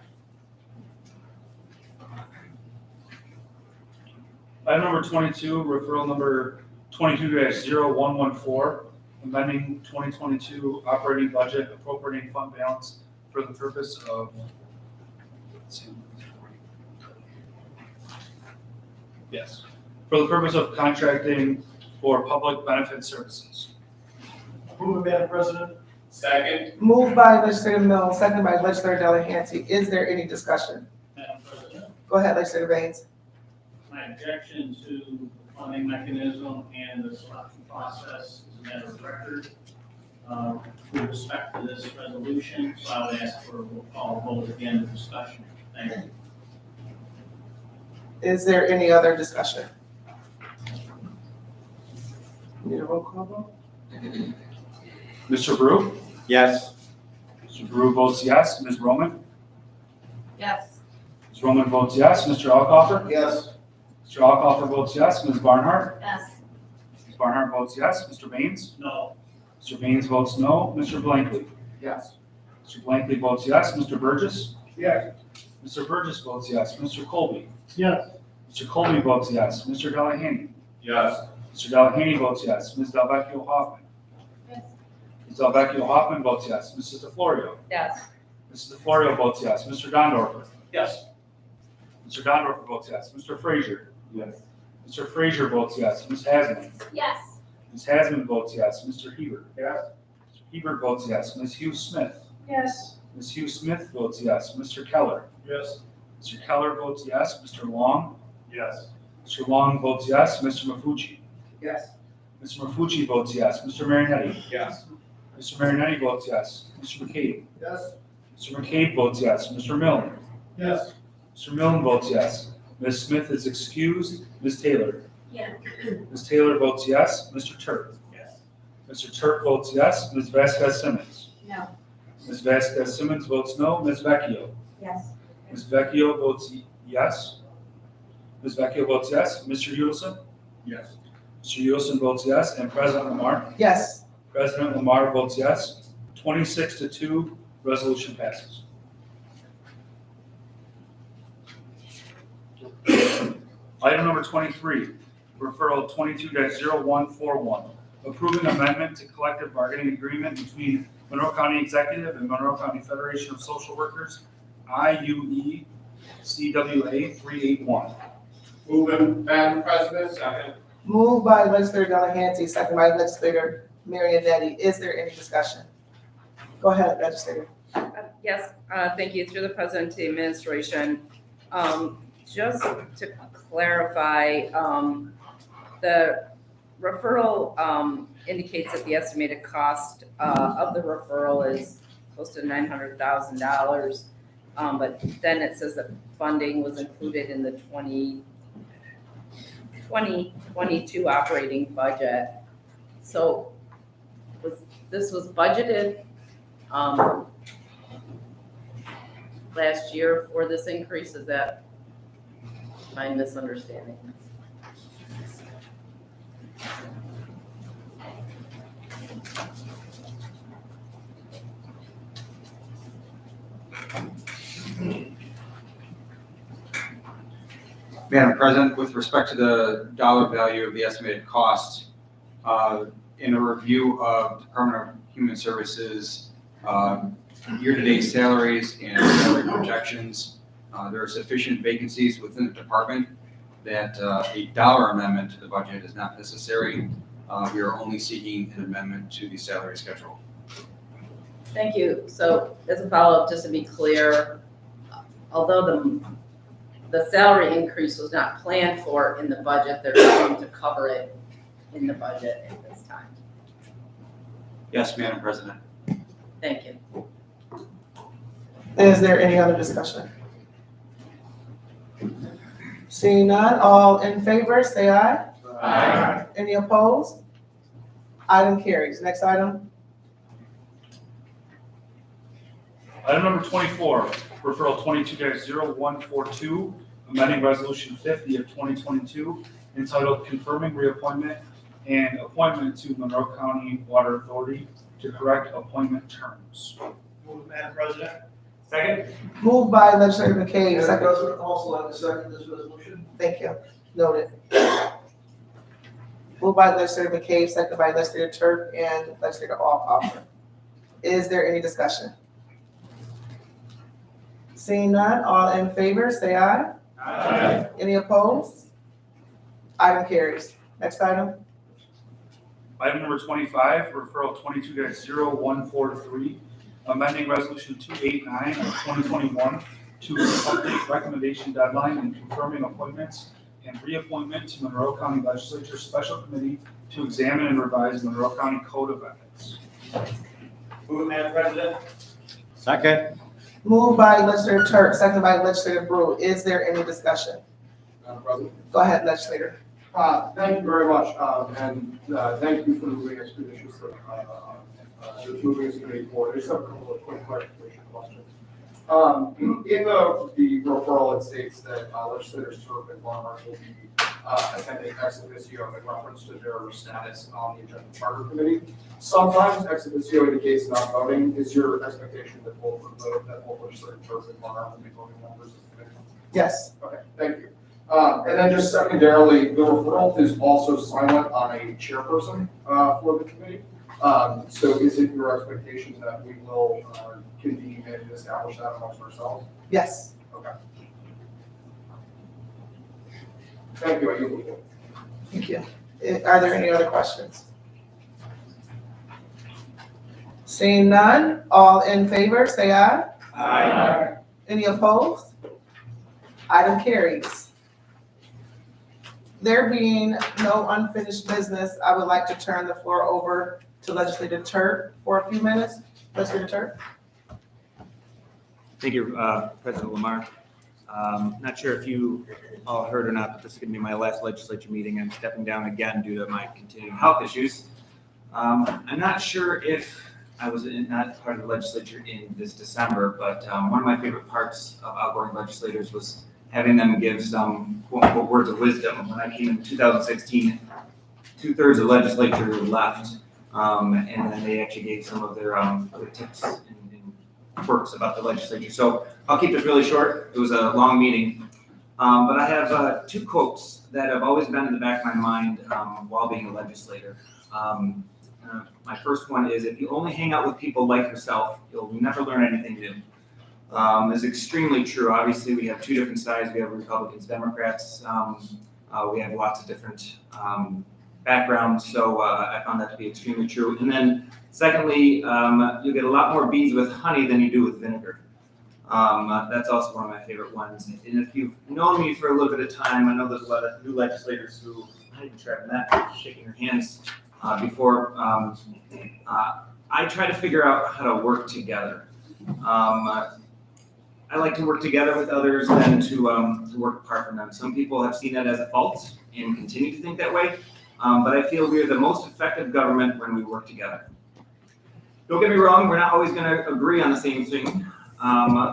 B: Item number 22, referral number 22-0114, amending 2022 operating budget appropriating fund balance for the purpose of, for the purpose of contracting for public benefit services.
I: Move it, Madam President. Second.
A: Moved by Legislator Mills, seconded by Legislator Delahanty. Is there any discussion?
W: Madam President,
A: Go ahead, Legislator Baines.
W: my objection to the funding mechanism and the selection process is a matter of record. With respect to this resolution, so I would ask for a roll call vote at the end of the discussion. Thank you.
A: Is there any other discussion? Need a roll call vote?
B: Mr. Brew?
E: Yes.
B: Mr. Brew votes yes. Ms. Roman?
U: Yes.
B: Ms. Roman votes yes. Mr. Alcoffer?
I: Yes.
B: Mr. Alcoffer votes yes. Ms. Barnhart?
U: Yes.
B: Ms. Barnhart votes yes. Mr. Baines?
W: No.
B: Mr. Baines votes no. Mr. Blankley?
I: Yes.
B: Mr. Blankley votes yes. Mr. Burgess?
I: Yes.
B: Mr. Burgess votes yes. Mr. Colby?
I: Yes.
B: Mr. Colby votes yes. Mr. Delahanty?
I: Yes.
B: Mr. Delahanty votes yes. Ms. Delvecchio Hoffman?
U: Yes.
B: Ms. Delvecchio Hoffman votes yes. Mrs. DeFlorio?
U: Yes.
B: Mrs. DeFlorio votes yes. Mr. Gondorfer?
W: Yes.
B: Mr. Gondorfer votes yes. Mr. Frazier?
I: Yes.
B: Mr. Frazier votes yes. Ms. Hasman?
U: Yes.
B: Ms. Hasman votes yes. Mr. Hebert?
I: Yes.
B: Mr. Hebert votes yes. Ms. Hughes Smith?
D: Yes.
B: Ms. Hughes Smith votes yes. Mr. Keller?
I: Yes.
B: Mr. Keller votes yes. Mr. Long?
I: Yes.
B: Mr. Long votes yes. Mr. Mafucci?
I: Yes.
B: Mr. Mafucci votes yes. Mr. Marinetti?
I: Yes.
B: Mr. Marinetti votes yes. Mr. McCabe?
I: Yes.
B: Mr. McCabe votes yes. Mr. Milne?
I: Yes.
B: Mr. Milne votes yes. Ms. Smith is excused. Ms. Taylor?
D: Yeah.
B: Ms. Taylor votes yes. Mr. Turk?
I: Yes.
B: Mr. Turk votes yes. Ms. Vasquez Simmons?
D: No.
B: Ms. Vasquez Simmons votes no. Ms. Vecchio?
D: Yes.
B: Ms. Vecchio votes yes. Ms. Vecchio votes yes. Mr. Udelson?
I: Yes.
B: Mr. Udelson votes yes. And President Lamar?
A: Yes.
B: President Lamar votes yes. 26-2, resolution passes. Item number 23, referral 22-0141, approving amendment to collective bargaining agreement between Monroe County Executive and Monroe County Federation of Social Workers, IUE CWA 381.
I: Move it, Madam President. Second.
A: Moved by Legislator Delahanty, second by Legislator Marianetti. Is there any discussion? Go ahead, Legislator.
U: Yes, thank you. Through the President to the Administration. Just to clarify, the referral indicates that the estimated cost of the referral is close to $900,000. But then it says that funding was included in the 2022 operating budget. So this was budgeted last year for this increase. Is that my misunderstanding?
E: Madam President, with respect to the dollar value of the estimated cost, in a review of Department of Human Services year-to-date salaries and salary projections, there are sufficient vacancies within the department that a dollar amendment to the budget is not necessary. We are only seeking an amendment to the salary schedule.
U: Thank you. So as a follow-up, just to be clear, although the salary increase was not planned for in the budget, they're going to cover it in the budget at this time.
E: Yes, Madam President.
U: Thank you.
A: Is there any other discussion? Seeing none, all in favor, say aye.
I: Aye.
A: Any opposed? Item carries. Next item.
B: Item number 24, referral 22-0142, amending resolution 50 of 2022, entitled confirming reappointment and appointment to Monroe County Water Authority to correct appointment terms.
I: Move, Madam President. Second.
A: Moved by legislator McCabe,
I: Madam
A: second.
I: President, also like to second this resolution.
A: Thank you. Noted. Moved by legislator McCabe, second by legislator Turk and legislator Alcoffer. Is there any discussion? Seeing none, all in favor, say aye.
I: Aye.
A: Any opposed? Item carries. Next item.
B: Item number 25, referral 22-0143, amending resolution 289 of 2021 to update recommendation deadline and confirming appointments and reappointment to Monroe County Legislature Special Committee to examine and revise Monroe County Code of Ethics.
I: Move, Madam President.
G: Second.
A: Moved by legislator Turk, second by legislator Brew. Is there any discussion?
K: Madam President.
A: Go ahead, legislator.
K: Thank you very much, and thank you for moving expeditiously, moving this committee forward. I just have a couple of quick clarification questions. In the referral, it states that legislators Turk and Barnhart will be attending ex officio in reference to their status on the agenda charter committee. Sometimes ex officio indicates not voting. Is your expectation that both legislators Turk and Barnhart will be voting members of the committee?
A: Yes.
K: Okay, thank you. And then just secondarily, the referral is also silent on a chairperson for the committee. So is it your expectation that we will convene and establish that amongst ourselves?
A: Yes.
K: Okay. Thank you. I yield the floor.
A: Thank you. Are there any other questions? Seeing none, all in favor, say aye.
I: Aye.
A: Any opposed? Item carries. There being no unfinished business, I would like to turn the floor over to Legislator Turk for a few minutes. Legislator Turk.
N: Thank you, President Lamar. Not sure if you all heard or not, but this is going to be my last legislature meeting. I'm stepping down again due to my continuing health issues. I'm not sure if I was not part of the legislature in this December, but one of my favorite parts of outgoing legislators was having them give some quote-unquote words of wisdom. When I came in 2016, 2/3 of the legislature left, and then they actually gave some of their other tips and quirks about the legislature. So I'll keep this really short. It was a long meeting, but I have two quotes that have always been in the back of my mind while being a legislator. My first one is, if you only hang out with people like yourself, you'll never learn anything new. Is extremely true. Obviously, we have two different sides. We have Republicans, Democrats. We have lots of different backgrounds. So I found that to be extremely true. And then secondly, you get a lot more bees with honey than you do with vinegar. That's also one of my favorite ones. And if you've known me for a little bit of time, I know there's a lot of new legislators who, I didn't try that, shaking your hands before. I try to figure out how to work together. I like to work together with others than to work apart from them. Some people have seen that as a fault and continue to think that way, but I feel we are the most effective government when we work together. Don't get me wrong, we're not always going to agree on the same thing.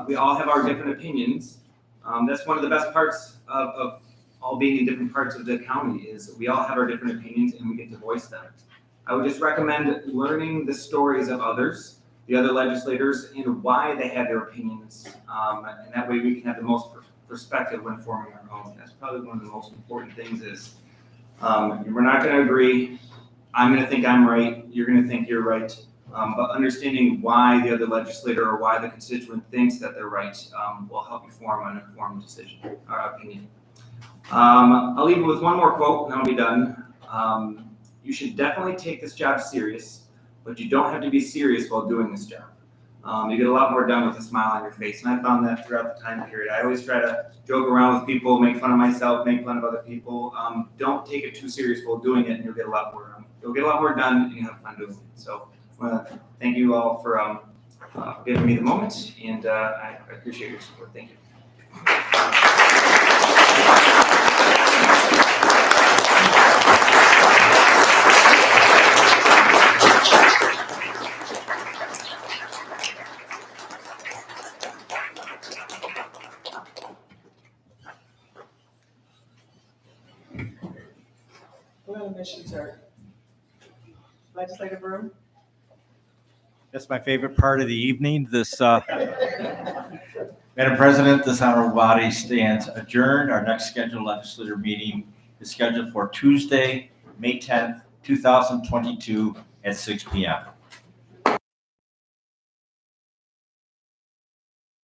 N: We all have our different opinions. That's one of the best parts of all being in different parts of the county is we all have our different opinions and we get to voice them. I would just recommend learning the stories of others, the other legislators, and why they have their opinions. And that way we can have the most perspective when forming our own. That's probably one of the most important things is we're not going to agree. I'm going to think I'm right. You're going to think you're right. But understanding why the other legislator or why the constituent thinks that they're right will help you form an informed decision or opinion. I'll leave you with one more quote and I'll be done. You should definitely take this job serious, but you don't have to be serious while doing this job. You get a lot more done with a smile on your face, and I found that throughout the time period. I always try to joke around with people, make fun of myself, make fun of other people. Don't take it too serious while doing it, and you'll get a lot more done, and you have fun doing it. So I want to thank you all for giving me the moment, and I appreciate your support. Thank you.
A: Go ahead, Ms. Turk.
U: Legislator Brew?
G: That's my favorite part of the evening. This, Madam President, this honorable body stands adjourned. Our next scheduled legislature meeting is scheduled for Tuesday, May 10th, 2022 at 6 p.m.